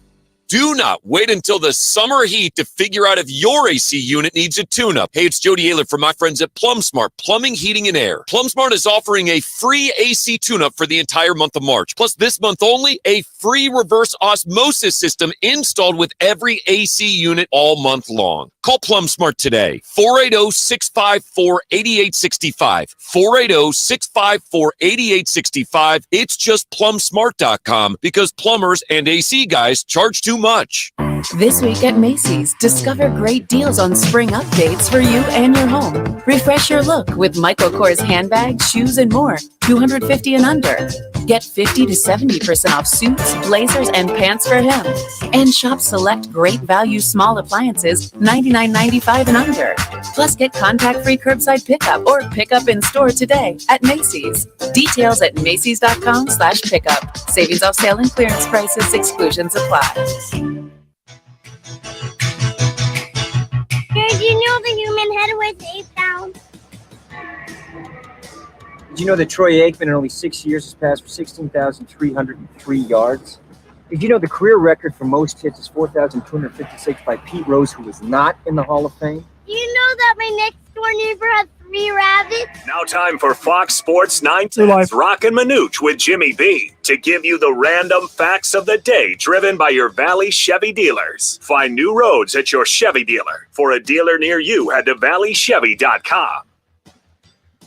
Do not wait until the summer heat to figure out if your AC unit needs a tune-up. Hey, it's Jody Ayler from my friends at PlumSmart Plumbing, Heating, and Air. PlumSmart is offering a free AC tune-up for the entire month of March. Plus, this month only, a free reverse osmosis system installed with every AC unit all month long. Call PlumSmart today, 480-654-8865. 480-654-8865. It's just plumsmart.com because plumbers and AC guys charge too much. This week at Macy's, discover great deals on spring updates for you and your home. Refresh your look with Michael Kors handbags, shoes, and more. $250 and under. Get 50 to 70% off suits, blazers, and pants for him. And shop select great value small appliances, $99.95 and under. Plus, get contact-free curbside pickup or pickup in store today at Macy's. Details at Macy's.com/pickup. Savings off sale and clearance prices. Exclusions apply. Did you know the human head weighs 8 pounds? Did you know that Troy Aikman in only 6 years has passed for 16,303 yards? Did you know the career record for most hits is 4,256 by Pete Rose, who is not in the Hall of Fame? Do you know that my next door neighbor has 3 rabbits? Now time for Fox Sports 910's Roc and Manuch with Jimmy B to give you the random facts of the day driven by your Valley Chevy dealers. Find new roads at your Chevy dealer. For a dealer near you, head to valleychevy.com.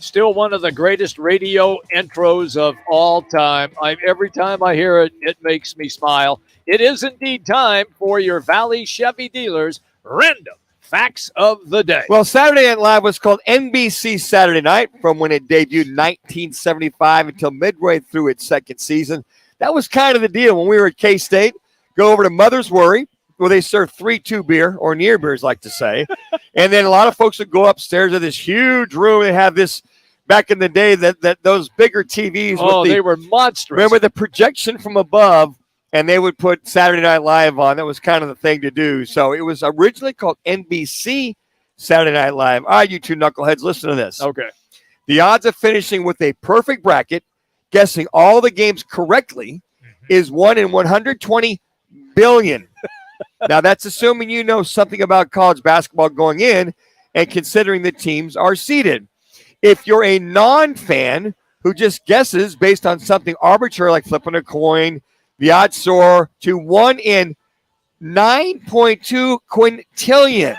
Still one of the greatest radio intros of all time. Every time I hear it, it makes me smile. It is indeed time for your Valley Chevy dealers random facts of the day. Well, Saturday Night Live was called NBC Saturday Night from when it debuted in 1975 until midway through its second season. That was kind of the deal when we were at K-State. Go over to Mother's Worry, where they serve 3-2 beer, or near beers, like to say. And then a lot of folks would go upstairs to this huge room and have this, back in the day, that those bigger TVs. Oh, they were monstrous. Remember the projection from above, and they would put Saturday Night Live on. That was kind of the thing to do. So it was originally called NBC Saturday Night Live. All right, you two knuckleheads, listen to this. Okay. The odds of finishing with a perfect bracket, guessing all the games correctly, is 1 in 120 billion. Now, that's assuming you know something about college basketball going in and considering the teams are seeded. If you're a non-fan who just guesses based on something arbitrary like flipping a coin, the odds soar to 1 in 9.2 quintillion.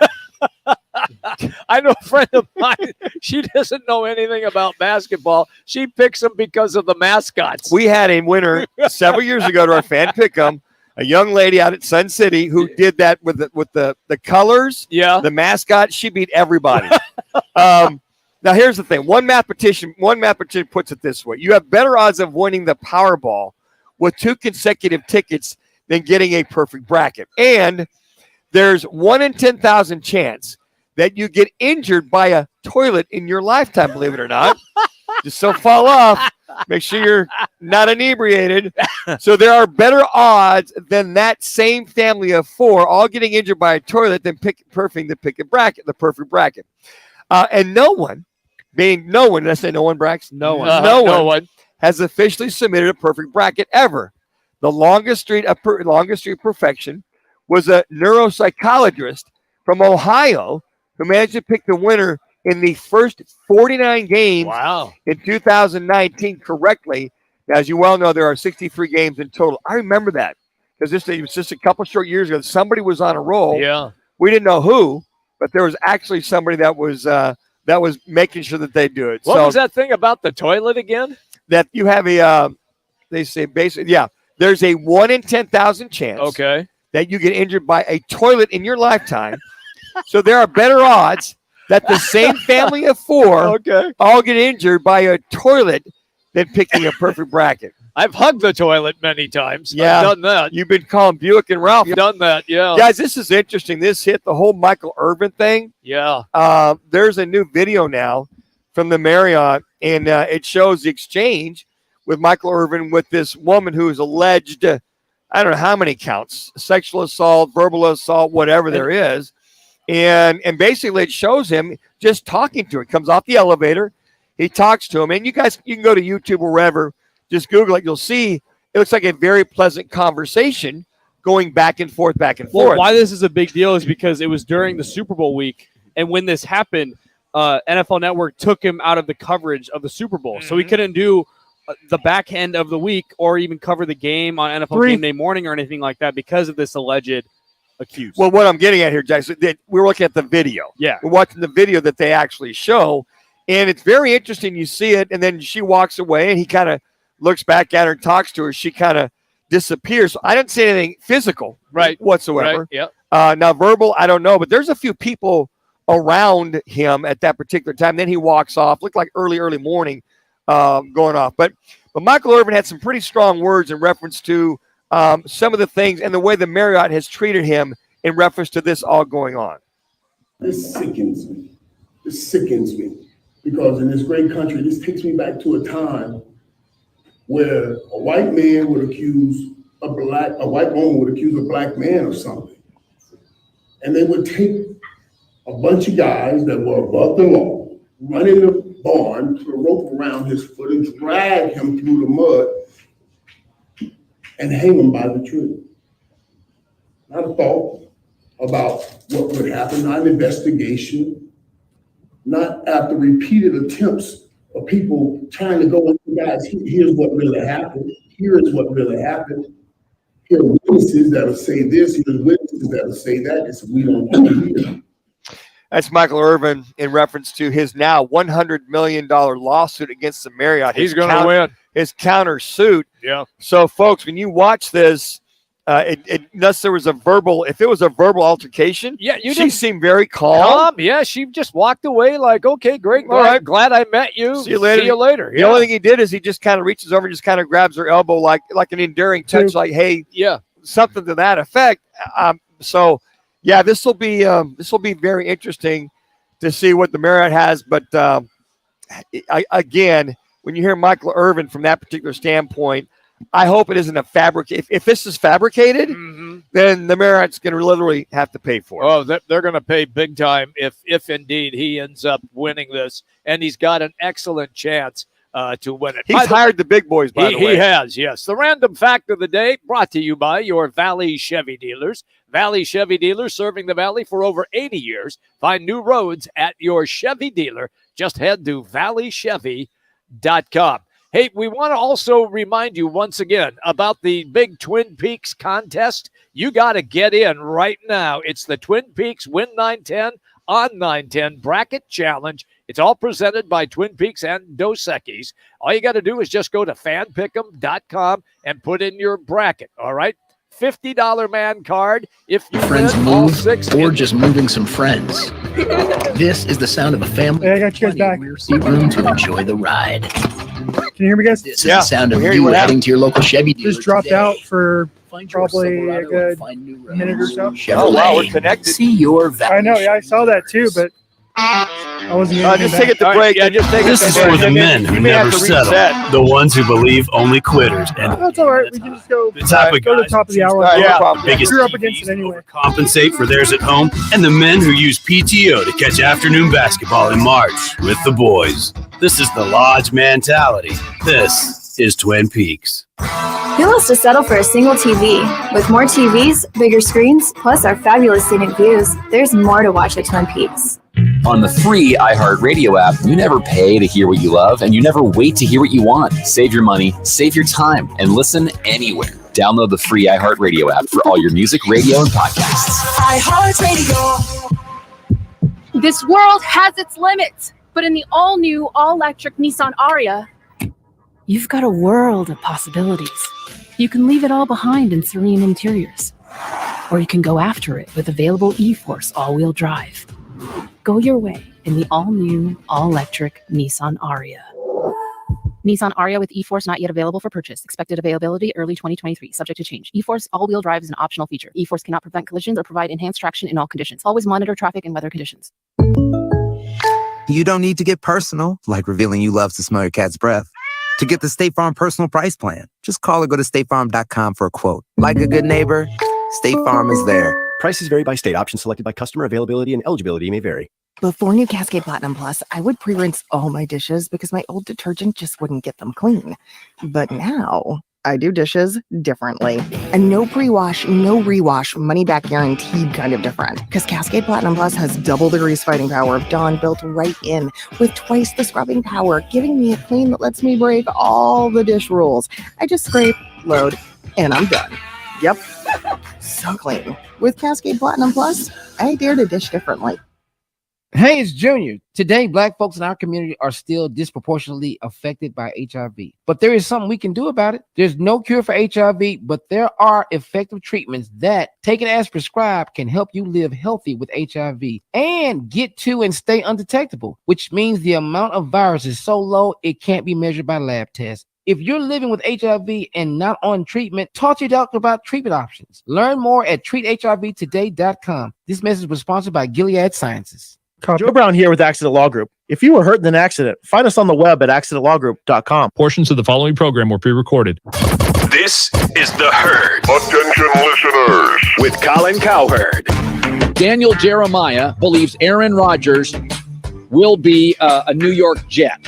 I know a friend of mine, she doesn't know anything about basketball. She picks them because of the mascots. We had a winner several years ago to our fan pick'em, a young lady out at Sun City who did that with the colors, the mascot. She beat everybody. Now, here's the thing. One mathematician puts it this way. You have better odds of winning the Powerball with 2 consecutive tickets than getting a perfect bracket. And there's 1 in 10,000 chance that you get injured by a toilet in your lifetime, believe it or not. Just so fall off. Make sure you're not inebriated. So there are better odds than that same family of 4 all getting injured by a toilet than perfecting the perfect bracket. And no one, did I say no one, Brax? No one. No one has officially submitted a perfect bracket ever. The longest streak of perfection was a neuropsychologist from Ohio who managed to pick the winner in the first 49 games in 2019 correctly. Now, as you well know, there are 63 games in total. I remember that because it was just a couple short years ago. Somebody was on a roll. Yeah. We didn't know who, but there was actually somebody that was making sure that they do it. What was that thing about the toilet again? That you have they say basically, there's a 1 in 10,000 chance that you get injured by a toilet in your lifetime. So there are better odds that the same family of 4 all get injured by a toilet than picking a perfect bracket. I've hugged the toilet many times. Yeah, I've done that. You've been calling Buick and Ralph. I've done that, yeah. Guys, this is interesting. This hit the whole Michael Irvin thing. Yeah. There's a new video now from the Marriott, and it shows the exchange with Michael Irvin with this woman who is alleged, I don't know how many counts, sexual assault, verbal assault, whatever there is. And basically it shows him just talking to her. It comes off the elevator. He talks to him. And you guys, you can go to YouTube or wherever, just Google it. You'll see it looks like a very pleasant conversation going back and forth, Well, why this is a big deal is because it was during the Super Bowl week. And when this happened, NFL Network took him out of the coverage of the Super Bowl. So he couldn't do the back end of the week or even cover the game on NFL Game Day morning or anything like that because of this alleged accused. Well, what I'm getting at here, Jackson, we're looking at the video. Yeah. We're watching the video that they actually show. And it's very interesting. You see it, and then she walks away, and he kind of looks back at her and talks to her. She kind of disappears. So I didn't say anything physical whatsoever. Right. Yep. Now, verbal, I don't know, but there's a few people around him at that particular time. Then he walks off. Looked like early morning going off. But Michael Irvin had some pretty strong words in reference to some of the things and the way the Marriott has treated him in reference to this all going on. This sickens me. This sickens me. Because in this great country, this takes me back to a time where a white man would accuse a white woman would accuse a black man of something. And they would take a bunch of guys that were above the law, run in the barn, put a rope around his foot, and drag him through the mud and hang him by the tree. Not a thought about what would happen, not an investigation, not after repeated attempts of people trying to go into, guys, here's what really happened. Here's what really happened. Here are witnesses that'll say this, here's witnesses that'll say that. It's, we don't hear. That's Michael Irvin in reference to his now $100 million lawsuit against the Marriott. He's going to win. His countersuit. Yeah. So, folks, when you watch this, unless there was a verbal, if it was a verbal altercation, she seemed very calm. Yeah, she just walked away like, okay, great. All right. Glad I met you. See you later. See you later. The only thing he did is he just kind of reaches over and just kind of grabs her elbow like an endearing touch, like, hey, something to that effect. Yeah, this will be very interesting to see what the Marriott has. But again, when you hear Michael Irvin from that particular standpoint, I hope it isn't a fabric. If this is fabricated, then the Marriott's going to literally have to pay for it. Oh, they're going to pay big time if indeed he ends up winning this, and he's got an excellent chance to win it. He's hired the big boys, by the way. He has, yes. The random fact of the day brought to you by your Valley Chevy dealers. Valley Chevy dealers serving the Valley for over 80 years. Find new roads at your Chevy dealer. Just head to valleychevy.com. Hey, we want to also remind you once again about the big Twin Peaks contest. You got to get in right now. It's the Twin Peaks Win 910 on 910 Bracket Challenge. It's all presented by Twin Peaks and Dos Equis. All you got to do is just go to fanpick'em.com and put in your bracket, all right? $50 man card if you friends win move all 6 or just moving some friends. This is the sound of a family. Hey, I got you guys back. Seat room to enjoy the ride. Can you hear me, guys? This is the sound of you heading to your local Chevy dealer. Just dropped today. out for probably a good minute or so. Oh, wow, we're connected. See your Valley. I know, yeah, I saw that too, but I wasn't just take it to break. This is for the men who never settle, the ones who believe only quitters, and that's all right. We can just go, the type of go to the guys top of the hour. the biggest You're up against it anyway. compensate for theirs at home, and the men who use PTO to catch afternoon basketball in March with the boys. This is the Lodge mentality. This is Twin Peaks. Who wants to settle for a single TV? With more TVs, bigger screens, plus our fabulous scenic views, there's more to watch at Twin Peaks. On the free iHeartRadio app, you never pay to hear what you love, and you never wait to hear what you want. Save your money, save your time, and listen anywhere. Download the free iHeartRadio app for all your music, radio, and podcasts. iHeartRadio. This world has its limits, but in the all-new, all-electric Nissan Ariya, You've got a world of possibilities. You can leave it all behind in serene interiors, or you can go after it with available e-Force all-wheel drive. Go your way in the all-new, all-electric Nissan Ariya. Nissan Ariya with e-Force not yet available for purchase. Expected availability early 2023, subject to change. e-Force all-wheel drive is an optional feature. e-Force cannot prevent collisions or provide enhanced traction in all conditions. Always monitor traffic and weather conditions. You don't need to get personal, like revealing you love to smell your cat's breath. To get the State Farm personal price plan, just call or go to statefarm.com for a quote. Like a good neighbor, State Farm is there. Prices vary by state. Options selected by customer. Availability and eligibility may vary. Before new Cascade Platinum Plus, I would pre-rinse all my dishes because my old detergent just wouldn't get them clean. But now, I do dishes differently. And no pre-wash, no rewash, money-back guaranteed kind of different. Because Cascade Platinum Plus has double the grease fighting power of Dawn built right in, with twice the scrubbing power, giving me a clean that lets me break all the dish rules. I just scrape, load, and I'm done. Yep. So clean. With Cascade Platinum Plus, I dare to dish differently. Hey, it's Junior. Today, Black folks in our community are still disproportionately affected by HIV. But there is something we can do about it. There's no cure for HIV, but there are effective treatments that, taken as prescribed, can help you live healthy with HIV and get to and stay undetectable, which means the amount of virus is so low it can't be measured by lab tests. If you're living with HIV and not on treatment, talk to your doctor about treatment options. Learn more at treathivtoday.com. This message was sponsored by Gilead Sciences. Joe Brown here with Accident Law Group. If you were hurt in an accident, find us on the web at accidentlawgroup.com. Portions of the following program were pre-recorded. This is The Herd. Attention listeners. With Colin Cowherd. Daniel Jeremiah believes Aaron Rodgers will be a New York Jet.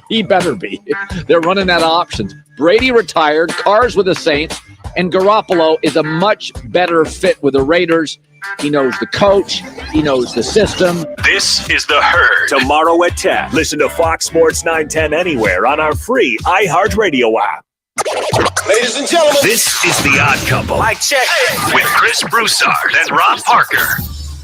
He better be. They're running out of options. Brady retired, Carr's with the Saints, and Garoppolo is a much better fit with the Raiders. He knows the coach. He knows the system. This is The Herd. Tomorrow at 10. Listen to Fox Sports 910 anywhere on our free iHeartRadio app. Ladies and gentlemen, This is The Odd Couple. mic check. With Chris Broussard and Rob Parker.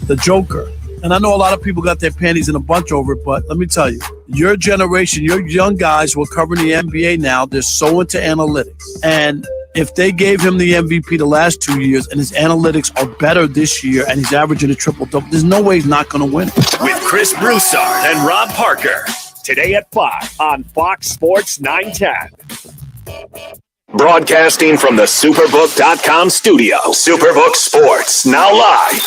The Joker. And I know a lot of people got their panties in a bunch over it, but let me tell you, your generation, your young guys who are covering the NBA now, they're so into analytics. And if they gave him the MVP the last 2 years and his analytics are better this year and he's averaging a triple-double, there's no way he's not going to win. With Chris Broussard and Rob Parker. Today at 5 on Fox Sports 910. Broadcasting from the Superbook.com studio. Superbook Sports, now live.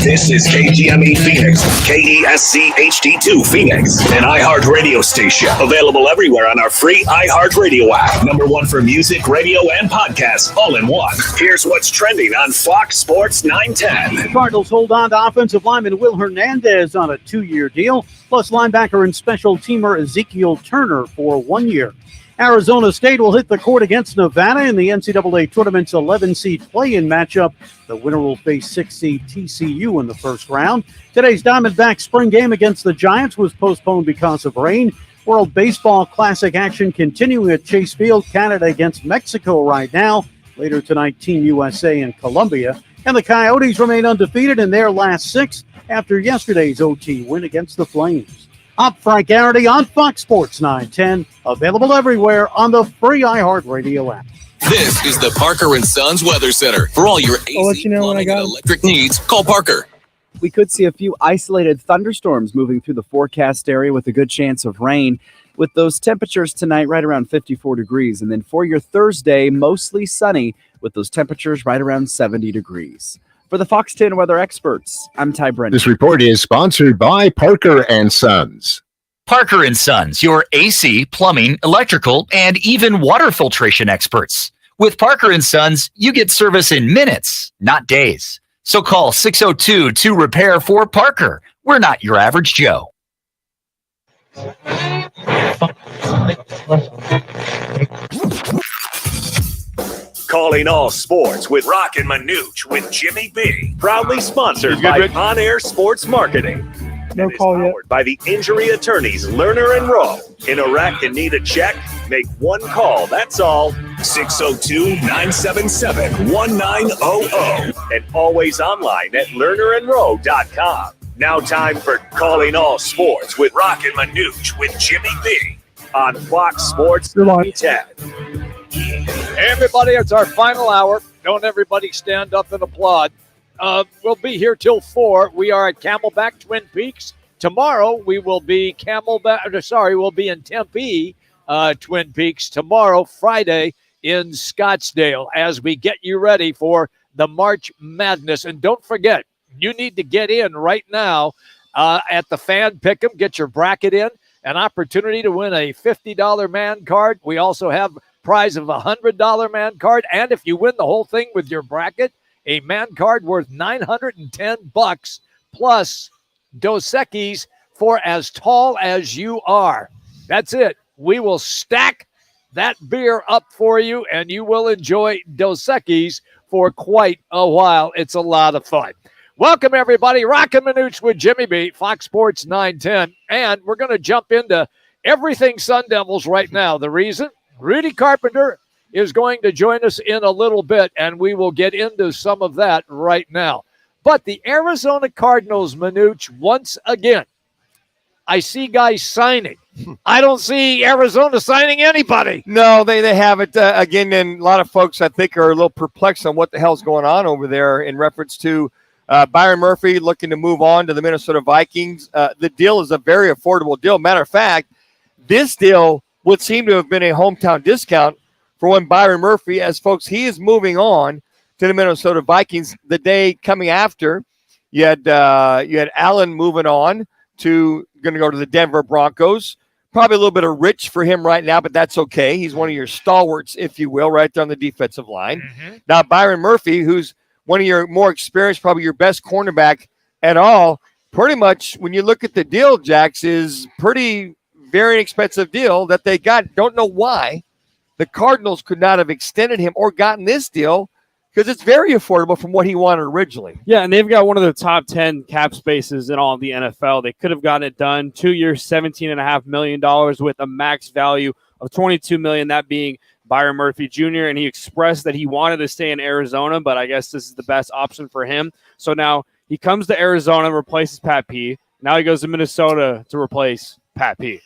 This is KGME Phoenix, KESC HD2 Phoenix, an iHeart radio station. Available everywhere on our free iHeart radio app. Number one for music, radio, and podcasts, all in one. Here's what's trending on Fox Sports 910. The Cardinals hold on to offensive lineman Will Hernandez on a 2-year deal, plus linebacker and special teamer Ezekiel Turner for 1 year. Arizona State will hit the court against Nevada in the NCAA Tournament's 11-seed play-in matchup. The winner will face 6-seed TCU in the first round. Today's Diamondback spring game against the Giants was postponed because of rain. World Baseball Classic action continuing at Chase Field. Canada against Mexico right now. Later tonight, Team USA and Colombia. And the Coyotes remain undefeated in their last 6 after yesterday's OT win against the Flames. I'm Frank Garrity on Fox Sports 910, available everywhere on the free iHeartRadio app. This is the Parker & Sons Weather Center. For all your AC, plumbing, and electric needs, call Parker. We could see a few isolated thunderstorms moving through the forecast area with a good chance of rain, with those temperatures tonight right around 54 degrees. And then for your Thursday, mostly sunny with those temperatures right around 70 degrees. For the Fox 10 weather experts, I'm Ty Brennan. This report is sponsored by Parker & Sons. Parker & Sons, your AC, plumbing, electrical, and even water filtration experts. With Parker & Sons, you get service in minutes, not days. So call 602-2REPAIR for Parker. We're not your average Joe. Calling all sports with Roc and Manuch with Jimmy B. Proudly sponsored by On Air Sports Marketing. No call yet. Powered by the injury attorneys Lerner and Rowe. In a wreck and need a check? Make one call. That's all. 602-977-1900. And always online at lernerandrowe.com. Now time for Calling All Sports with Roc and Manuch with Jimmy B. On Fox Sports 10. Everybody, it's our final hour. Don't everybody stand up and applaud. We'll be here till 4. We are at Camelback, Twin Peaks. Tomorrow we will be we'll be in Tempe, Twin Peaks. Tomorrow, Friday, in Scottsdale, as we get you ready for the March Madness. And don't forget, you need to get in right now at the Fan Pick'em. Get your bracket in. An opportunity to win a $50 man card. We also have prize of a $100 man card. And if you win the whole thing with your bracket, a man card worth $910 plus Dos Equis for as tall as you are. That's it. We will stack that beer up for you, and you will enjoy Dos Equis for quite a while. It's a lot of fun. Welcome, everybody. Roc and Manuch with Jimmy B, Fox Sports 910. And we're going to jump into everything Sun Devils right now. The reason? Rudy Carpenter is going to join us in a little bit, and we will get into some of that right now. But the Arizona Cardinals, Manuch, once again, I see guys signing. I don't see Arizona signing anybody. No, they haven't. Again, and a lot of folks, I think, are a little perplexed on what the hell's going on over there in reference to Byron Murphy looking to move on to the Minnesota Vikings. The deal is a very affordable deal. Matter of fact, this deal would seem to have been a hometown discount for when Byron Murphy, as folks, he is moving on to the Minnesota Vikings. The day coming after, you had Allen moving on to going to go to the Denver Broncos. Probably a little bit of rich for him right now, but that's okay. He's one of your stalwarts, if you will, right there on the defensive line. Mm-hmm. Now, Byron Murphy, who's one of your more experienced, probably your best cornerback at all, pretty much when you look at the deal, Jax, is pretty very expensive deal that they got. Don't know why the Cardinals could not have extended him or gotten this deal, because it's very affordable from what he wanted originally. Yeah, and they've got one of the top 10 cap spaces in all of the NFL. They could have gotten it done. 2 years, $17.5 million with a max value of $22 million, that being Byron Murphy Jr., and he expressed that he wanted to stay in Arizona, but I guess this is the best option for him. So now he comes to Arizona, replaces Pat P. Now he goes to Minnesota to replace Pat P.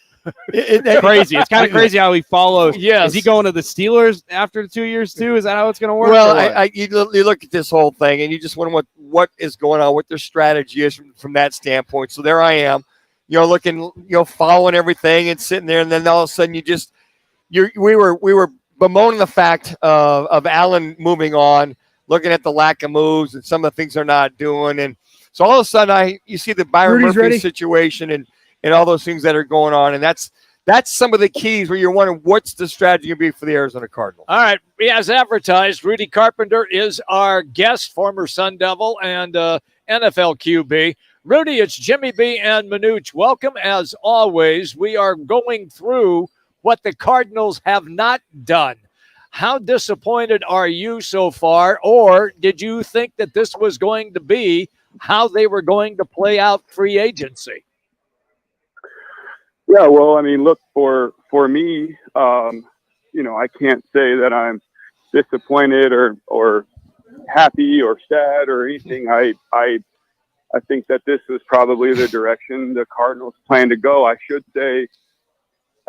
It's crazy. It's kind of crazy how he follows. Yes. Is he going to the Steelers after the 2 years too? Is that how it's going to work? Well, you look at this whole thing and you just wonder what is going on, what their strategy is from that standpoint. So there I am, looking, following everything and sitting there, and then all of a sudden we were bemoaning the fact of Allen moving on, looking at the lack of moves and some of the things they're not doing, and so all of a sudden you see the Byron Murphy situation and all those things that are going on. And that's some of the keys where you're wondering what's the strategy going to be for the Arizona Cardinals. All right. As advertised, Rudy Carpenter is our guest, former Sun Devil and NFL QB. Rudy, it's Jimmy B and Manuch. Welcome as always. We are going through what the Cardinals have not done. How disappointed are you so far? Or did you think that this was going to be how they were going to play out free agency? Yeah, well, I mean, look, for me, I can't say that I'm disappointed or happy or sad or anything. I think that this is probably the direction the Cardinals plan to go. I should say,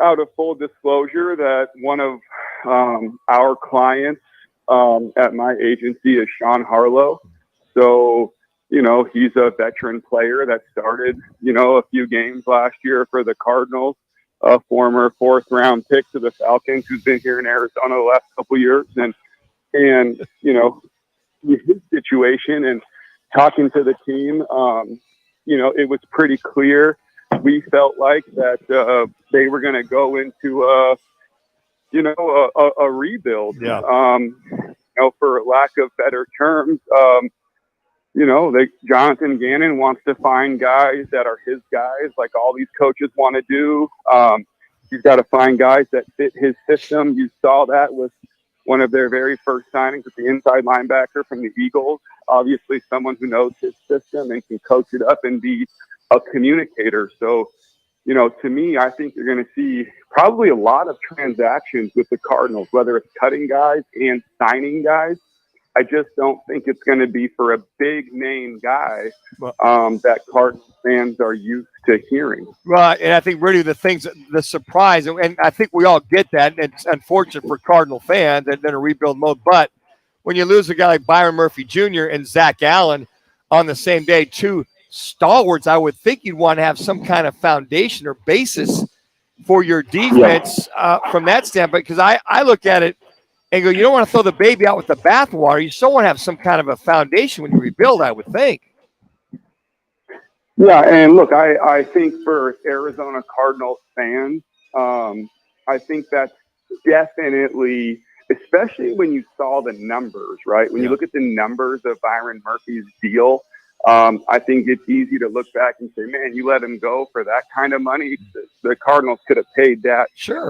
out of full disclosure, that one of our clients at my agency is Sean Harlow. So, he's a veteran player that started, a few games last year for the Cardinals, a former 4th-round pick to the Falcons who's been here in Arizona the last couple of years. And his situation and talking to the team, it was pretty clear. We felt like that they were going to go into a rebuild. Yeah. For lack of better terms, Jonathan Gannon wants to find guys that are his guys, like all these coaches want to do. He's got to find guys that fit his system. You saw that with one of their very first signings with the inside linebacker from the Eagles. Obviously, someone who knows his system and can coach it up and be a communicator. So, to me, I think you're going to see probably a lot of transactions with the Cardinals, whether it's cutting guys and signing guys. I just don't think it's going to be for a big name guy that Cardinals fans are used to hearing. Right, and I think really the surprise, and I think we all get that, and it's unfortunate for Cardinal fans that they're in a rebuild mode, but when you lose a guy like Byron Murphy Jr. and Zach Allen on the same day, two stalwarts, I would think you'd want to have some kind of foundation or basis for your defense from that standpoint, because I look at it and go, you don't want to throw the baby out with the bathwater. You still want to have some kind of a foundation when you rebuild, I would think. Yeah, and look, I think for Arizona Cardinals fans, I think that's definitely, especially when you saw the numbers, right? When you look at the numbers of Byron Murphy's deal, I think it's easy to look back and say, man, you let him go for that kind of money. The Cardinals could have paid that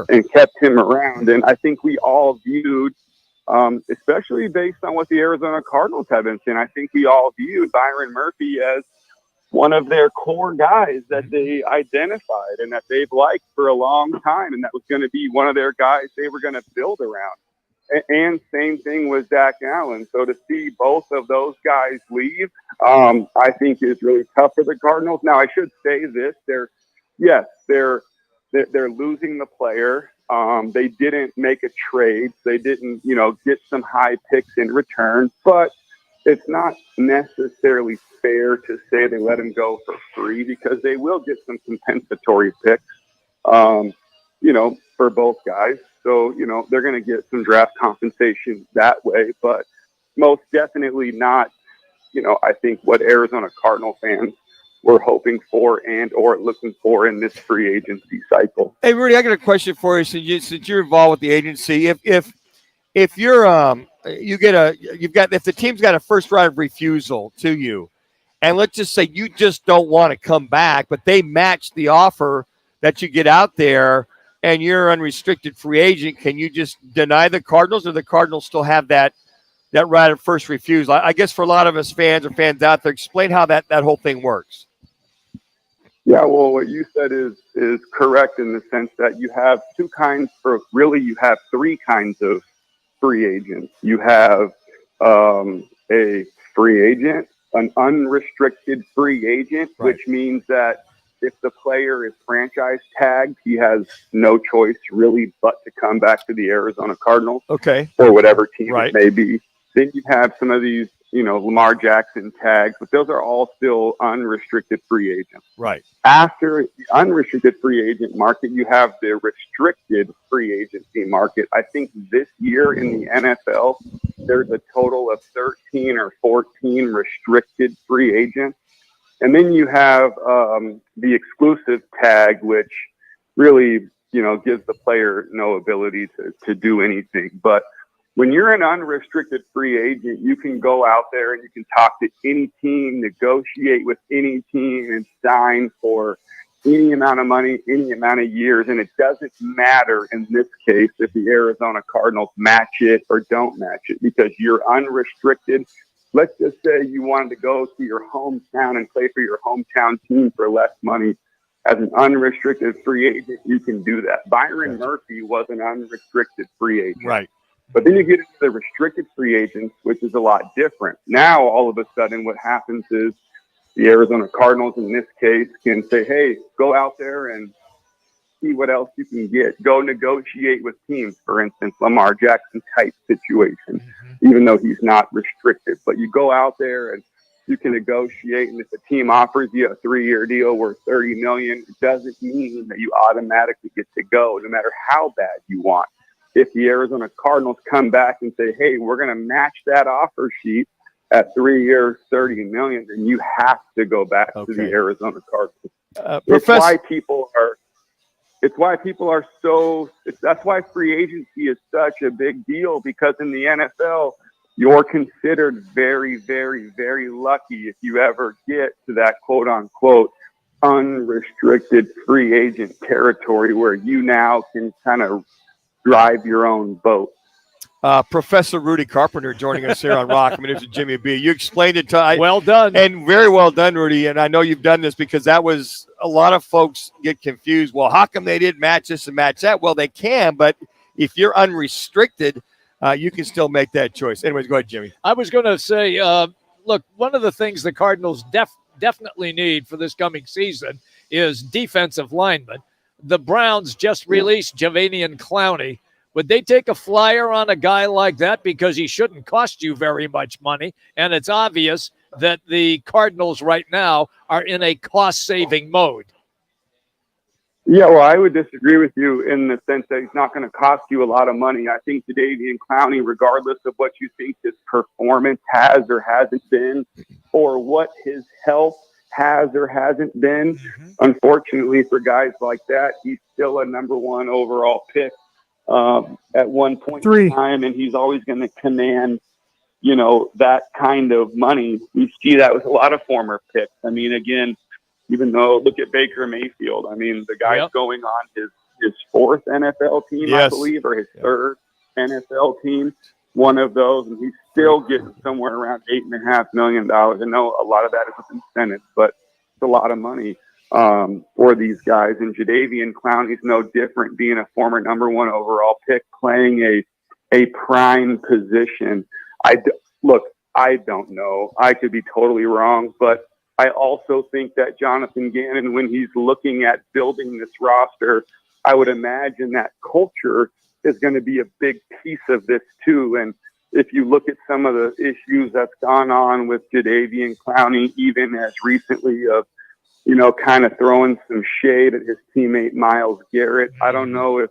and kept him around. And I think we all viewed, especially based on what the Arizona Cardinals have been saying, I think we all viewed Byron Murphy as one of their core guys that they identified and that they've liked for a long time. And that was going to be one of their guys they were going to build around. And same thing with Zach Allen. So to see both of those guys leave, I think is really tough for the Cardinals. Now, I should say this: they're losing the player. They didn't make a trade. They didn't, get some high picks in return. But it's not necessarily fair to say they let him go for free, because they will get some compensatory picks, for both guys. So, they're going to get some draft compensation that way, but most definitely not, I think what Arizona Cardinal fans were hoping for and or looking for in this free agency cycle. Hey, Rudy, I got a question for you. Since you're involved with the agency, if you're if the team's got a first right of refusal to you, and let's just say you just don't want to come back, but they match the offer that you get out there, and you're unrestricted free agent, can you just deny the Cardinals, or the Cardinals still have that right of first refusal? I guess for a lot of us fans or fans out there, explain how that whole thing works. Yeah, well, what you said is correct in the sense that you have two kinds, or really you have three kinds of free agents. You have a free agent, an unrestricted free agent, which means that if the player is franchise tagged, he has no choice really but to come back to the Arizona Cardinals. Okay. Or whatever team it may be. Then you have some of these, Lamar Jackson tags, but those are all still unrestricted free agents. Right. After the unrestricted free agent market, you have the restricted free agency market. I think this year in the NFL, there's a total of 13 or 14 restricted free agents. And then you have the exclusive tag, which really, gives the player no ability to do anything. But when you're an unrestricted free agent, you can go out there and you can talk to any team, negotiate with any team, and sign for any amount of money, any amount of years. And it doesn't matter in this case if the Arizona Cardinals match it or don't match it, because you're unrestricted. Let's just say you wanted to go to your hometown and play for your hometown team for less money. As an unrestricted free agent, you can do that. Byron Murphy was an unrestricted free agent. Right. But then you get into the restricted free agents, which is a lot different. Now, all of a sudden, what happens is the Arizona Cardinals, in this case, can say, hey, go out there and see what else you can get. Go negotiate with teams, for instance, Lamar Jackson type situation, even though he's not restricted. But you go out there and you can negotiate, and if the team offers you a 3-year deal worth $30 million, it doesn't mean that you automatically get to go, no matter how bad you want. If the Arizona Cardinals come back and say, hey, we're going to match that offer sheet at 3 years, $30 million, then you have to go back to the Arizona Cardinals. It's why people are that's why free agency is such a big deal, because in the NFL, you're considered very, very, very lucky if you ever get to that quote unquote unrestricted free agent territory where you now can kind of drive your own boat. Professor Rudy Carpenter joining us here on Roc and Manuch and Jimmy B. You explained it to well done, and very well done, Rudy. And I know you've done this because that was a lot of folks get confused. Well, how come they didn't match this and match that? Well, they can, but if you're unrestricted, you can still make that choice. Anyways, go ahead, Jimmy. I was going to say, look, one of the things the Cardinals definitely need for this coming season is defensive linemen. The Browns just released Javanian Clowney. Would they take a flyer on a guy like that because he shouldn't cost you very much money? And it's obvious that the Cardinals right now are in a cost-saving mode. Yeah, well, I would disagree with you in the sense that he's not going to cost you a lot of money. I think Jadeveon Clowney, regardless of what you think his performance has or hasn't been, or what his health has or hasn't been, unfortunately for guys like that, he's still a number 1 overall pick at one point in time, and he's always going to command, that kind of money. You see that with a lot of former picks. I mean, again, even though, look at Baker Mayfield. I mean, the guy's going on his 4th NFL team, I believe, or his 3rd NFL team, one of those, and he's still getting somewhere around $8.5 million. I know a lot of that is with incentives, but it's a lot of money for these guys. And Jadeveon Clowney's no different, being a former number 1 overall pick, playing a prime position. I don't know. I could be totally wrong, but I also think that Jonathan Gannon, when he's looking at building this roster, I would imagine that culture is going to be a big piece of this too. And if you look at some of the issues that's gone on with Jadeveon Clowney, even as recently of, kind of throwing some shade at his teammate Myles Garrett, I don't know if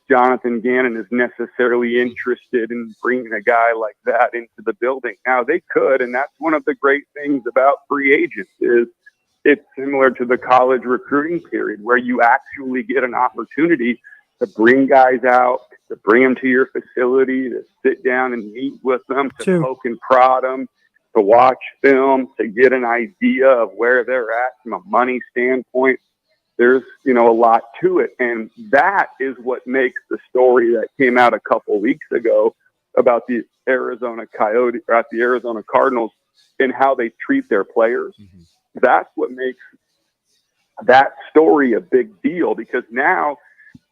Jonathan Gannon is necessarily interested in bringing a guy like that into the building. Now, they could, and that's one of the great things about free agents is it's similar to the college recruiting period where you actually get an opportunity to bring guys out, to bring them to your facility, to sit down and meet with them, to poke and prod them, to watch film, to get an idea of where they're at from a money standpoint. There's, a lot to it. And that is what makes the story that came out a couple weeks ago about the Arizona Cardinals and how they treat their players. Mm-hmm. That's what makes that story a big deal, because now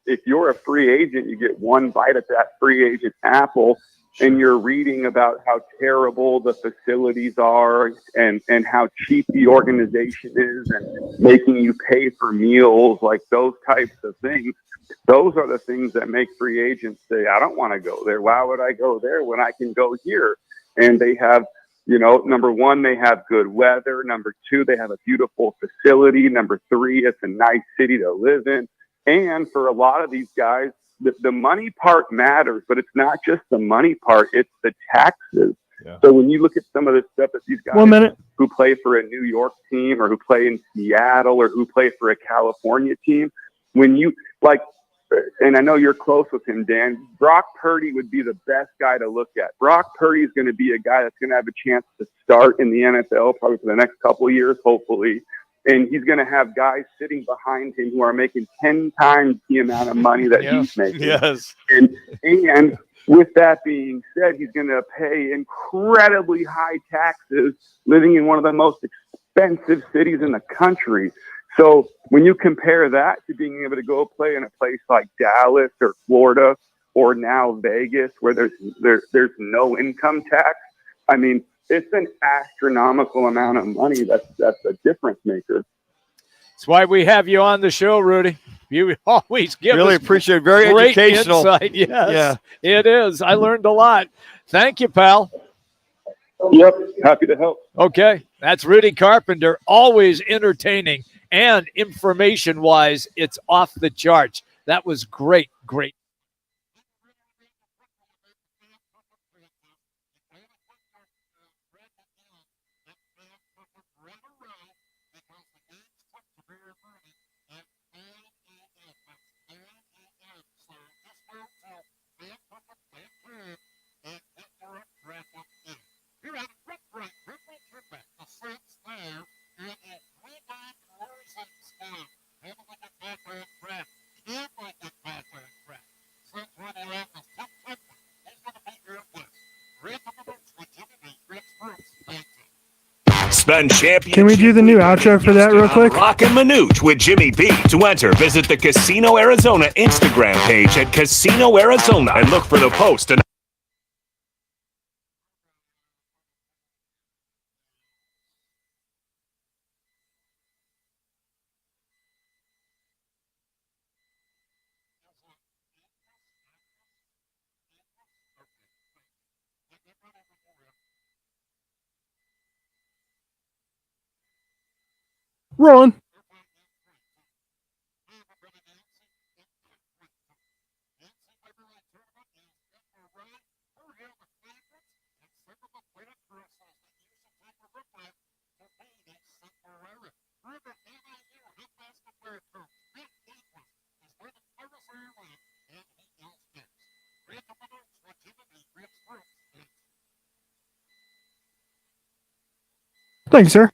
if you're a free agent, you get one bite at that free agent apple, and you're reading about how terrible the facilities are and how cheap the organization is and making you pay for meals, like those types of things. Those are the things that make free agents say, I don't want to go there. Why would I go there when I can go here? And they have, number one, they have good weather. Number two, they have a beautiful facility. Number three, it's a nice city to live in. And for a lot of these guys, the money part matters, but it's not just the money part, it's the taxes. Yeah. So when you look at some of the stuff that these guys who play for a New York team or who play in Seattle or who play for a California team, when you and I know you're close with him, Dan, Brock Purdy would be the best guy to look at. Brock Purdy is going to be a guy that's going to have a chance to start in the NFL probably for the next couple of years, hopefully. And he's going to have guys sitting behind him who are making 10 times the amount of money that he's making. Yes. And with that being said, he's going to pay incredibly high taxes living in one of the most expensive cities in the country. So when you compare that to being able to go play in a place like Dallas or Florida or now Vegas, where there's no income tax, I mean, it's an astronomical amount of money. That's a difference maker. That's why we have you on the show, Rudy. You always give really us appreciate it. Very great educational insight. Yes, it is. I learned a lot. Thank you, pal. Yep, happy to help. Okay, that's Rudy Carpenter. Always entertaining, and information-wise, it's off the charts. That was great. Spend championship. Can we do the new outro for that real quick? Roc and Manuch with Jimmy B. To enter, visit the Casino Arizona Instagram page at Casino Arizona and look for the post. Rolling. Thanks, sir.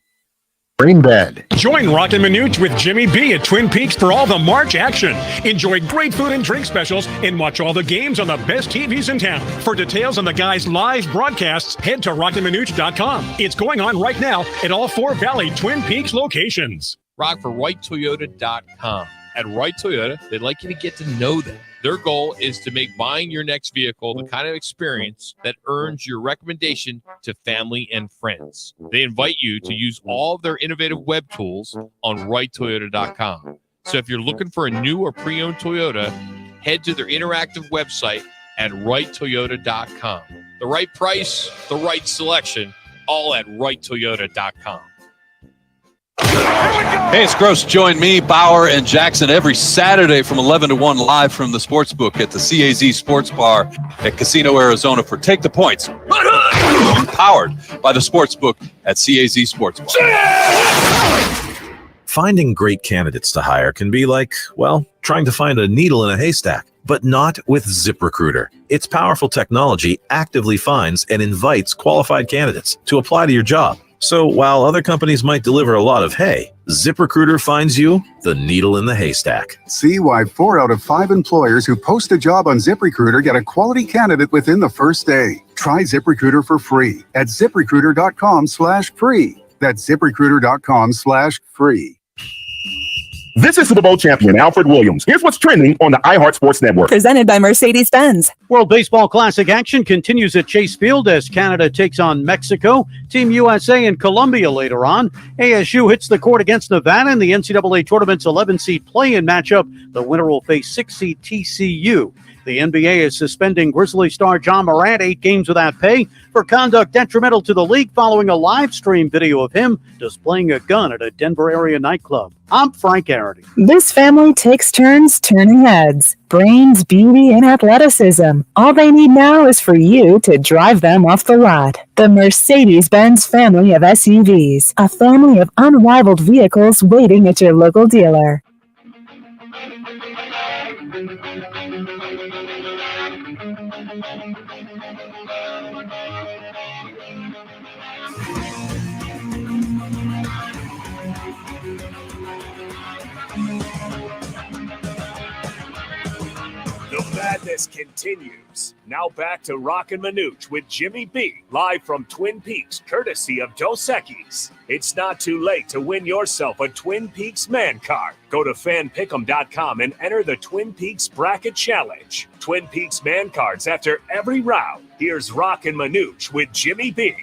Brain Dead. Join Roc and Manuch with Jimmy B at Twin Peaks for all the March action. Enjoy great food and drink specials and watch all the games on the best TVs in town. For details on the guys' live broadcasts, head to rockandmanuch.com. It's going on right now at all 4 Valley Twin Peaks locations. Rock for WrightToyota.com. At Wright Toyota, they'd like you to get to know them. Their goal is to make buying your next vehicle the kind of experience that earns your recommendation to family and friends. They invite you to use all of their innovative web tools on WrightToyota.com. So if you're looking for a new or pre-owned Toyota, head to their interactive website at WrightToyota.com. The right price, the right selection, all at WrightToyota.com. Hey, it's Gross. Join me, Bauer, and Jackson every Saturday from 11 to 1 live from the Sportsbook at the CAZ Sports Bar at Casino Arizona for Take the Points. Powered by the Sportsbook at CAZ Sports Bar. Finding great candidates to hire can be like, well, trying to find a needle in a haystack. but not with ZipRecruiter. Its powerful technology actively finds and invites qualified candidates to apply to your job. So while other companies might deliver a lot of hay, ZipRecruiter finds you the needle in the haystack. See why 4 out of 5 employers who post a job on ZipRecruiter get a quality candidate within the first day. Try ZipRecruiter for free at ZipRecruiter.com/free. That's ZipRecruiter.com/free. This is Super Bowl champion Alfred Williams. Here's what's trending on the iHeart Sports Network. Presented by Mercedes-Benz. World Baseball Classic action continues at Chase Field as Canada takes on Mexico. Team USA and Colombia later on. ASU hits the court against Nevada in the NCAA Tournament's 11-seed play-in matchup. The winner will face 6-seed TCU. The NBA is suspending Grizzly star John Morant 8 games without pay for conduct detrimental to the league following a live stream video of him displaying a gun at a Denver area nightclub. I'm Frank Arity. This family takes turns turning heads. Brains, beauty, and athleticism. All they need now is for you to drive them off the lot. The Mercedes-Benz family of SUVs. A family of unrivaled vehicles waiting at your local dealer. The madness continues. Now back to Roc and Manuch with Jimmy B, live from Twin Peaks, courtesy of Dos Equis. It's not too late to win yourself a Twin Peaks man card. Go to fanpick'em.com and enter the Twin Peaks Bracket Challenge. Twin Peaks man cards after every round. Here's Roc and Manuch with Jimmy B.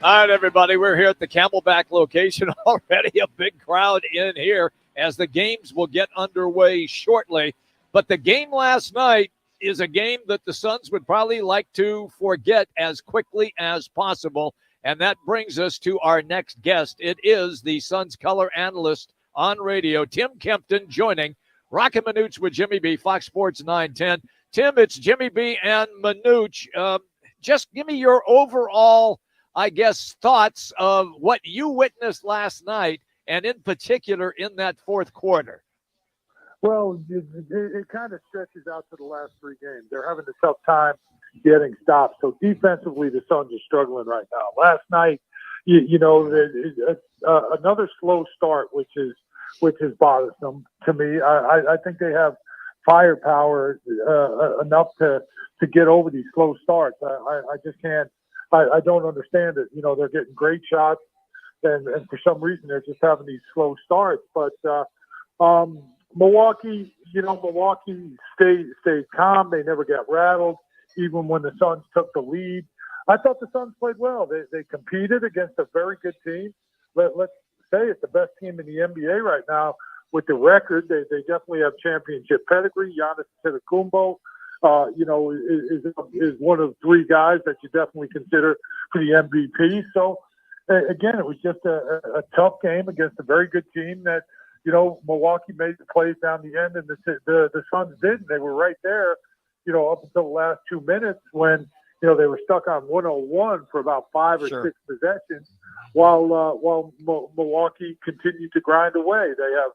All right, everybody, we're here at the Camelback location already. A big crowd in here as the games will get underway shortly. But the game last night is a game that the Suns would probably like to forget as quickly as possible. And that brings us to our next guest. It is the Suns color analyst on radio, Tim Kempton, joining Roc and Manuch with Jimmy B, Fox Sports 910. Tim, it's Jimmy B and Manuch. Just give me your overall, I guess, thoughts of what you witnessed last night, and in particular in that fourth quarter. Well, it kind of stretches out to the last 3 games. They're having a tough time getting stops. So defensively, the Suns are struggling right now. Last night, another slow start, which is bothersome to me. I think they have firepower enough to get over these slow starts. I just can't. I don't understand it. They're getting great shots, and for some reason they're just having these slow starts. But Milwaukee stayed calm. They never got rattled, even when the Suns took the lead. I thought the Suns played well. They competed against a very good team. Let's say it's the best team in the NBA right now with the record. They definitely have championship pedigree. Giannis Antetokounmpo, is one of 3 guys that you definitely consider for the MVP. So, again, it was just a tough game against a very good team that, Milwaukee made the plays down the end, and the Suns didn't. They were right there, up until the last 2 minutes when, they were stuck on 101 for about 5 or 6 possessions while Milwaukee continued to grind away. They have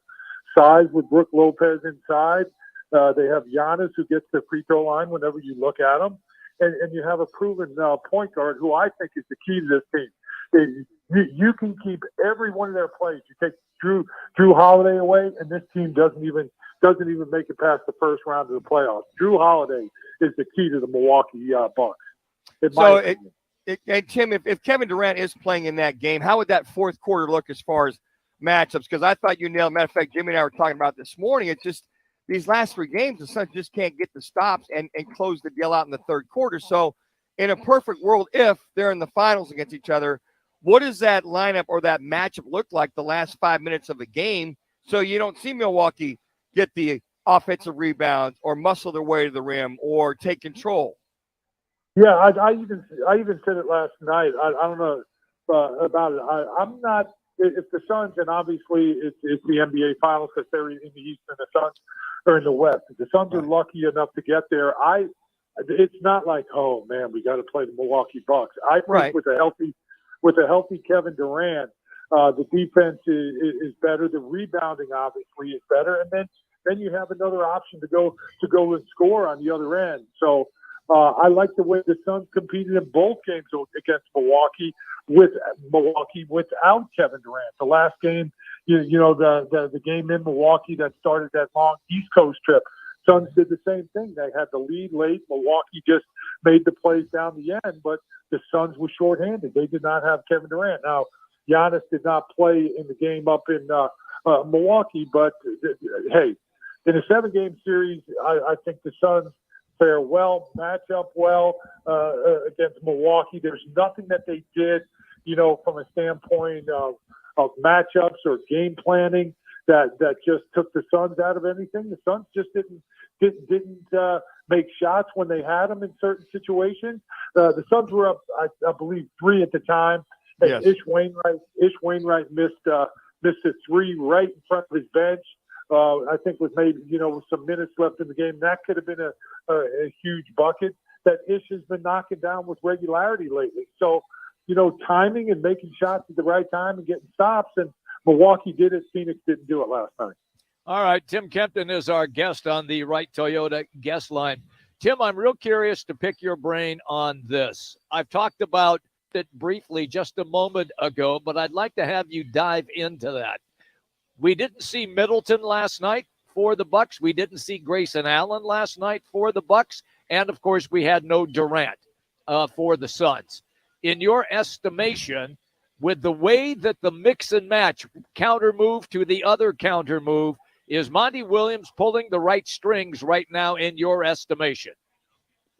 size with Brook Lopez inside. They have Giannis, who gets the free throw line whenever you look at him. And you have a proven point guard who I think is the key to this team. You can keep every one of their plays. You take Drew Holiday away, and this team doesn't even make it past the first round of the playoffs. Drew Holiday is the key to the Milwaukee Bucks. And Tim, if Kevin Durant is playing in that game, how would that fourth quarter look as far as matchups? Because I thought you nailed. Matter of fact, Jimmy and I were talking about this morning. It's just these last 3 games, the Suns just can't get the stops and close the deal out in the third quarter. So, in a perfect world, if they're in the finals against each other, what does that lineup or that matchup look like the last 5 minutes of the game, so you don't see Milwaukee get the offensive rebounds or muscle their way to the rim or take control? Yeah, I even said it last night. I don't know about it. I'm not. If the Suns, and obviously it's the NBA Finals because they're in the East and the Suns are in the West. If the Suns are lucky enough to get there, it's not like, oh man, we got to play the Milwaukee Bucks. I think with a healthy Kevin Durant, the defense is better. The rebounding obviously is better, and then then you have another option to go and score on the other end. So I like the way the Suns competed in both games against Milwaukee without Kevin Durant. The last game, the game in Milwaukee that started that long East Coast trip, Suns did the same thing. They had the lead late. Milwaukee just made the plays down the end, but the Suns were shorthanded. They did not have Kevin Durant. Now, Giannis did not play in the game up in Milwaukee, but hey, in a 7-game series, I think the Suns fare well, match up well against Milwaukee. There's nothing that they did, from a standpoint of matchups or game planning that just took the Suns out of anything. The Suns just didn't make shots when they had them in certain situations. The Suns were up, I believe, 3 at the time. And Yes. Ish Wainwright missed a 3 right in front of his bench. I think with maybe, with some minutes left in the game, that could have been a huge bucket that Ish has been knocking down with regularity lately. So, timing and making shots at the right time and getting stops, and Milwaukee did it. Phoenix didn't do it last night. All right, Tim Kempton is our guest on the Right Toyota guest line. Tim, I'm real curious to pick your brain on this. I've talked about it briefly just a moment ago, but I'd like to have you dive into that. We didn't see Middleton last night for the Bucks. We didn't see Grayson Allen last night for the Bucks, and of course, we had no Durant for the Suns. In your estimation, with the way that the mix and match counter move to the other counter move, is Monty Williams pulling the right strings right now in your estimation?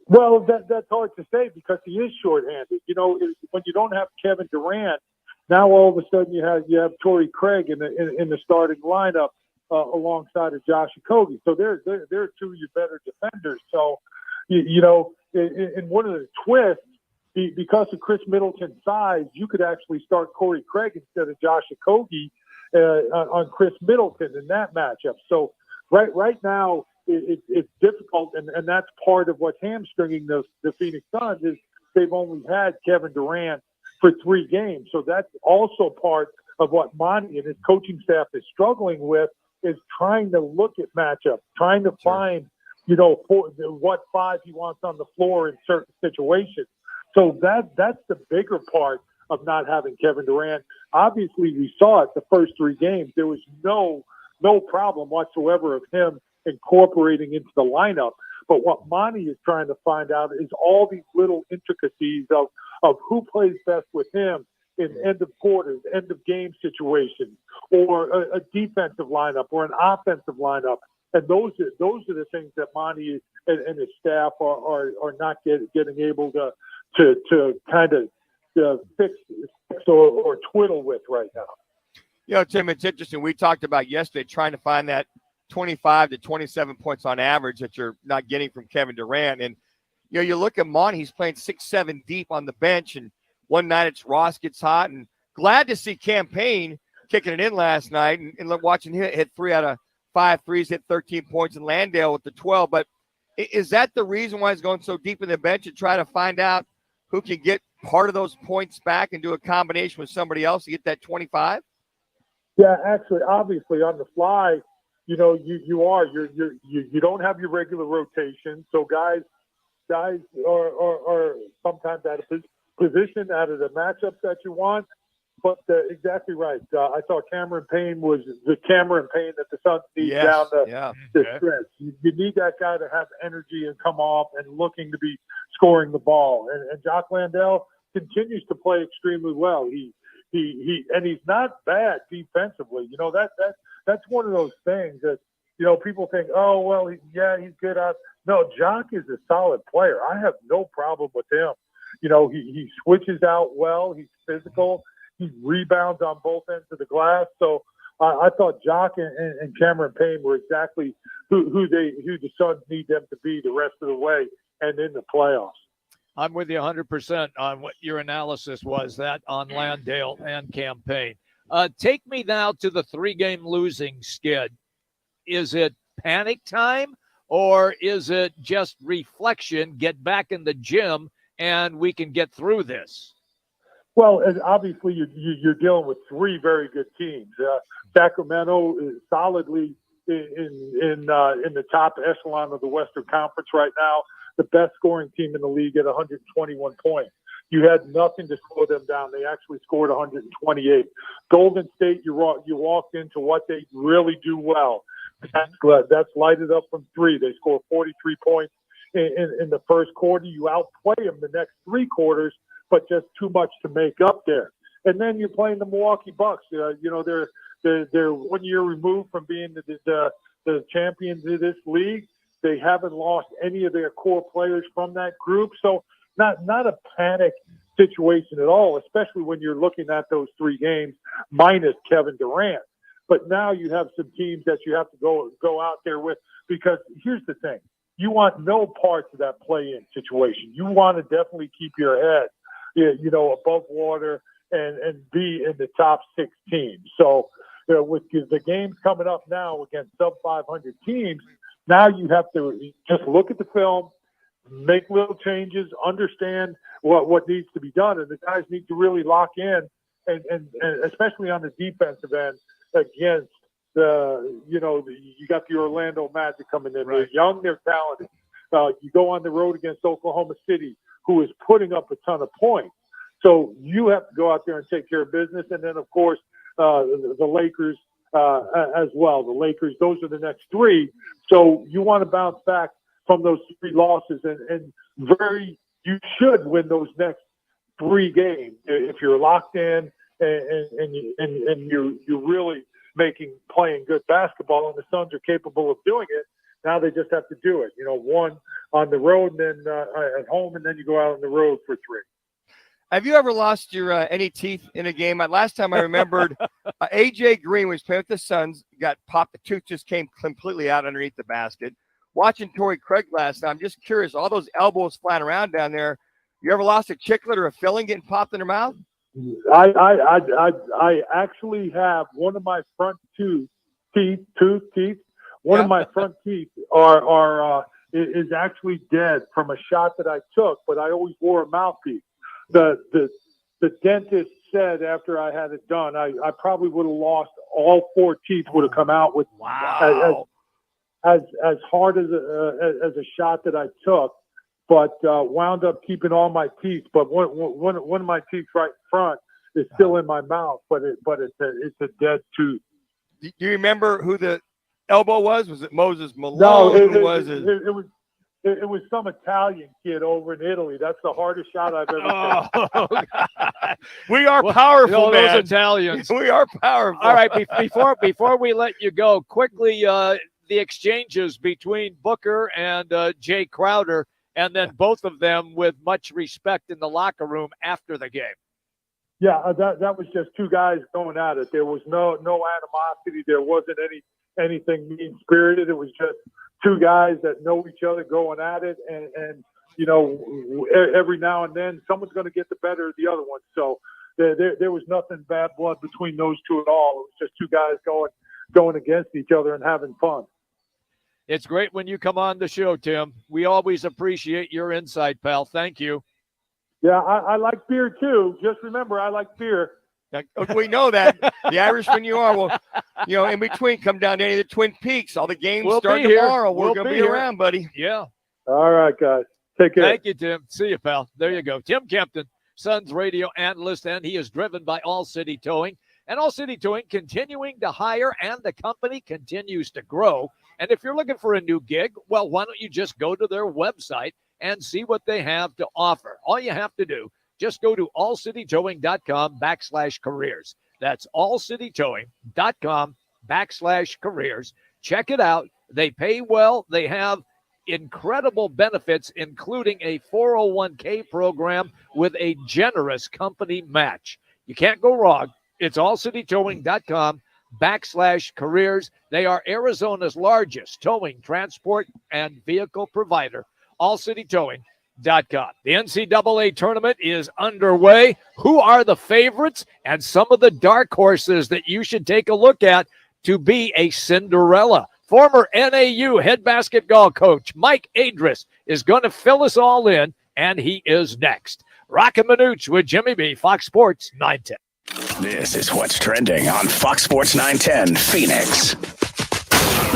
Well, that's hard to say because he is shorthanded. When you don't have Kevin Durant, now all of a sudden you have Torrey Craig in the starting lineup alongside of Josh Okogie. So they're 2 of your better defenders. So in one of the twists, because of Chris Middleton's size, you could actually start Torrey Craig instead of Josh Okogie on Chris Middleton in that matchup. So right now it's difficult, and that's part of what's hamstringing the Phoenix Suns is they've only had Kevin Durant for 3 games. So that's also part of what Monty and his coaching staff is struggling with, is trying to look at matchups, trying to find, what 5 he wants on the floor in certain situations. So that's the bigger part of not having Kevin Durant. Obviously, we saw it the first 3 games. There was no problem whatsoever of him incorporating into the lineup. But what Monty is trying to find out is all these little intricacies of who plays best with him in end of quarters, end of game situations, or a defensive lineup or an offensive lineup. And those are the things that Monty and his staff are not getting able to kind of fix or twiddle with right now. Tim, it's interesting. We talked about yesterday trying to find that 25 to 27 points on average that you're not getting from Kevin Durant. And, you look at Monty, he's playing 6-7 deep on the bench. And one night it's Ross gets hot. And glad to see Campaign kicking it in last night and watching him hit 3 out of 5 threes, hit 13 points, and Landale with the 12. But is that the reason why he's going so deep in the bench to try to find out who can get part of those points back and do a combination with somebody else to get that 25? Yeah, actually, obviously on the fly, you don't have your regular rotation. So guys are sometimes out of position, out of the matchups that you want. But exactly right. I saw Cameron Payne was the Cameron Payne that the Suns need down the stretch. You need that guy to have energy and come off and looking to be scoring the ball. And Jock Landale continues to play extremely well. He's not bad defensively. That's one of those things that people think, oh well, he's good at. No, Jock is a solid player. I have no problem with him. He switches out well. He's physical. He rebounds on both ends of the glass. So I thought Jock and Cameron Payne were exactly who the Suns need them to be the rest of the way and in the playoffs. I'm with you 100% on what your analysis was, that on Landale and Campaign. Take me now to the 3-game losing skid. Is it panic time, or is it just reflection, get back in the gym, and we can get through this? Well, obviously you're dealing with 3 very good teams. Sacramento is solidly in the top echelon of the Western Conference right now. The best scoring team in the league at 121 points. You had nothing to slow them down. They actually scored 128. Golden State, you walked into what they really do well. That's lighted up from three. They scored 43 points in the first quarter. You outplay them the next three quarters, but just too much to make up there. And then you're playing the Milwaukee Bucks. They're 1 year removed from being the champions of this league. They haven't lost any of their core players from that group. So not a panic situation at all, especially when you're looking at those three games minus Kevin Durant. But now you have some teams that you have to go out there with, because here's the thing. You want no parts of that play-in situation. You want to definitely keep your head, above water and be in the top 6 teams. So, with the games coming up now against sub-500 teams, now you have to just look at the film, make little changes, understand what needs to be done, and the guys need to really lock in, and especially on the defensive end against you got the Orlando Magic coming in. Right. They're young, they're talented. You go on the road against Oklahoma City, who is putting up a ton of points. So you have to go out there and take care of business, and then of course the Lakers as well. The Lakers, those are the next three. So you want to bounce back from those 3 losses, and you should win those next 3 games if you're locked in and you're really playing good basketball, and the Suns are capable of doing it. Now they just have to do it. One on the road, and then at home, and then you go out on the road for 3. Have you ever lost your any teeth in a game? Last time I remembered, A.J. Green was playing with the Suns, got popped. The tooth just came completely out underneath the basket. Watching Torrey Craig last night, I'm just curious, all those elbows flying around down there, you ever lost a chiclet or a filling getting popped in their mouth? I actually have one of my front teeth. One of my front teeth is actually dead from a shot that I took, but I always wore a mouthpiece. The dentist said after I had it done, I probably would have lost all 4 teeth. Would have come out with as hard as a shot that I took, but wound up keeping all my teeth. But one of my teeth right in front is still in my mouth, but it's a dead tooth. Do you remember who the elbow was? Was it Moses Malone? No, it was some Italian kid over in Italy. That's the hardest shot I've ever taken. We are powerful, man. Those Italians. We are powerful. All right, before we let you go, quickly, the exchanges between Booker and Jay Crowder, and then both of them with much respect in the locker room after the game. Yeah, that was just 2 guys going at it. There was no animosity. There wasn't anything mean-spirited. It was just 2 guys that know each other going at it, and every now and then someone's going to get the better of the other one. So there was nothing bad blood between those 2 at all. It was just 2 guys going against each other and having fun. It's great when you come on the show, Tim. We always appreciate your insight, pal. Thank you. Yeah, I like beer too. Just remember, I like beer. We know that. The Irishman you are. Well, in between, come down to any of the Twin Peaks. All the games start tomorrow. We're going to be around, buddy. Yeah. All right, guys. Take care. Thank you, Tim. See you, pal. There you go. Tim Kempton, Suns radio analyst, and he is driven by All City Towing. And All City Towing continuing to hire, and the company continues to grow. And if you're looking for a new gig, well, why don't you just go to their website and see what they have to offer? All you have to do, just go to allcitytowing.com/careers. That's allcitytowing.com/careers. Check it out. They pay well. They have incredible benefits, including a 401k program with a generous company match. You can't go wrong. It's allcitytowing.com/careers. They are Arizona's largest towing, transport, and vehicle provider. allcitytowing.com. The NCAA tournament is underway. Who are the favorites and some of the dark horses that you should take a look at to be a Cinderella? Former NAU head basketball coach Mike Adris is going to fill us all in, and he is next. Roc and Manuch with Jimmy B, Fox Sports 910. This is what's trending on Fox Sports 910 Phoenix.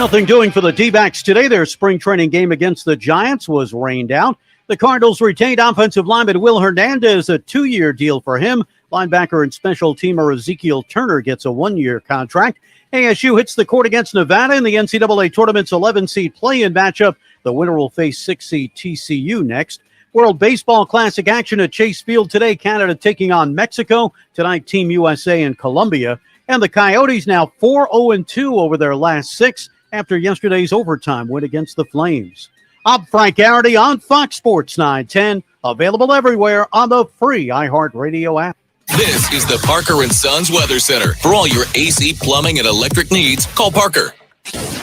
Nothing doing for the D-backs today. Their spring training game against the Giants was rained out. The Cardinals retained offensive lineman Will Hernandez, a 2-year deal for him. Linebacker and special teamer Ezekiel Turner gets a 1-year contract. ASU hits the court against Nevada in the NCAA Tournament's 11-seed play-in matchup. The winner will face 6-seed TCU next. World Baseball Classic action at Chase Field today. Canada taking on Mexico. Tonight, Team USA and Colombia. And the Coyotes now 4-0-2 over their last 6 after yesterday's overtime win against the Flames. I'm Frank Garrity on Fox Sports 910, available everywhere on the free iHeartRadio app. This is the Parker and Sons Weather Center. For all your AC, plumbing, and electric needs, call Parker.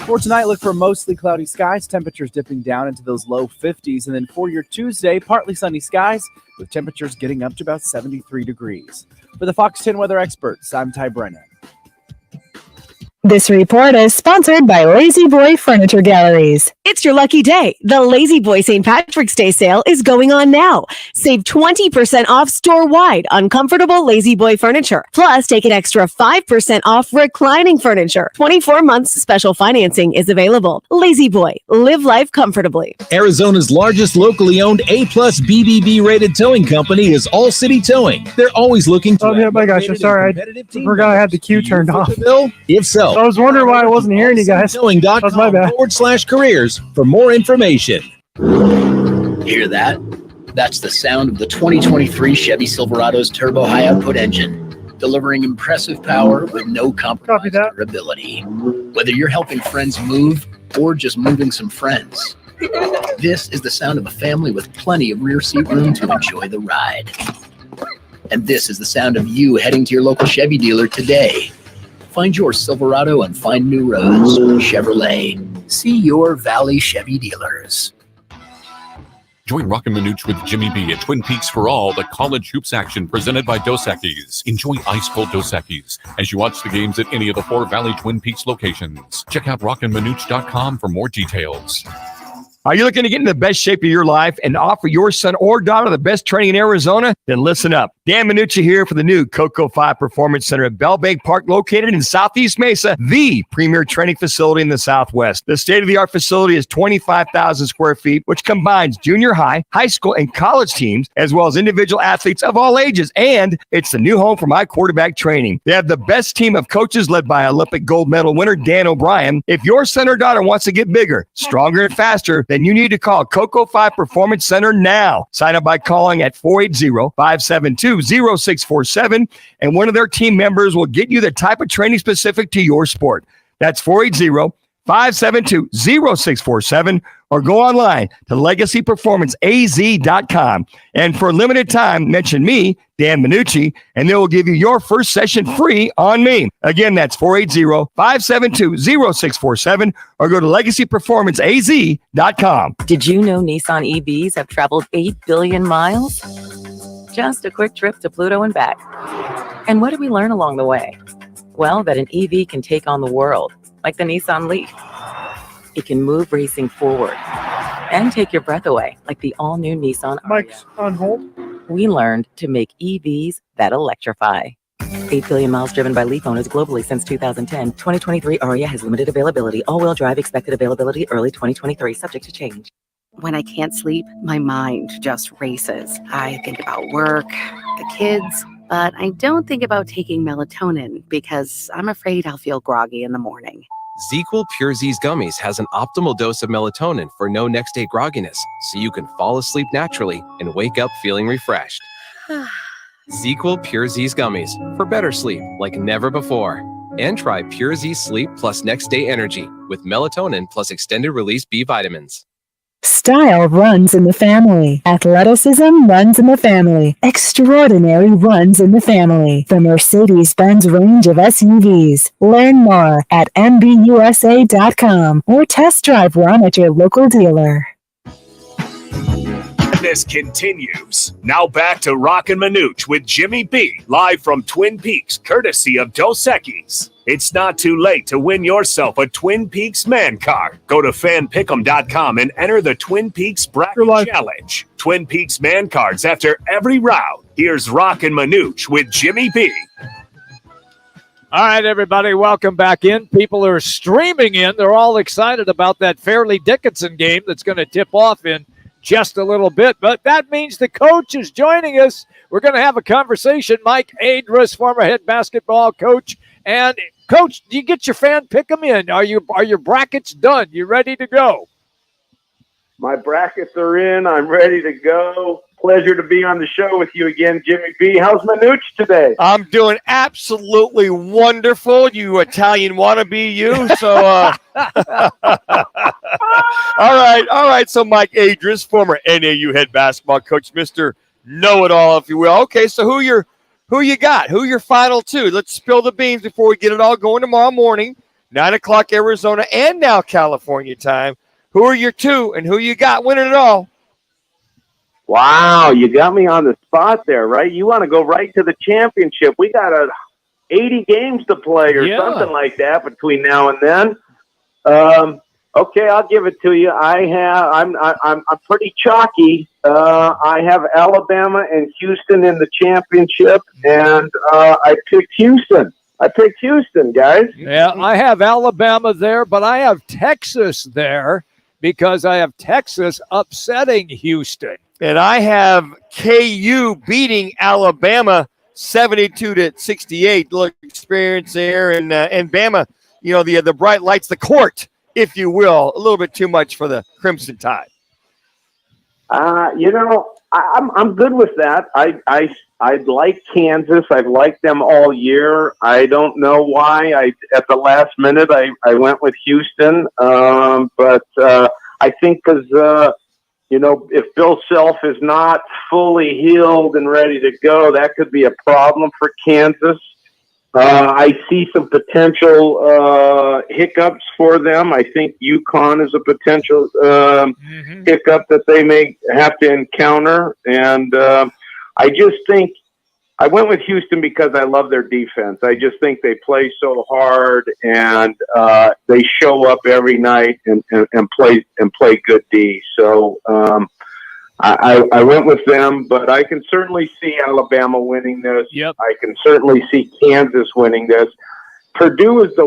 For tonight, look for mostly cloudy skies, temperatures dipping down into those low 50s. And then for your Tuesday, partly sunny skies with temperatures getting up to about 73 degrees. For the Fox 10 weather experts, I'm Ty Brennan. This report is sponsored by Lazy Boy Furniture Galleries. It's your lucky day. The Lazy Boy St. Patrick's Day sale is going on now. Save 20% off store-wide on comfortable Lazy Boy furniture. Plus, take an extra 5% off reclining furniture. 24 months special financing is available. Lazy Boy, live life comfortably. Arizona's largest locally owned A-plus BBB rated towing company is All City Towing. They're always looking to... Oh, yeah, my gosh, I'm sorry. I forgot I had the queue turned off. If so, I was wondering why I wasn't hearing you guys. That's my bad. /careers for more information. Hear that? That's the sound of the 2023 Chevy Silverado's turbo high output engine, delivering impressive power with no compromise on durability. Whether you're helping friends move or just moving some friends, this is the sound of a family with plenty of rear seat room to enjoy the ride. And this is the sound of you heading to your local Chevy dealer today. Find your Silverado and find new roads. Chevrolet. See your Valley Chevy dealers. Join Roc and Manuch with Jimmy B at Twin Peaks for all the college hoops action presented by Dos Equis. Enjoy ice-cold Dos Equis as you watch the games at any of the 4 Valley Twin Peaks locations. Check out rockandmanuch.com for more details. Are you looking to get in the best shape of your life and offer your son or daughter the best training in Arizona? Then listen up. Dan Manucci here for the new Coco 5 Performance Center at Bell Bank Park, located in Southeast Mesa, the premier training facility in the Southwest. The state-of-the-art facility is 25,000 square feet, which combines junior high, high school, and college teams, as well as individual athletes of all ages. And it's the new home for my quarterback training. They have the best team of coaches led by Olympic gold medal winner Dan O'Brien. If your son or daughter wants to get bigger, stronger, and faster, then you need to call Coco 5 Performance Center now. Sign up by calling at 480-572-0647, and one of their team members will get you the type of training specific to your sport. That's 480-572-0647, or go online to legacyperformanceaz.com. And for a limited time, mention me, Dan Manucci, and they will give you your first session free on me. Again, that's 480-572-0647, or go to legacyperformanceaz.com. Did you know Nissan EVs have traveled 8 billion miles? Just a quick trip to Pluto and back. And what did we learn along the way? Well, that an EV can take on the world, like the Nissan Leaf. It can move racing forward and take your breath away, like the all-new Nissan Ariya. Mike's on hold. We learned to make EVs that electrify. 8 billion miles driven by Leaf owners globally since 2010. 2023 Ariya has limited availability. All-wheel drive expected availability early 2023, subject to change. When I can't sleep, my mind just races. I think about work, the kids, but I don't think about taking melatonin because I'm afraid I'll feel groggy in the morning. ZzzQuil Pure Z's Gummies has an optimal dose of melatonin for no next day grogginess, so you can fall asleep naturally and wake up feeling refreshed. ZzzQuil Pure Z's Gummies for better sleep like never before. And try Pure Z Sleep plus Next Day Energy with melatonin plus extended release B vitamins. Style runs in the family. Athleticism runs in the family. Extraordinary runs in the family. The Mercedes-Benz range of SUVs. Learn more at MBUSA.com or test drive one at your local dealer. This continues. Now back to Roc and Manuch with Jimmy B, live from Twin Peaks, courtesy of Dos Equis. It's not too late to win yourself a Twin Peaks man car. Go to fanpick'em.com and enter the Twin Peaks Bracket Challenge. Twin Peaks man cards after every round. Here's Roc and Manuch with Jimmy B. All right, everybody, welcome back in. People are streaming in. They're all excited about that Fairleigh Dickinson game that's going to tip off in just a little bit. But that means the coach is joining us. We're going to have a conversation. Mike Adris, former head basketball coach. And, Coach, do you get your fan pick 'em in? Are your brackets done? You ready to go? My brackets are in. I'm ready to go. Pleasure to be on the show with you again, Jimmy B. How's Manuch today? I'm doing absolutely wonderful, you Italian wannabe, you. So, all right. So, Mike Adris, former NAU head basketball coach, Mr. Know-it-all, if you will. Okay, so who you got? Who your final two? Let's spill the beans before we get it all going tomorrow morning, 9 o'clock Arizona and now California time. Who are your two, and who you got winning it all? Wow, you got me on the spot there, right? You want to go right to the championship. We got 80 games to play or something like that between now and then. Okay, I'll give it to you. I'm pretty chalky. I have Alabama and Houston in the championship, and I picked Houston. Guys. Yeah, I have Alabama there, but I have Texas there because I have Texas upsetting Houston. And I have KU beating Alabama 72-68. Look, experience there, and Bama, the bright lights, the court, if you will, a little bit too much for the Crimson Tide. I'm good with that. I like Kansas. I've liked them all year. I don't know why. At the last minute I went with Houston, but I think because. If Bill Self is not fully healed and ready to go, that could be a problem for Kansas. I see some potential hiccups for them. I think UConn is a potential hiccup that they may have to encounter. And I just think I went with Houston because I love their defense. I just think they play so hard, and they show up every night and play good D. So I went with them, but I can certainly see Alabama winning this. Yep. I can certainly see Kansas winning this. Purdue is the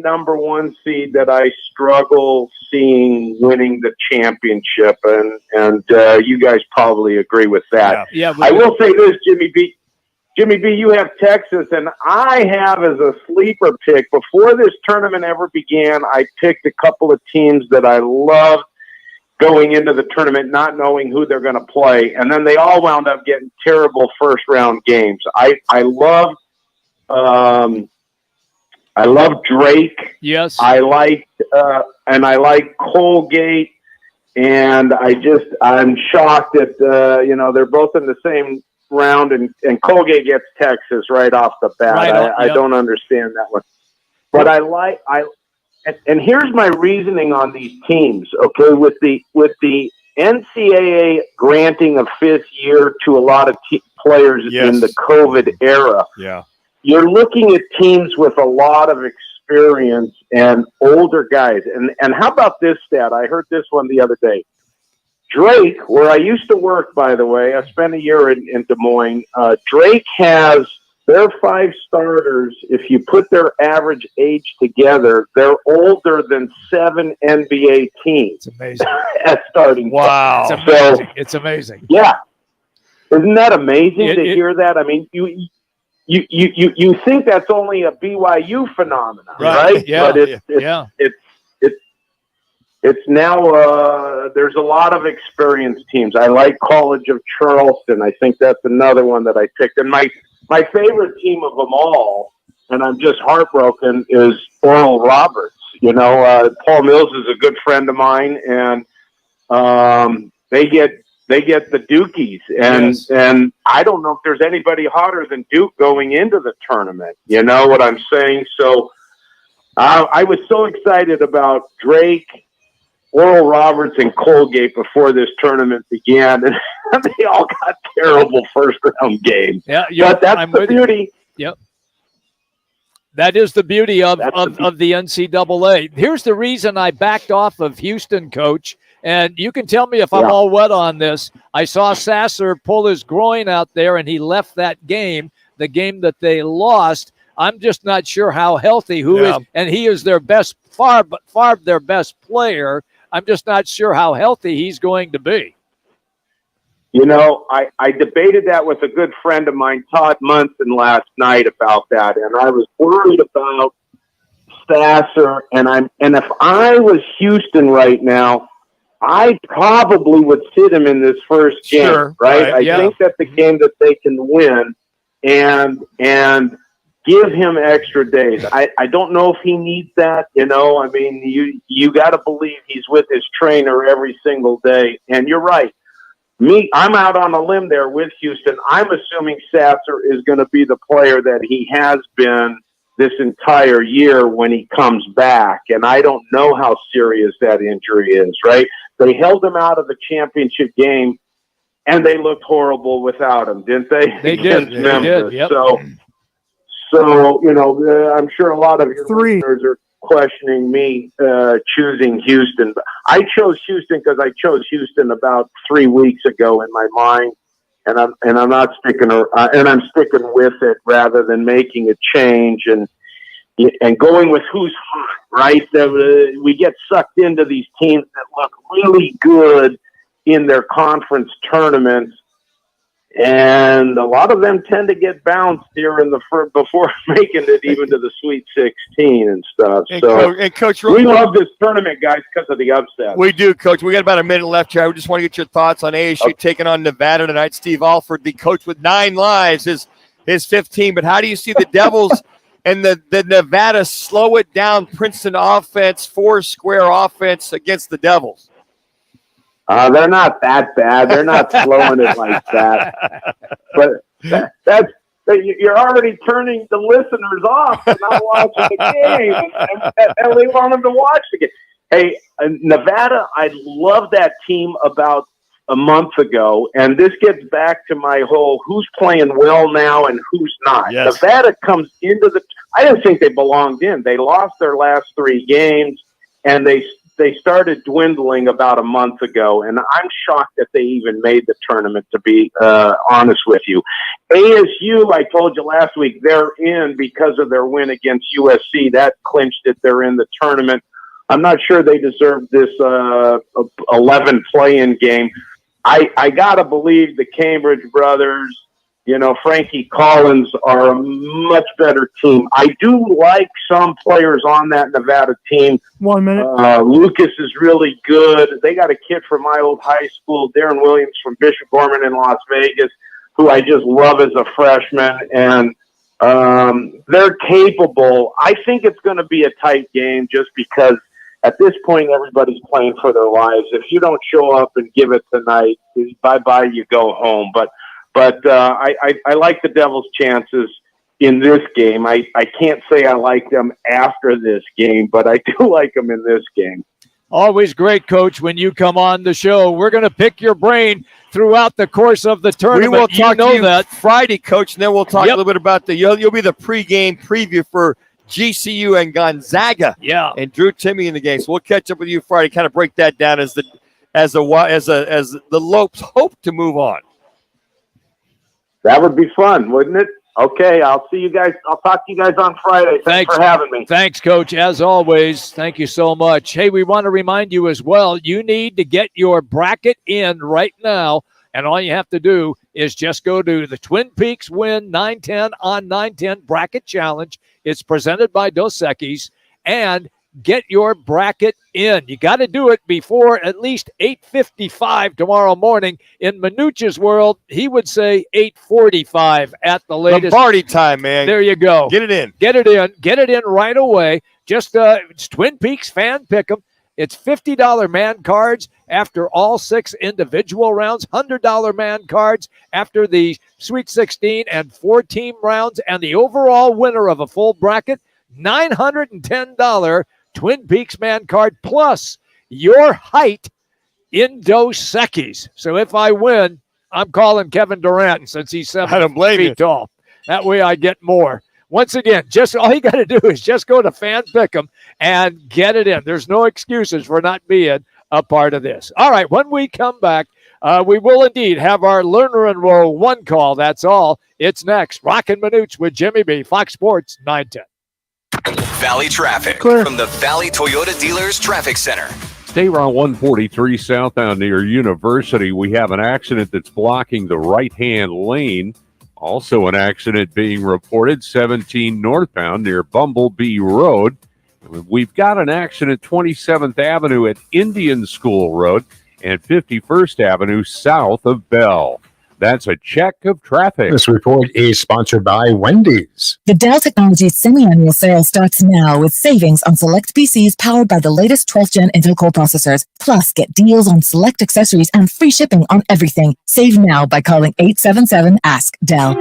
number one seed that I struggle seeing winning the championship, and you guys probably agree with that. Yeah, I will say this, Jimmy B, you have Texas, and I have as a sleeper pick. Before this tournament ever began, I picked a couple of teams that I loved going into the tournament, not knowing who they're going to play, and then they all wound up getting terrible first-round games. I love Drake. Yes. I like Colgate, and I'm shocked that they're both in the same round, and Colgate gets Texas right off the bat. I don't understand that one, but and here's my reasoning on these teams. Okay, with the NCAA granting a fifth year to a lot of players in the COVID era, you're looking at teams with a lot of experience and older guys. And how about this stat? I heard this one the other day. Drake, where I used to work, by the way, I spent a year in Des Moines. Drake has their 5 starters. If you put their average age together, they're older than 7 NBA teams. It's amazing. At starting. Wow. It's amazing. It's amazing. Yeah. Isn't that amazing to hear that? I mean, you think that's only a BYU phenomenon, right? Yeah. But it's now there's a lot of experienced teams. I like College of Charleston. I think that's another one that I picked. And my favorite team of them all, and I'm just heartbroken, is Oral Roberts. Paul Mills is a good friend of mine, and they get the Dukies, and I don't know if there's anybody hotter than Duke going into the tournament. You know what I'm saying? So I was so excited about Drake, Oral Roberts, and Colgate before this tournament began, and they all got terrible first-round games. Yeah, but that's the beauty. Yep. That is the beauty of the NCAA. Here's the reason I backed off of Houston, Coach, and you can tell me if I'm all wet on this. I saw Sasser pull his groin out there, and he left that game, the game that they lost. I'm just not sure how healthy and he is their best, far their best player. I'm just not sure how healthy he's going to be. You know, I debated that with a good friend of mine, Todd Munson, last night about that, and I was worried about Sasser, and if I was Houston right now, I probably would sit him in this first game, right? I think that's the game that they can win, and give him extra days. I don't know if he needs that, you know. I mean, you got to believe he's with his trainer every single day, and you're right. I'm out on a limb there with Houston. I'm assuming Sasser is going to be the player that he has been this entire year when he comes back. And I don't know how serious that injury is, right? They held him out of the championship game, and they looked horrible without him, didn't they? They did. They did. Yep. So you know, I'm sure a lot of your listeners are questioning me choosing Houston. But I chose Houston because I chose Houston about 3 weeks ago in my mind, and I'm not sticking and I'm sticking with it rather than making a change and going with who's hot. Right? We get sucked into these teams that look really good in their conference tournaments. And a lot of them tend to get bounced here in the before making it even to the Sweet 16 and stuff. Coach, we love this tournament, guys, because of the upset. We do, Coach. We got about a minute left here. I just want to get your thoughts on ASU taking on Nevada tonight. Steve Alford, the coach with 9 lives, his 15. But how do you see the Devils and the Nevada slow it down Princeton offense, 4-square offense against the Devils? They're not that bad. They're not slowing it like that. But you're already turning the listeners off and not watching the game, and we want them to watch the game. Hey, Nevada, I love that team about a month ago, and this gets back to my whole who's playing well now and who's not. Yes. Nevada comes into I didn't think they belonged in. They lost their last 3 games, and they started dwindling about a month ago, and I'm shocked that they even made the tournament, to be honest with you. ASU, I told you last week, they're in because of their win against USC. That clinched it. They're in the tournament. I'm not sure they deserve this 11 play-in game. I got to believe the Cambridge brothers, you know, Frankie Collins are a much better team. I do like some players on that Nevada team. 1 minute. Lucas is really good. They got a kid from my old high school, Darren Williams from Bishop Gorman in Las Vegas, who I just love as a freshman. And they're capable. I think it's going to be a tight game just because at this point everybody's playing for their lives. If you don't show up and give it tonight, bye-bye, you go home. But I like the Devils' chances in this game. I can't say I like them after this game, but I do like them in this game. Always great, Coach, when you come on the show. We're going to pick your brain throughout the course of the tournament. We will talk to you that Friday, Coach, and then we'll talk a little bit about you'll be the pregame preview for GCU and Gonzaga. Yeah. And Drew Timme in the game. So we'll catch up with you Friday, kind of break that down as the Lopes hope to move on. That would be fun, wouldn't it? Okay, I'll see you guys. I'll talk to you guys on Friday. Thanks for having me. Thanks, Coach. As always, thank you so much. Hey, we want to remind you as well, you need to get your bracket in right now, and all you have to do is just go to the Twin Peaks Win 910 on 910 Bracket Challenge. It's presented by Dos Equis, and get your bracket in. You got to do it before at least 8:55 tomorrow morning. In Manuch's world, he would say 8:45 at the latest. Lombardi time, man. There you go. Get it in. Get it in. Get it in right away. Just it's Twin Peaks fan pick'em. It's $50 man cards after all 6 individual rounds, $100 man cards after the Sweet 16 and 4-team rounds, and the overall winner of a full bracket, $910 Twin Peaks man card plus your height in Dos Equis. So if I win, I'm calling Kevin Durant since he's 7 feet tall. That way I get more. Once again, just all you got to do is just go to Fan Pick'em and get it in. There's no excuses for not being a part of this. All right, when we come back, We will indeed have our learner enroll one call. That's all. It's next. Roc and Manuch with Jimmy B. Fox Sports 910. Valley traffic from the Valley Toyota Dealers Traffic Center. State Route 143 southbound near University. We have an accident that's blocking the right-hand lane. Also an accident being reported 17 northbound near Bumblebee Road. We've got an accident 27th Avenue at Indian School Road and 51st Avenue south of Bell. That's a check of traffic. This report is sponsored by Wendy's. The Dell Technologies semi-annual sale starts now with savings on select PCs powered by the latest 12th Gen Intel Core processors. Plus, get deals on select accessories and free shipping on everything. Save now by calling 877-ASK-DELL.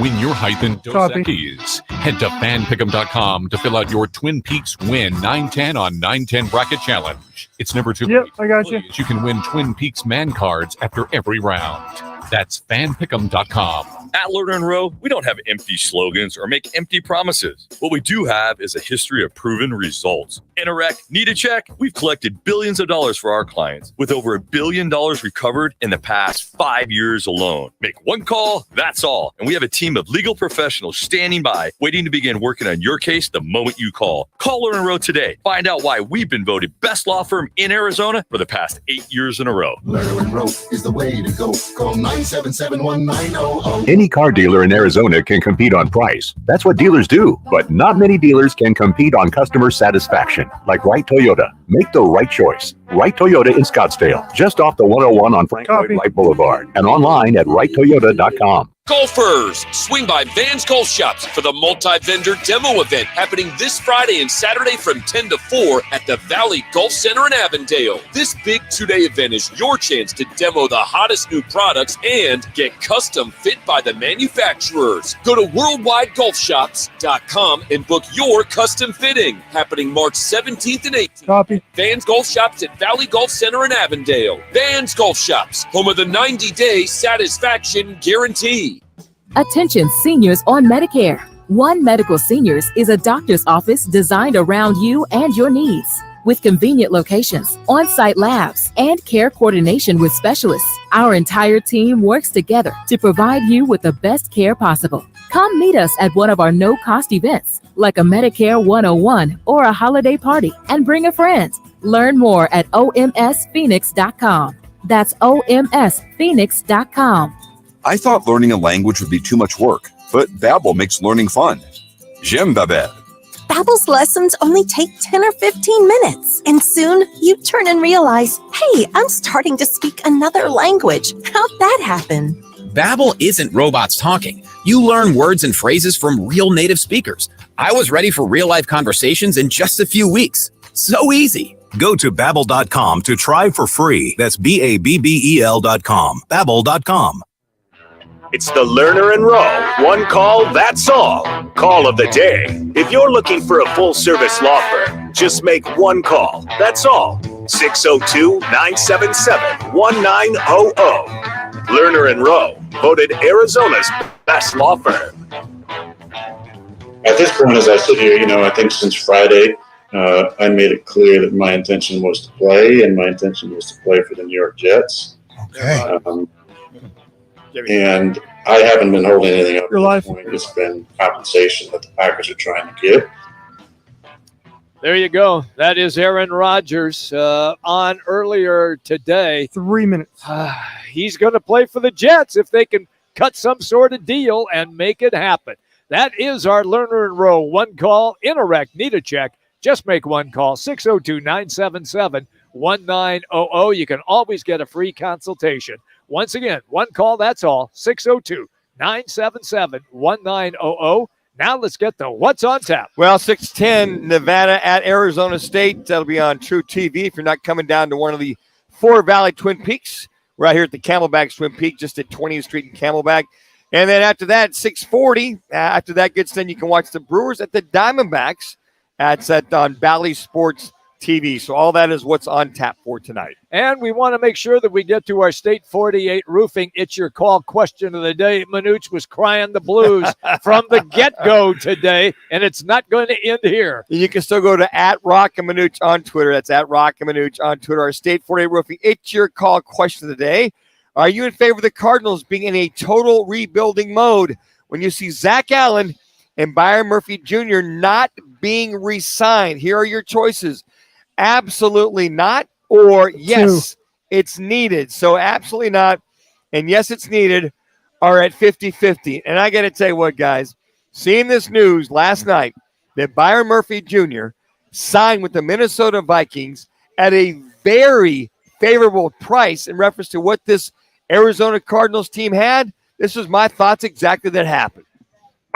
Win your height in Dos Equis. Head to fanpick'em.com to fill out your Twin Peaks Win 910 on 910 Bracket Challenge. It's never too late. I got you. You can win Twin Peaks man cards after every round. That's fanpick'em.com. At Learner and Row, we don't have empty slogans or make empty promises. What we do have is a history of proven results. Interact, need a check? We've collected billions of dollars for our clients, with over $1 billion recovered in the past 5 years alone. Make one call, that's all. And we have a team of legal professionals standing by, waiting to begin working on your case the moment you call. Call Learner and Row today. Find out why we've been voted best law firm in Arizona for the past 8 years in a row. Learner and Row is the way to go. Call 977-1900. Any car dealer in Arizona can compete on price. That's what dealers do. But not many dealers can compete on customer satisfaction. Like Wright Toyota. Make the right choice. Wright Toyota in Scottsdale, just off the 101 on Frank Lloyd Wright Boulevard, and online at wrighttoyota.com. Golfers, swing by Van's Golf Shops for the multi-vendor demo event happening this Friday and Saturday from 10 to 4 at the Valley Golf Center in Avondale. This big two-day event is your chance to demo the hottest new products and get custom fit by the manufacturers. Go to worldwidegolfshops.com and book your custom fitting, happening March 17th and 18th. Copy. Van's Golf Shops at Valley Golf Center in Avondale. Van's Golf Shops, home of the 90-day satisfaction guarantee. Attention seniors on Medicare. One Medical Seniors is a doctor's office designed around you and your needs. With convenient locations, on-site labs, and care coordination with specialists, our entire team works together to provide you with the best care possible. Come meet us at one of our no-cost events, like a Medicare 101 or a holiday party, and bring a friend. Learn more at omsphoenix.com. That's omsphoenix.com. I thought learning a language would be too much work, but Babbel makes learning fun. J'aime Babel. Babbel's lessons only take 10 or 15 minutes, and soon you turn and realize, hey, I'm starting to speak another language. How'd that happen? Babbel isn't robots talking. You learn words and phrases from real native speakers. I was ready for real-life conversations in just a few weeks. So easy. Go to Babbel.com to try for free. That's Babbel.com. Babbel.com. It's the Learner and Row. One call, that's all. Call of the day. If you're looking for a full-service law firm, just make one call. That's all. 602-977-1900. Learner and Row, voted Arizona's best law firm. At this point, as I sit here, I think since Friday, I made it clear that my intention was to play, and my intention was to play for the New York Jets. Okay. And I haven't been holding anything up. Your life. It's been compensation that the Packers are trying to give. There you go. That is Aaron Rodgers on earlier today. 3 minutes. He's going to play for the Jets if they can cut some sort of deal and make it happen. That is our Learner and Row. One call, interact, need a check. Just make one call, 602-977-1900. You can always get a free consultation. Once again, one call, that's all, 602-977-1900. Now let's get to What's on Tap. Well, 6:10, Nevada at Arizona State. That'll be on True TV if you're not coming down to one of the Four Valley Twin Peaks. We're out here at the Camelback Twin Peak, just at 20th Street in Camelback. And then after that, 6:40, after that gets done, you can watch the Brewers at the Diamondbacks. That's on Valley Sports TV. So all that is what's on tap for tonight. And we want to make sure that we get to our State 48 Roofing It's Your Call question of the day. Manuch was crying the blues from the get-go today, and it's not going to end here. You can still go to @Roc and Manuch on Twitter. That's @Roc and Manuch on Twitter. Our State 48 Roofing It's Your Call question of the day. Are you in favor of the Cardinals being in a total rebuilding mode when you see Zach Allen and Byron Murphy Jr. not being re-signed? Here are your choices. Absolutely not, or yes, it's needed. So absolutely not, and yes, it's needed are at 50-50. And I got to tell you what, guys, seeing this news last night that Byron Murphy Jr. signed with the Minnesota Vikings at a very favorable price in reference to what this Arizona Cardinals team had, this was my thoughts exactly that happened.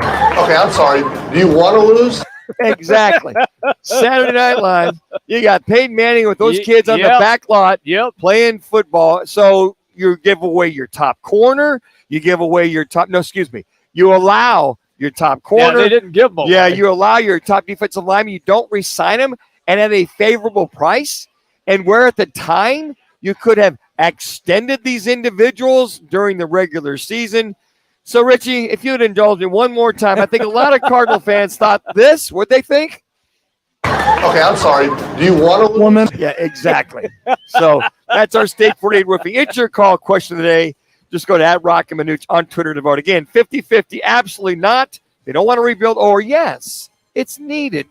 Okay, I'm sorry. Do you want to lose? Exactly. Saturday Night Live. You got Peyton Manning with those kids on the back lot playing football. So you give away your top corner. You give away your top. No, excuse me. You allow your top corner. Yeah, they didn't give them away. Yeah, you allow your top defensive lineman. You don't re-sign them and at a favorable price. And where at the time you could have extended these individuals during the regular season. So, Richie, if you'd indulge me one more time, I think a lot of Cardinal fans thought this. What'd they think? Okay, I'm sorry. Do you want a woman? Yeah, exactly. So that's our State 48 Roofing. It's your call question of the day. Just go to @Roc and Manuch on Twitter to vote. Again, 50-50, absolutely not. They don't want to rebuild, or yes, it's needed.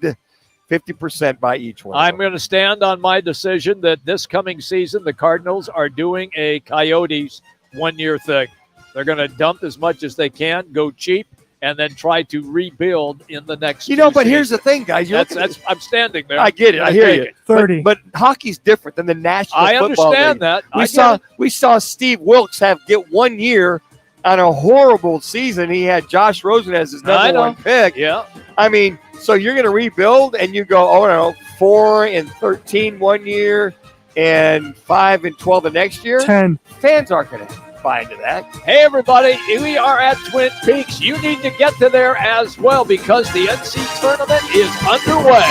50% by each one. I'm going to stand on my decision that this coming season, the Cardinals are doing a Coyotes one-year thing. They're going to dump as much as they can, go cheap, and then try to rebuild in the next but here's the thing, guys. I'm standing there. I get it. I hear you. 30. But hockey's different than the National Football understand League. that. We saw Steve Wilkes get 1 year on a horrible season. He had Josh Rosen as his number one pick. Yeah. I mean, so you're going to rebuild and you go, 4-13 1 year and 5-12 the next year. 10. Fans aren't going to buy into that. Hey, everybody, we are at Twin Peaks. You need to get to there as well because the NC tournament is underway.